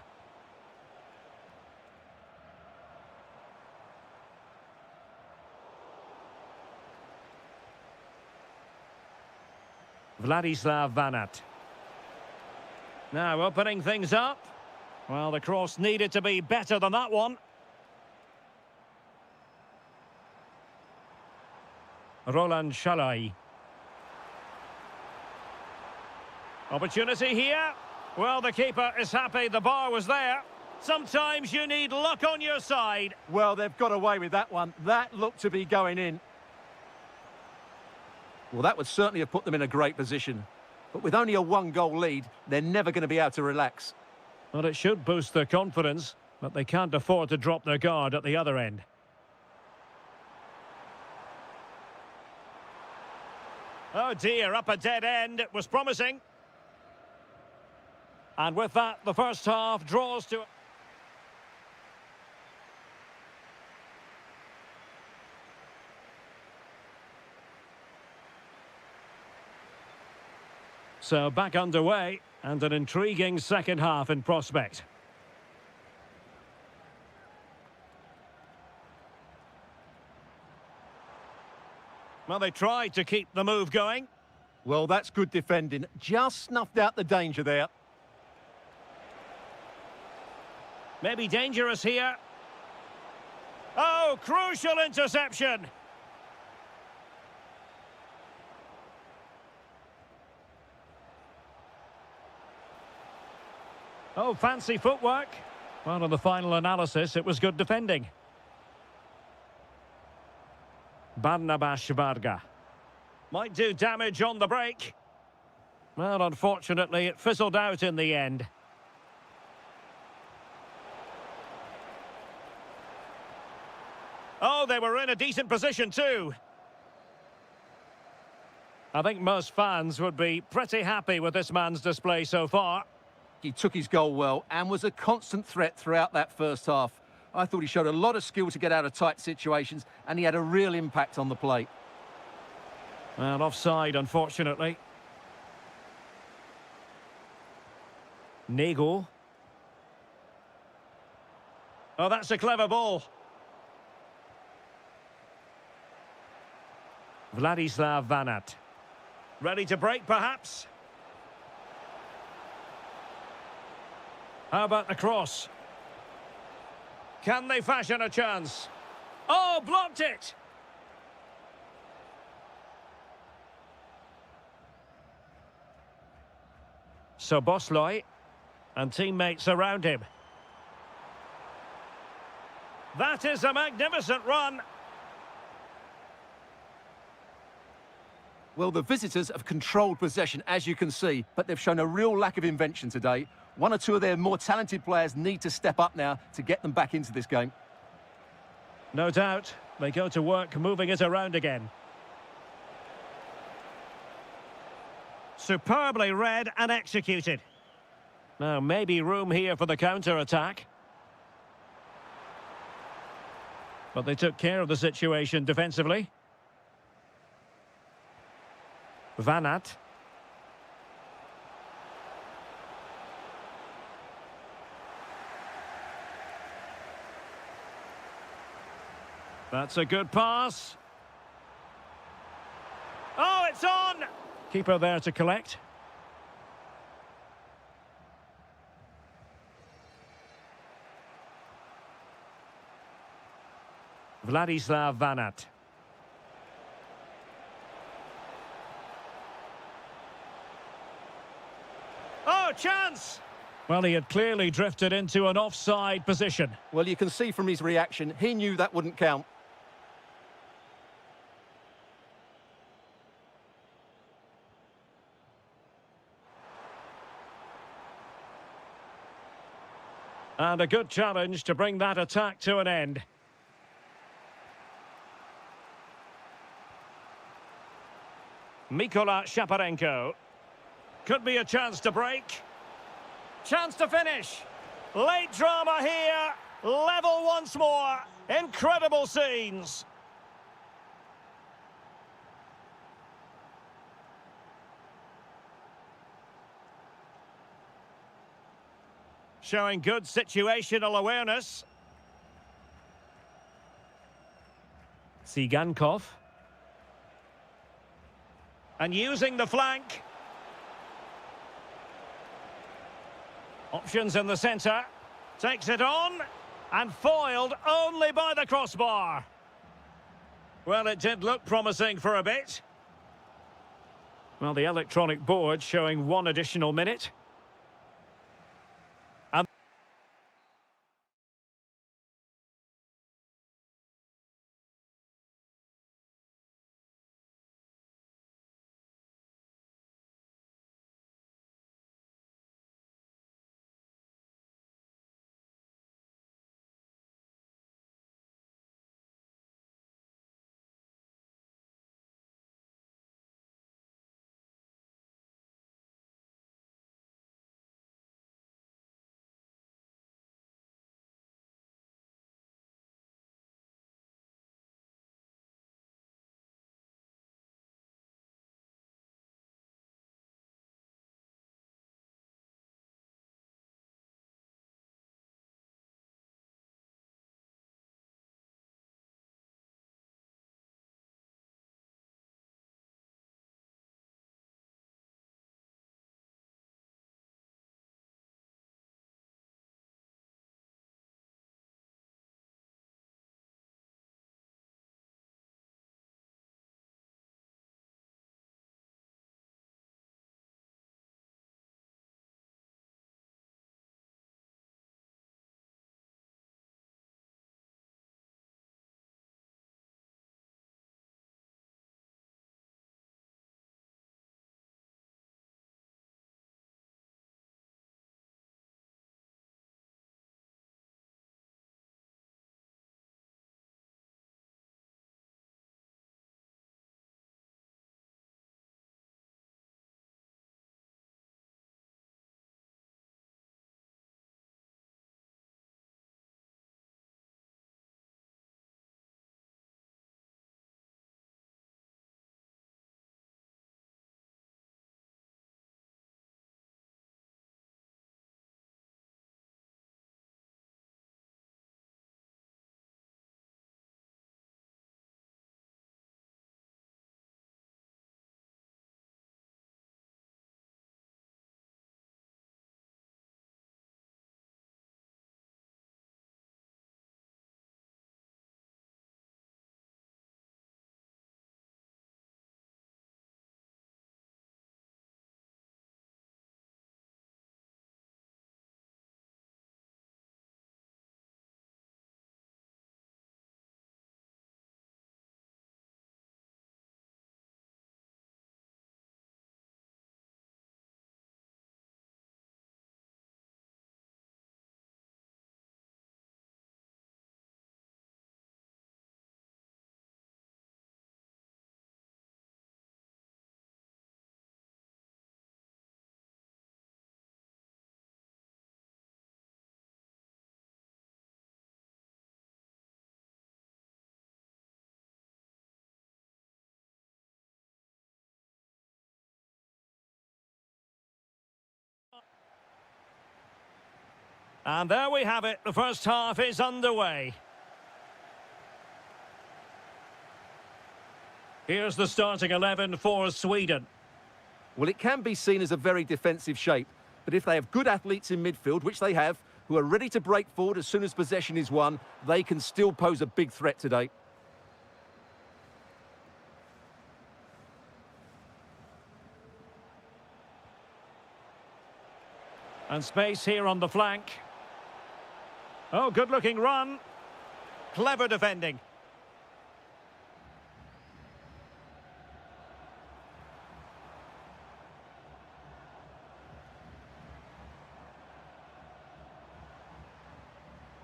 Vladislav Vanat. Now opening things up. Well, the cross needed to be better than that one. Roland Shalai. Opportunity here. Well, the keeper is happy the bar was there. Sometimes you need luck on your side. Well, they've got away with that one. That looked to be going in. Well, that would certainly have put them in a great position. But with only a one-goal lead, they're never going to be able to relax. Well, it should boost their confidence, but they can't afford to drop their guard at the other end. Oh dear, up a dead end. It was promising. And with that, the first half draws to... So back underway, and an intriguing second half in prospect. Well, they tried to keep the move going. Well, that's good defending. Just snuffed out the danger there. Maybe dangerous here. Oh, crucial interception. Oh, fancy footwork. Well, on the final analysis, it was good defending. Barnabas Varga. Might do damage on the break. Well, unfortunately, it fizzled out in the end. Oh, they were in a decent position too. I think most fans would be pretty happy with this man's display so far. He took his goal well and was a constant threat throughout that first half. I thought he showed a lot of skill to get out of tight situations, and he had a real impact on the plate. Well, offside, unfortunately. Nagel. Oh, that's a clever ball. Vladislav Vanat. Ready to break, perhaps? How about the cross? Can they fashion a chance? Oh, blocked it! So Bosloy and teammates around him. That is a magnificent run. Well, the visitors have controlled possession, as you can see, but they've shown a real lack of invention today. One or two of their more talented players need to step up now to get them back into this game. No doubt. They go to work moving it around again. Superbly read and executed. Now, maybe room here for the counter-attack. But they took care of the situation defensively. Vanat. That's a good pass. Oh, it's on! Keeper there to collect. Vladislav Vanat. Oh, chance! Well, he had clearly drifted into an offside position. Well, you can see from his reaction, he knew that wouldn't count. And a good challenge to bring that attack to an end. Mikola Shaparenko. Could be a chance to break. Chance to finish. Late drama here. Level once more. Incredible scenes. Showing good situational awareness. Tsigankov. And using the flank. Options in the centre. Takes it on. And foiled only by the crossbar. Well, it did look promising for a bit. Well, the electronic board showing one additional minute. And there we have it. The first half is underway. Here's the starting 11 for Sweden. Well, it can be seen as a very defensive shape, but if they have good athletes in midfield, which they have, who are ready to break forward as soon as possession is won, they can still pose a big threat today. And space here on the flank. Oh, good-looking run. Clever defending.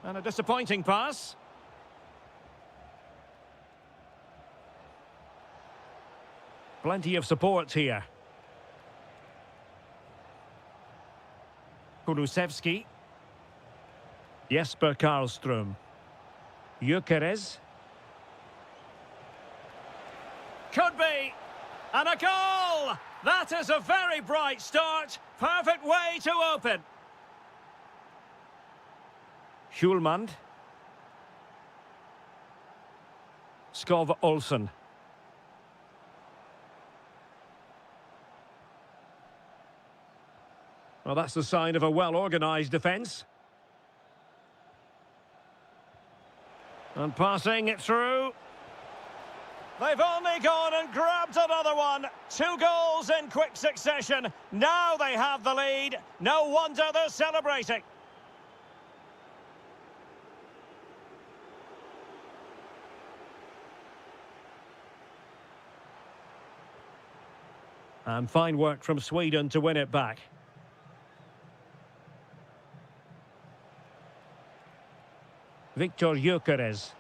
And a disappointing pass. Plenty of support here. Kulusevski. Jesper Karlström. Gyökeres. Could be. And a goal! That is a very bright start. Perfect way to open. Schulman. Skov Olsen. Well, that's the sign of a well-organised defence. And passing it through. They've only gone and grabbed another one. 2 goals in quick succession. Now they have the lead. No wonder they're celebrating. And fine work from Sweden to win it back. Viktor Gyökeres.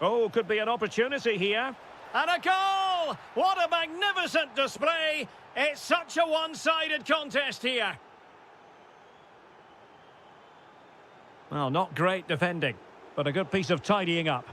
Oh, could be an opportunity here. And a goal! What a magnificent display! It's such a one-sided contest here. Well, not great defending, but a good piece of tidying up.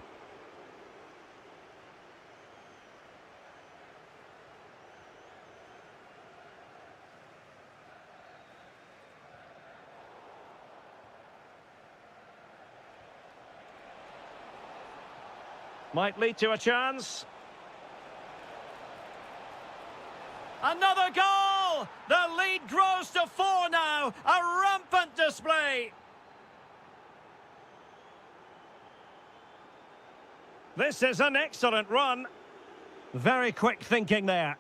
Might lead to a chance. Another goal! The lead grows to 4 now. A rampant display. This is an excellent run. Very quick thinking there.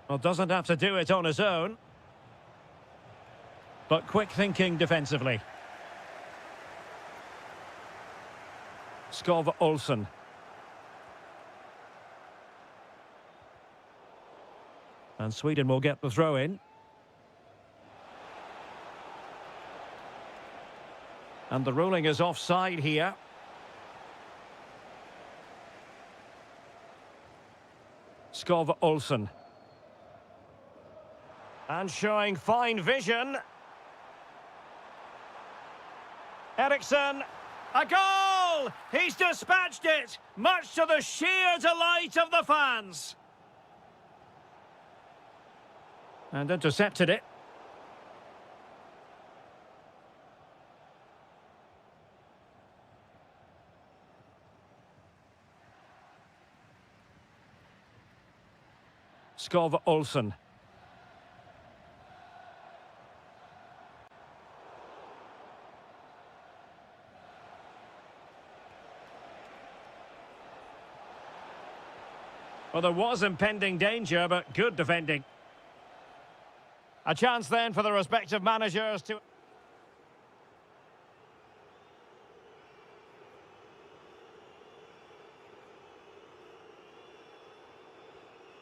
Well, doesn't have to do it on his own. But quick thinking defensively. Skov Olsen. And Sweden will get the throw in. And the ruling is offside here. Skov Olsen. And showing fine vision. Eriksson. A goal! He's dispatched it, much to the sheer delight of the fans. And intercepted it. Skov Olsen. Well, there was impending danger, but good defending. A chance then for the respective managers to...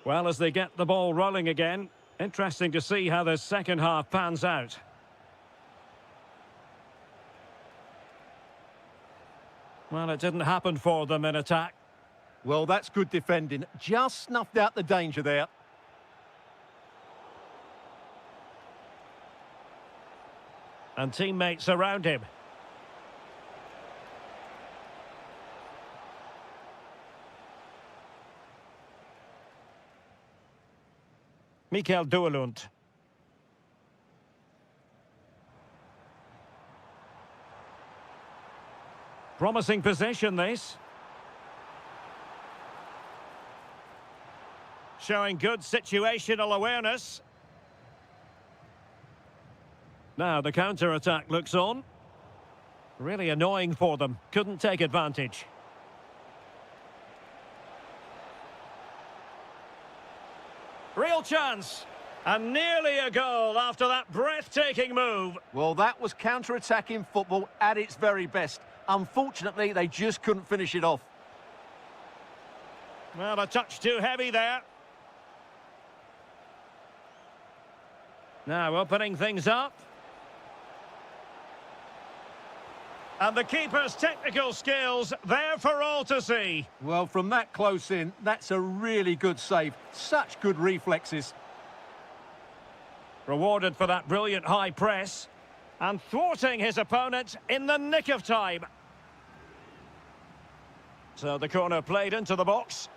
Well, as they get the ball rolling again, interesting to see how this second half pans out. Well, it didn't happen for them in attack. Well, that's good defending. Just snuffed out the danger there. And teammates around him. Mikael Duelund. Promising position, this. Showing good situational awareness. Now the counter-attack looks on. Really annoying for them. Couldn't take advantage. Real chance. And nearly a goal after that breathtaking move. Well, that was counter-attacking football at its very best. Unfortunately, they just couldn't finish it off. Well, a touch too heavy there. Now opening things up. And the keeper's technical skills there for all to see. Well, from that close in, that's a really good save. Such good reflexes. Rewarded for that brilliant high press. And thwarting his opponent in the nick of time. So the corner played into the box.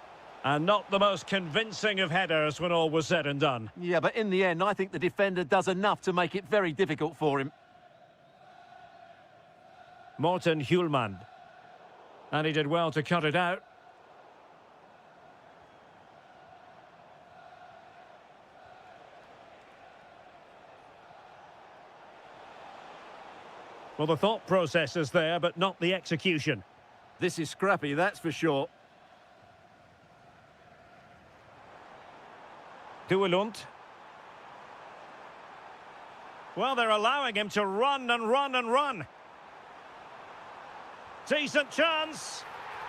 And not the most convincing of headers when all was said and done. Yeah, but in the end, I think the defender does enough to make it very difficult for him. Morten Hjulmand. And he did well to cut it out. Well, the thought process is there, but not the execution. This is scrappy, that's for sure. Duelund. Well, they're allowing him to run and run and run. Decent chance.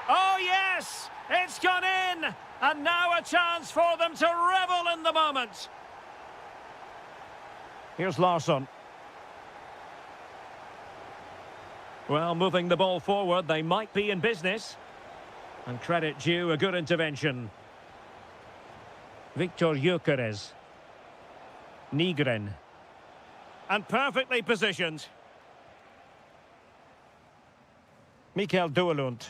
Oh, yes! It's gone in! And now a chance for them to revel in the moment. Here's Larsson. Well, moving the ball forward, they might be in business. And credit due, a good intervention. Victor Gyökeres. Nygren. And perfectly positioned. Mikael Duelund.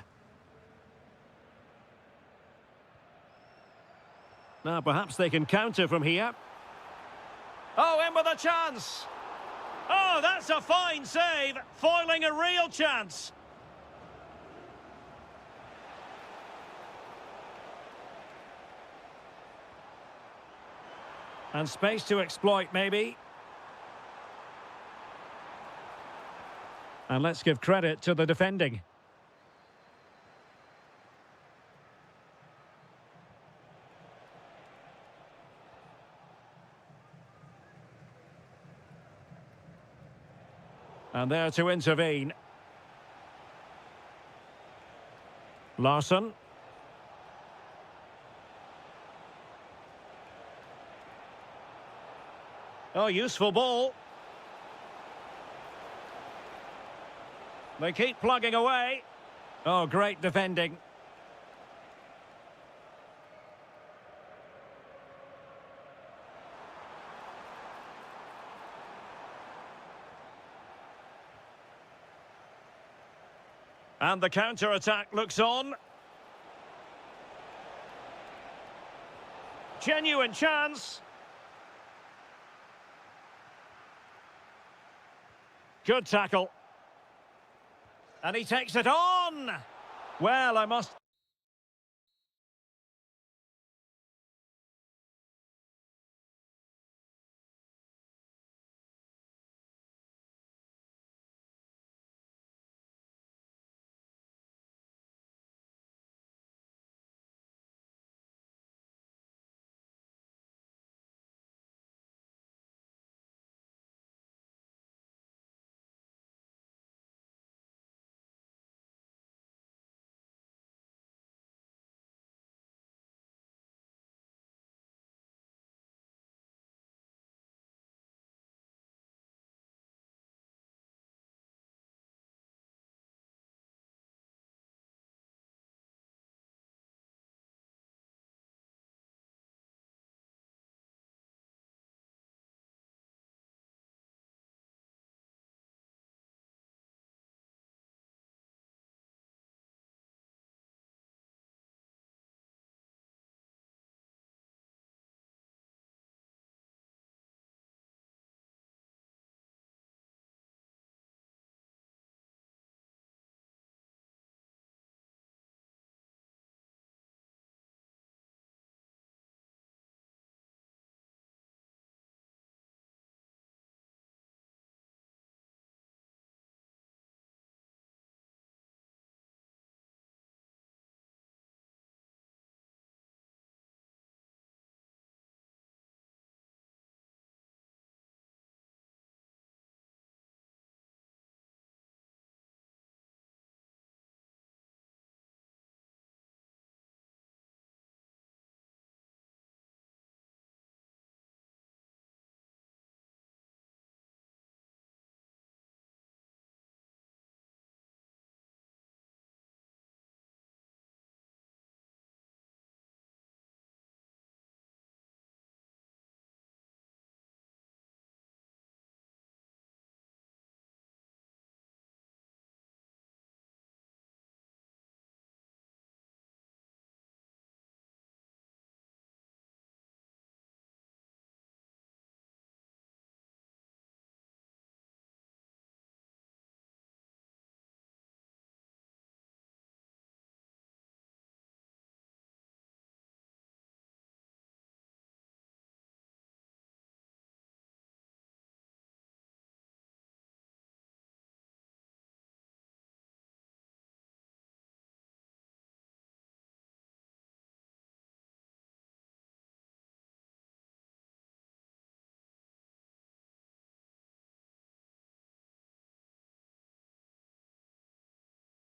Now perhaps they can counter from here. Oh, in with a chance! Oh, that's a fine save, foiling a real chance. And space to exploit, maybe. And let's give credit to the defending. And there to intervene. Larsson. Oh, useful ball. They keep plugging away. Oh, great defending. And the counter-attack looks on. Genuine chance. Good tackle. And he takes it on. Well, I must...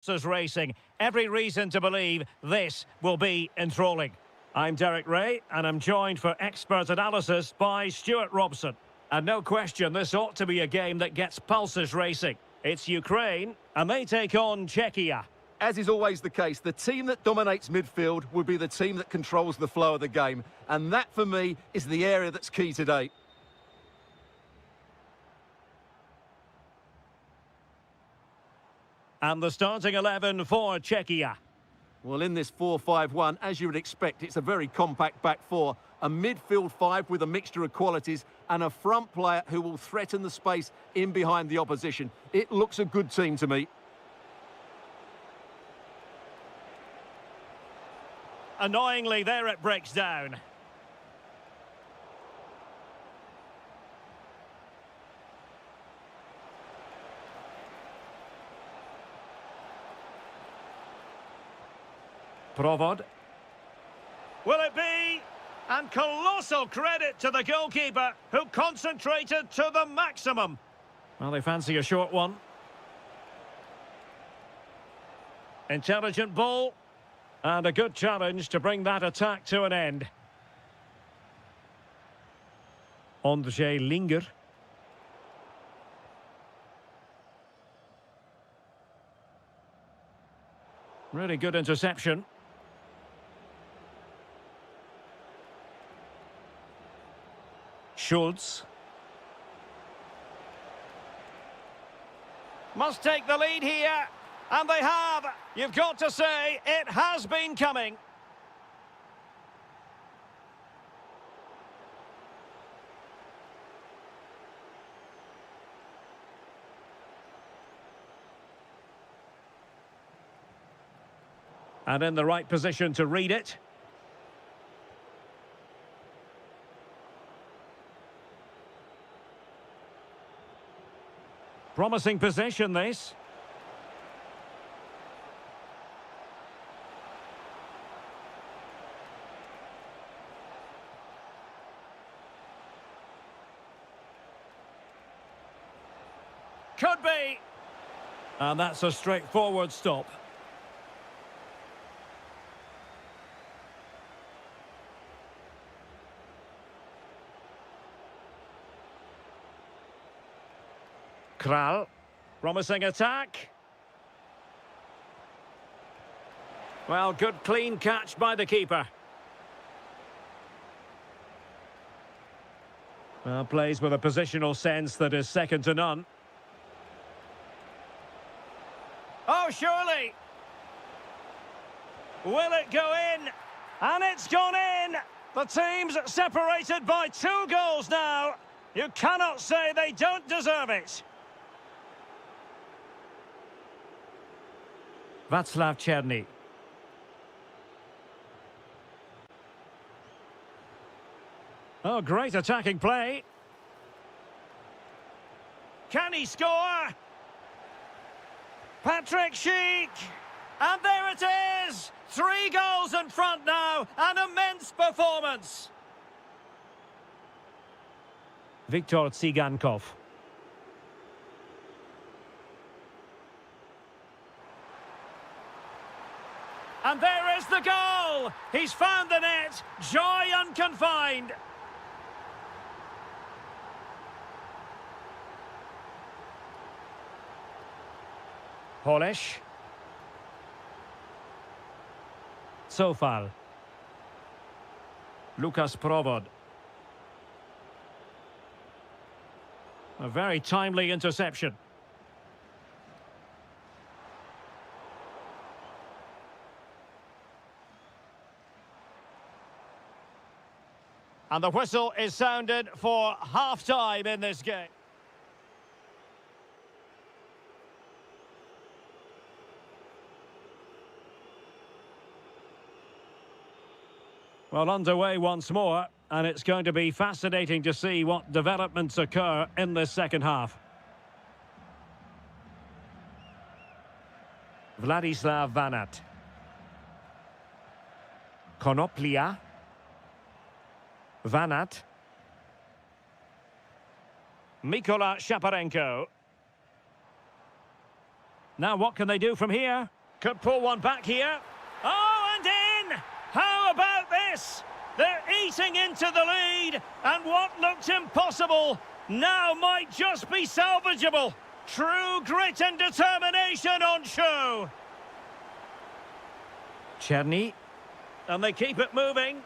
Is racing. Every reason to believe this will be enthralling. I'm Derek Ray, and I'm joined for expert analysis by Stuart Robson. And no question, this ought to be a game that gets pulses racing. It's Ukraine, and they take on Czechia. As is always the case, the team that dominates midfield will be the team that controls the flow of the game. And that, for me, is the area that's key today. And the starting 11 for Czechia. Well, in this 4-5-1, as you would expect, it's a very compact back four. A midfield five with a mixture of qualities and a front player who will threaten the space in behind the opposition. It looks a good team to me. Annoyingly, there it breaks down. Provod. Will it be? And colossal credit to the goalkeeper, who concentrated to the maximum. Well, they fancy a short one. Intelligent ball. And a good challenge to bring that attack to an end. Ondřej Linger. Really good interception. Schultz. Must take the lead here. And they have. You've got to say, it has been coming. And in the right position to read it. Promising position, this. Could be. And that's a straightforward stop. Kral, promising attack. Well, good clean catch by the keeper. Well, plays with a positional sense that is second to none. Oh, surely! Will it go in? And it's gone in! The team's separated by 2 goals now. You cannot say they don't deserve it. Václav Černý. Oh, great attacking play. Can he score? Patrick Schick. And there it is. 3 goals in front now. An immense performance. Viktor Tsigankov. And there is the goal! He's found the net, joy unconfined. Polish. Sofal. Lukas Provod. A very timely interception. And the whistle is sounded for half-time in this game. Well, underway once more, and it's going to be fascinating to see what developments occur in this second half. Vladislav Vanat. Konoplia. Vanat. Mikola Shaparenko. Now what can they do from here? Could pull one back here. Oh, and in! How about this? They're eating into the lead, and what looked impossible now might just be salvageable. True grit and determination on show. Czerny, and they keep it moving.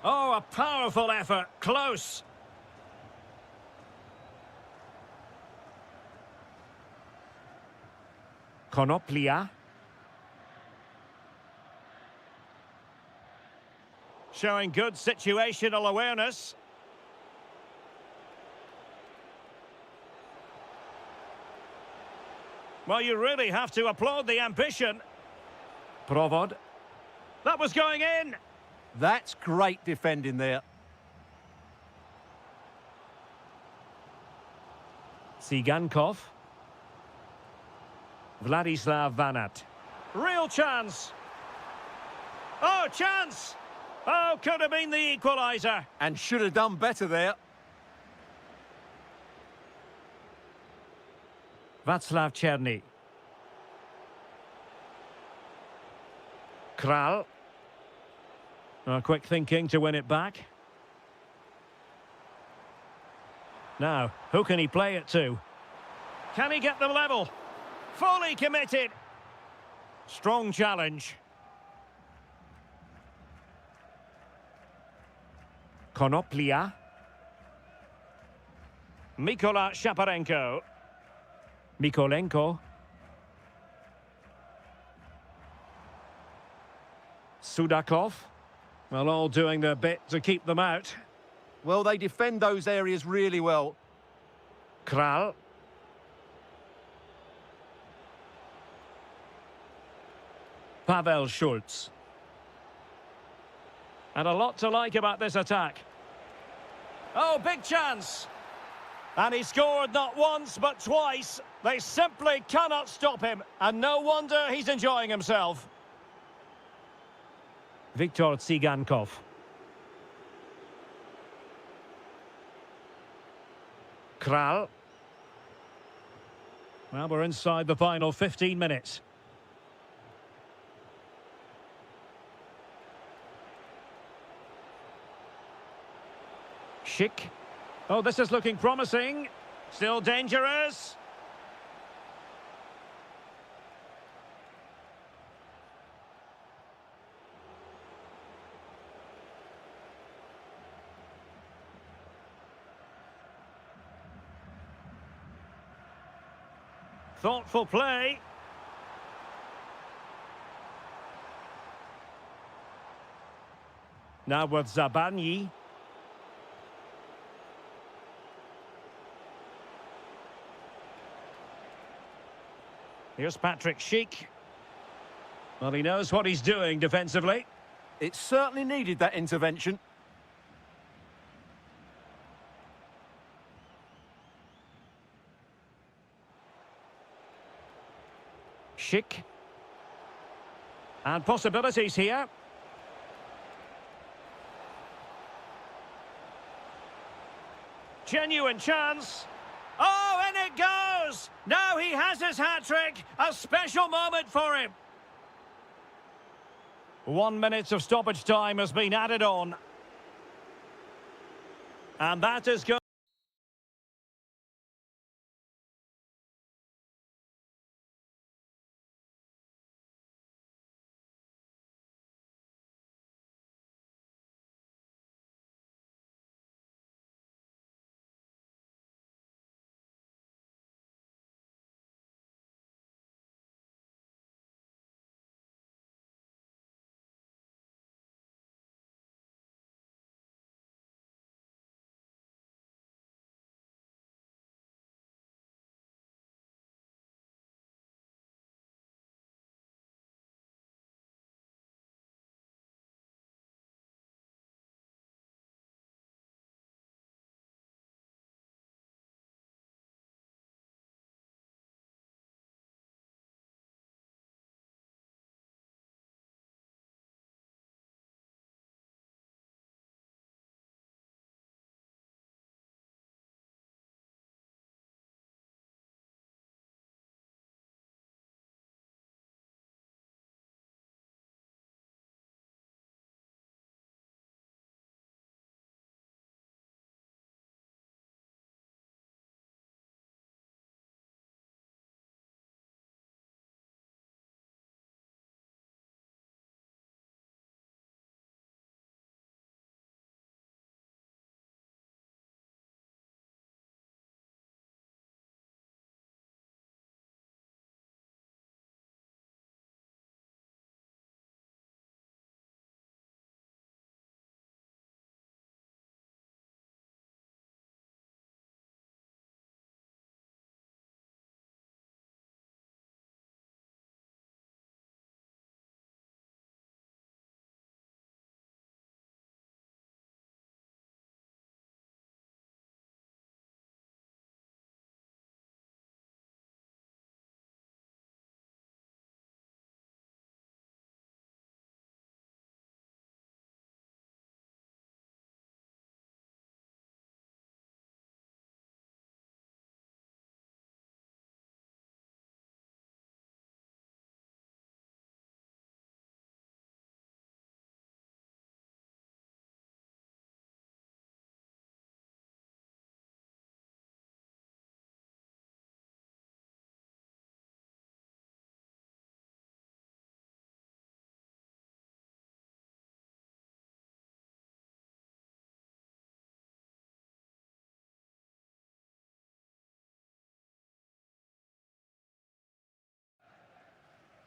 Oh, a powerful effort, close. Konoplia. Showing good situational awareness. Well, you really have to applaud the ambition. Provod. That was going in. That's great defending there. Tsigankov. Vladislav Vanat. Real chance. Oh, chance! Oh, could have been the equaliser. And should have done better there. Václav Czerny. Kral. Oh, quick thinking to win it back. Now, who can he play it to? Can he get them level? Fully committed. Strong challenge. Konoplia. Mikola Shaparenko. Mikolenko. Sudakov. Well, all doing their bit to keep them out. Well, they defend those areas really well. Kral. Pavel Schultz. And a lot to like about this attack. Oh, big chance. And he scored not once, but twice. They simply cannot stop him. And no wonder he's enjoying himself. Viktor Tsigankov. Kral. Well, we're inside the final 15 minutes. Schick. Oh, this is looking promising. Still dangerous. Thoughtful play. Now with Zabanyi. Here's Patrick Schick. Well, he knows what he's doing defensively. It certainly needed that intervention. Schick. And possibilities here. Genuine chance. Oh, and it goes! Now he has his hat-trick. A special moment for him. 1 minute of stoppage time has been added on. And that is good.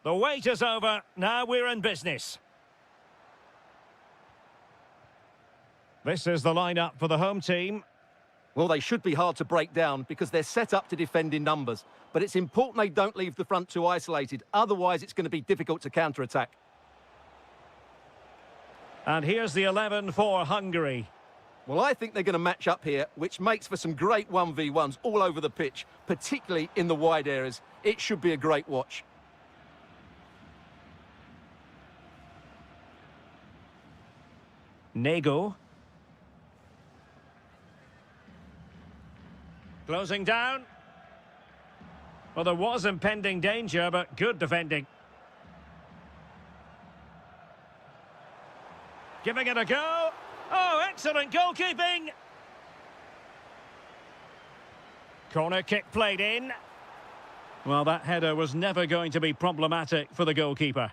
The wait is over. Now we're in business. This is the lineup for the home team. Well, they should be hard to break down because they're set up to defend in numbers. But it's important they don't leave the front two isolated. Otherwise, it's going to be difficult to counter-attack. And here's the 11 for Hungary. Well, I think they're going to match up here, which makes for some great 1v1s all over the pitch, particularly in the wide areas. It should be a great watch. Nego. Closing down. Well, there was impending danger, but good defending. Giving it a go. Oh, excellent goalkeeping. Corner kick played in. Well, that header was never going to be problematic for the goalkeeper.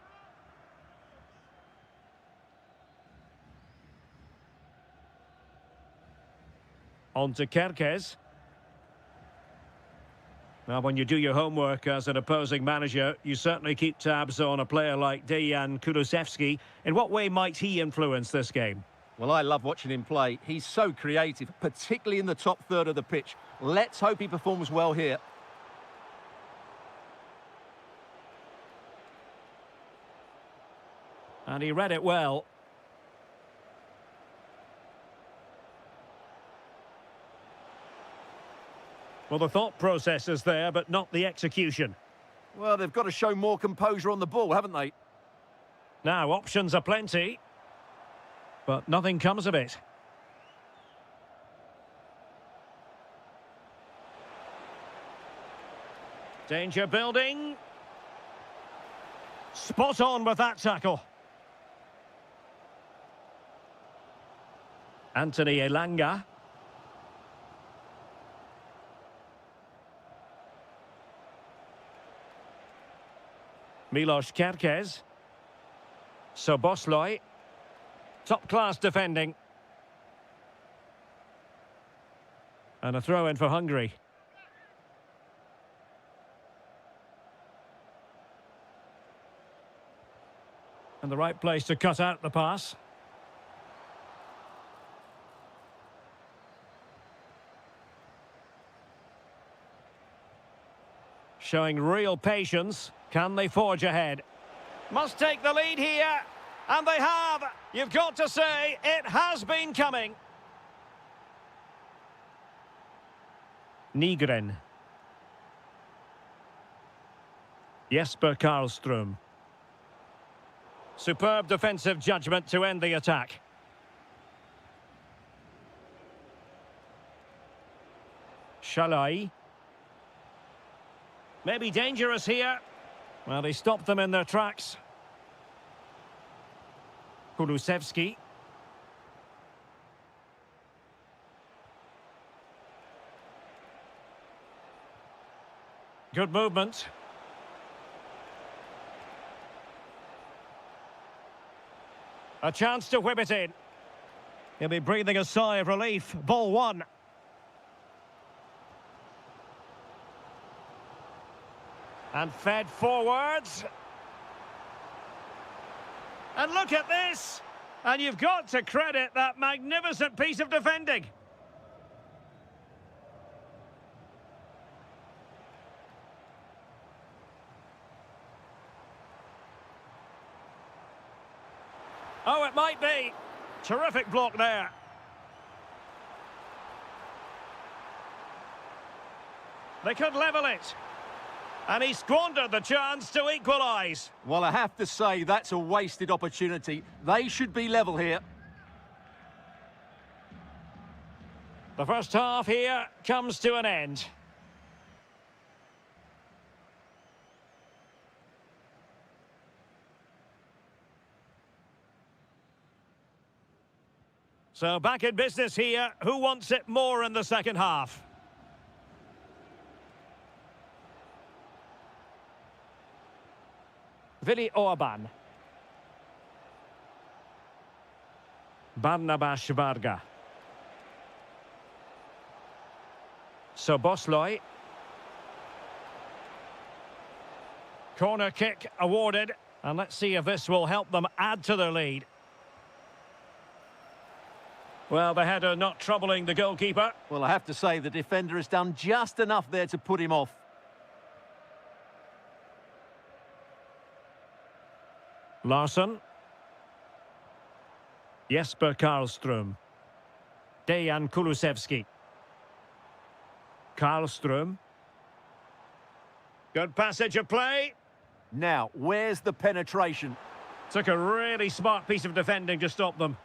On to Kerkez. Now, when you do your homework as an opposing manager, you certainly keep tabs on a player like Dejan Kulusevski. In what way might he influence this game? Well, I love watching him play. He's so creative, particularly in the top third of the pitch. Let's hope he performs well here. And he read it well. Well, the thought process is there, but not the execution. Well, they've got to show more composure on the ball, haven't they? Now, options are plenty, but nothing comes of it. Danger building. Spot on with that tackle. Anthony Elanga. Milos Kerkez. Soboslai. Top-class defending. And a throw-in for Hungary. And the right place to cut out the pass. Showing real patience. Can they forge ahead? Must take the lead here. And they have. You've got to say, it has been coming. Nygren. Jesper Karlström. Superb defensive judgment to end the attack. Shalai. Maybe dangerous here. Well, he stopped them in their tracks. Kulusevski. Good movement. A chance to whip it in. He'll be breathing a sigh of relief. Ball one. And fed forwards. And look at this. And you've got to credit that magnificent piece of defending. Oh, it might be. Terrific block there. They could level it. And he squandered the chance to equalise. Well, I have to say, that's a wasted opportunity. They should be level here. The first half here comes to an end. So back in business here. Who wants it more in the second half? Willi Orban. Barnabas Varga. Soboslai. Corner kick awarded. And let's see if this will help them add to their lead. Well, the header not troubling the goalkeeper. Well, I have to say the defender has done just enough there to put him off. Larsson. Jesper Karlström. Dejan Kulusevski. Karlström. Good passage of play. Now, where's the penetration? Took a really smart piece of defending to stop them.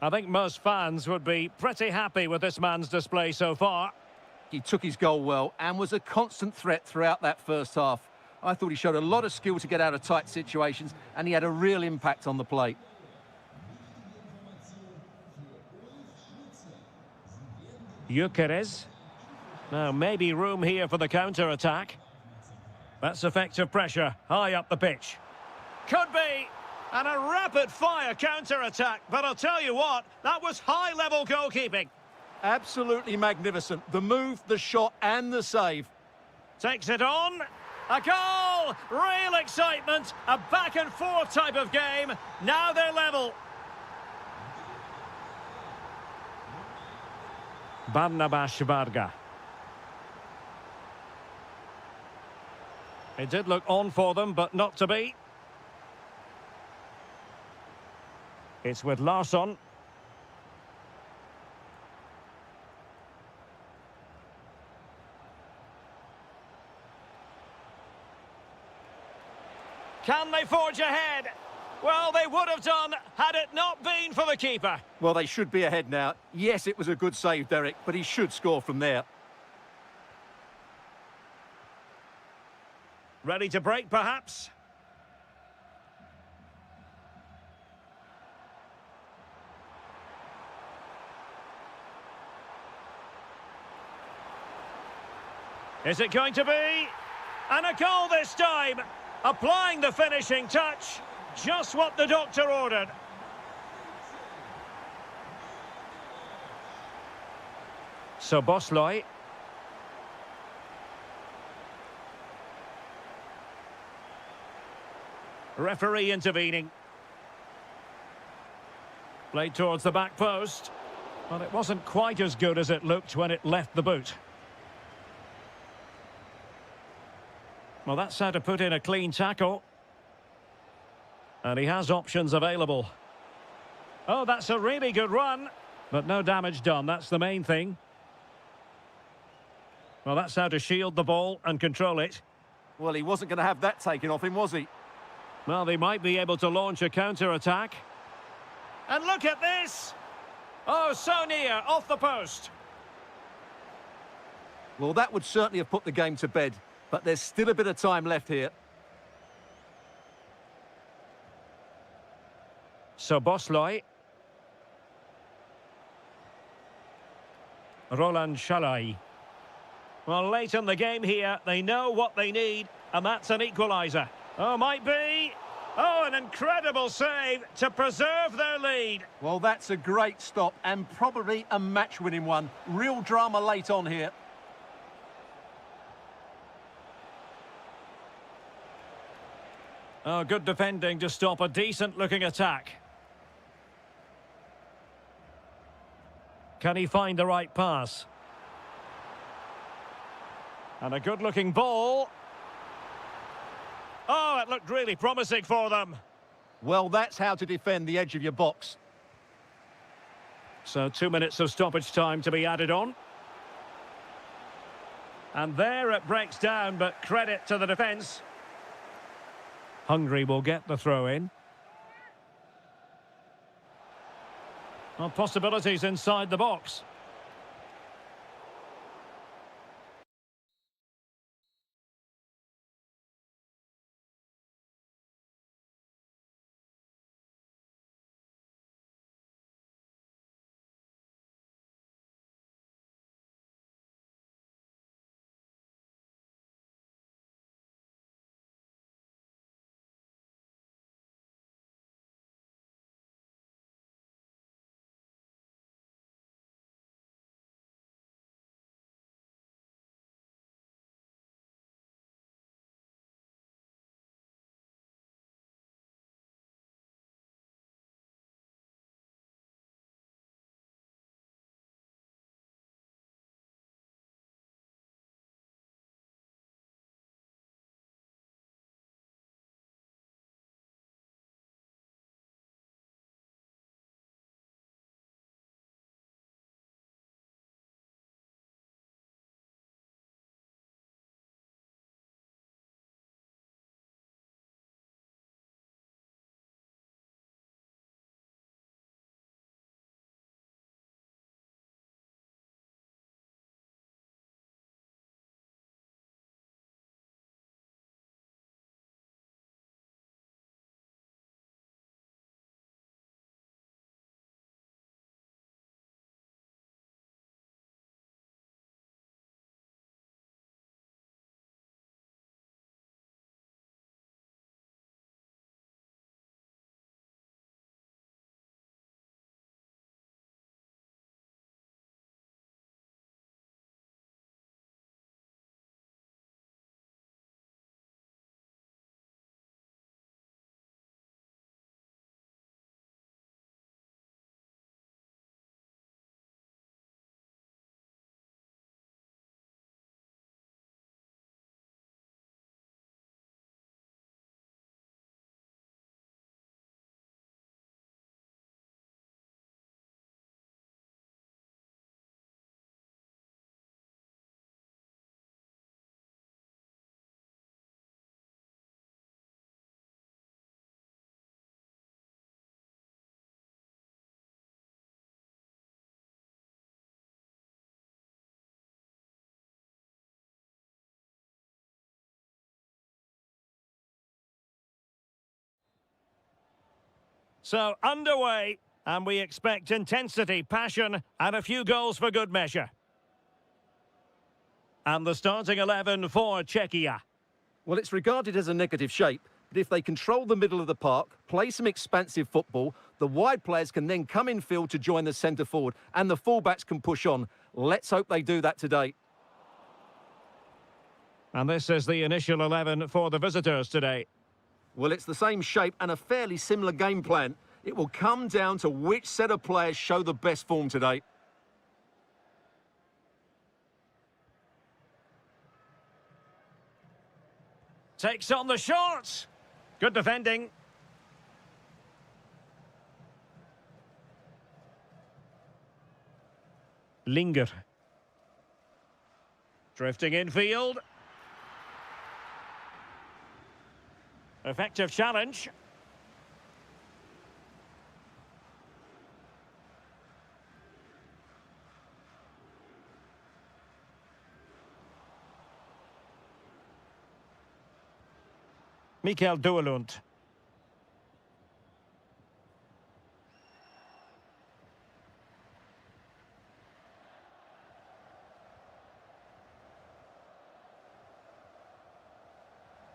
I think most fans would be pretty happy with this man's display so far. He took his goal well and was a constant threat throughout that first half. I thought he showed a lot of skill to get out of tight situations, and he had a real impact on the play. Gyökeres. Now, maybe room here for the counter-attack. That's effective pressure, high up the pitch. Could be! And a rapid-fire counter-attack. But I'll tell you what, that was high-level goalkeeping. Absolutely magnificent. The move, the shot and the save. Takes it on. A goal! Real excitement. A back-and-forth type of game. Now they're level. Barnabas Varga. It did look on for them, but not to be. It's with Larsson. Can they forge ahead? Well, they would have done had it not been for the keeper. Well, they should be ahead now. Yes, it was a good save, Derek, but he should score from there. Ready to break, perhaps? Is it going to be? And a goal this time! Applying the finishing touch. Just what the doctor ordered. So Bosley. Referee intervening. Played towards the back post. But it wasn't quite as good as it looked when it left the boot. Well, that's how to put in a clean tackle. And he has options available. Oh, that's a really good run. But no damage done, that's the main thing. Well, that's how to shield the ball and control it. Well, he wasn't going to have that taken off him, was he? Well, they might be able to launch a counter-attack. And look at this! Oh, so near, off the post. Well, that would certainly have put the game to bed. But there's still a bit of time left here. So Bosley. Roland Shalai. Well, late in the game here, they know what they need, and that's an equaliser. Oh, might be. Oh, an incredible save to preserve their lead. Well, that's a great stop and probably a match-winning one. Real drama late on here. Oh, good defending to stop a decent-looking attack. Can he find the right pass? And a good-looking ball. Oh, it looked really promising for them. Well, that's how to defend the edge of your box. So 2 minutes of stoppage time to be added on. And there it breaks down, but credit to the defence. Hungary will get the throw in. Well, possibilities inside the box. So, underway, and we expect intensity, passion, and a few goals for good measure. And the starting 11 for Czechia. Well, it's regarded as a negative shape, but if they control the middle of the park, play some expansive football, the wide players can then come in field to join the centre forward, and the fullbacks can push on. Let's hope they do that today. And this is the initial 11 for the visitors today. Well, it's the same shape and a fairly similar game plan. It will come down to which set of players show the best form today. Takes on the shot. Good defending. Linger. Drifting infield. Effective challenge. Mikael Duelund.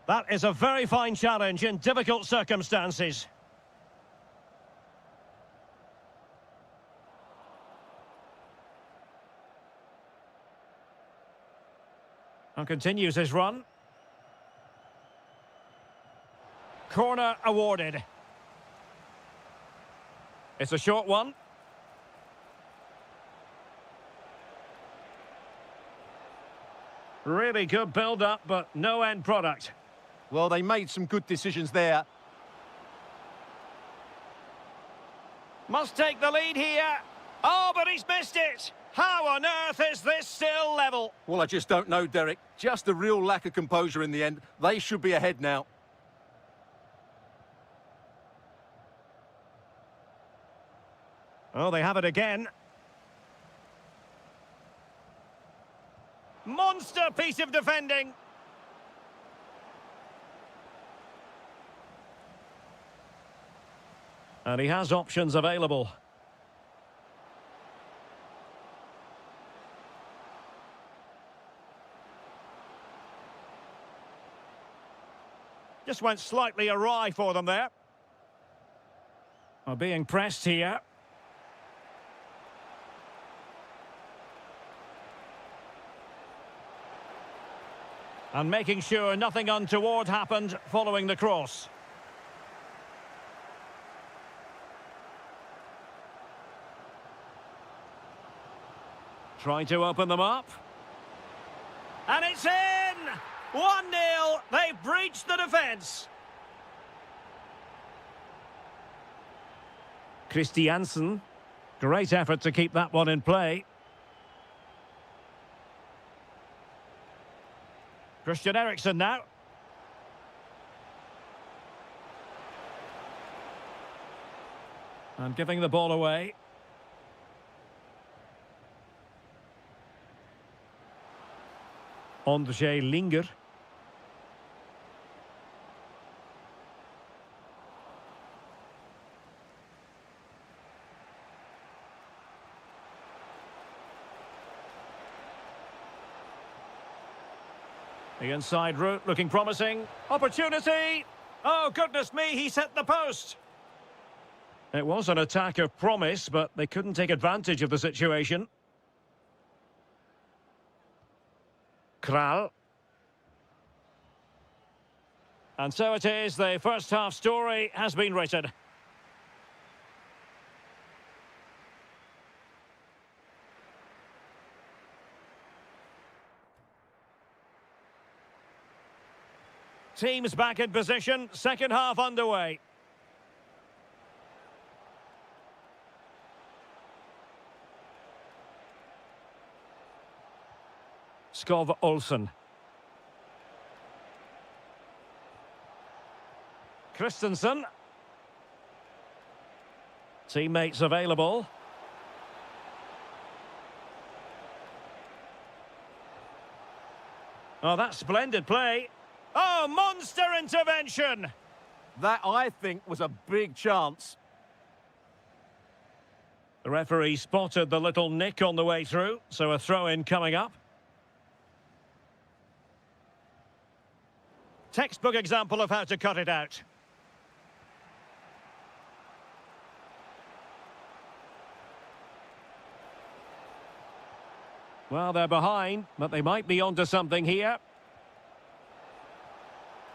That is a very fine challenge in difficult circumstances. And continues his run. Corner awarded. It's a short one. Really good build-up, but no end product. Well, they made some good decisions there. Must take the lead here. Oh, but he's missed it. How on earth is this still level? Well, I just don't know, Derek. Just a real lack of composure in the end. They should be ahead now. Oh, they have it again. Monster piece of defending. And he has options available. Just went slightly awry for them there. Are being pressed here. And making sure nothing untoward happened following the cross. Trying to open them up. And it's in! 1-0. They've breached the defence. Christiansen. Great effort to keep that one in play. Christian Eriksen now. And giving the ball away. Ondřej Linger. The inside route looking promising. Opportunity! Oh, goodness me, he's hit the post. It was an attack of promise, but they couldn't take advantage of the situation. Kral. And so it is, the first half story has been written. Teams back in position, second half underway. Skov Olsen. Christensen. Teammates available. Oh, that's splendid play. Oh, monster intervention! That, I think, was a big chance. The referee spotted the little nick on the way through, so a throw-in coming up. Textbook example of how to cut it out. Well, they're behind, but they might be onto something here.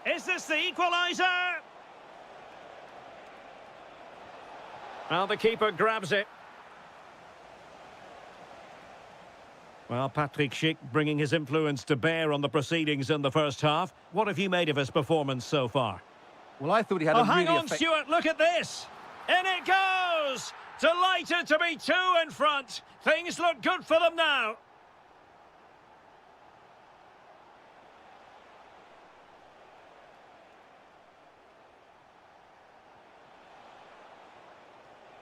Is this the equaliser? Well, the keeper grabs it. Well, Patrick Schick bringing his influence to bear on the proceedings in the first half. What have you made of his performance so far? Well, I thought he had a really hang on, Stuart, look at this! In it goes! Delighted to be 2 in front. Things look good for them now.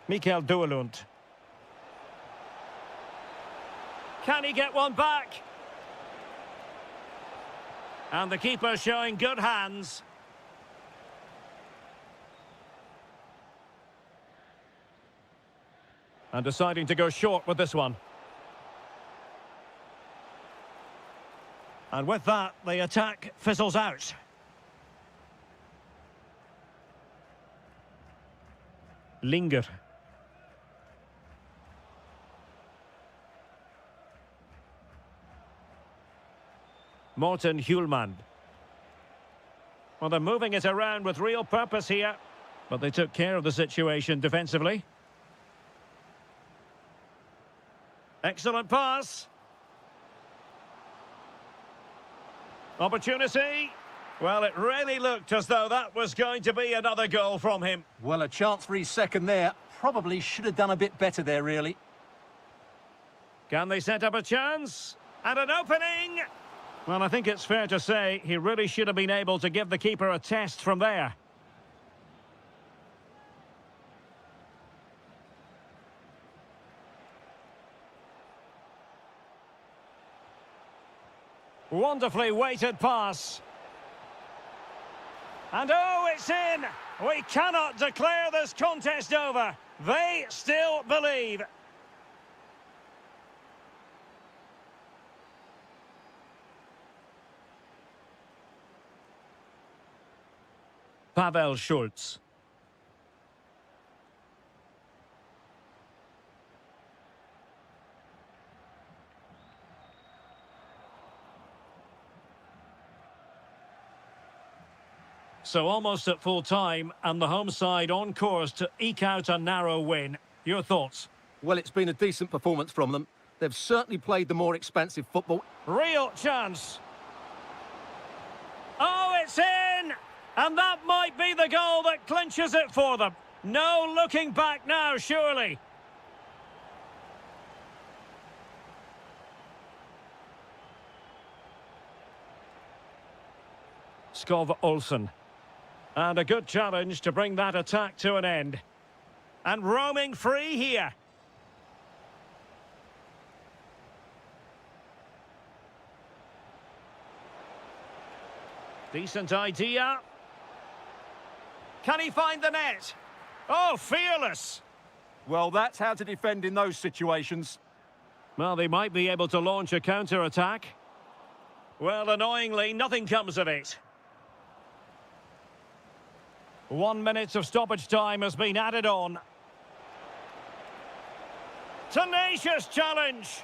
Mikael Duelund. Can he get one back? And the keeper showing good hands. And deciding to go short with this one. And with that, the attack fizzles out. Linger. Morten Hjulmand. Well, they're moving it around with real purpose here, but they took care of the situation defensively. Excellent pass. Opportunity. Well, it really looked as though that was going to be another goal from him. Well, a chance for his second there. Probably should have done a bit better there, really. Can they set up a chance? And an opening! Well, I think it's fair to say he really should have been able to give the keeper a test from there. Wonderfully weighted pass. And oh, it's in! We cannot declare this contest over. They still believe. Pavel Schulz. So almost at full time, and the home side on course to eke out a narrow win. Your thoughts? Well, it's been a decent performance from them. They've certainly played the more expansive football. Real chance. Oh, it's in! And that might be the goal that clinches it for them. No looking back now, surely. Skov Olsen. And a good challenge to bring that attack to an end. And roaming free here. Decent idea. Can he find the net? Oh, fearless. Well, that's how to defend in those situations. Well, they might be able to launch a counter-attack. Well, annoyingly, nothing comes of it. 1 minute of stoppage time has been added on. Tenacious challenge.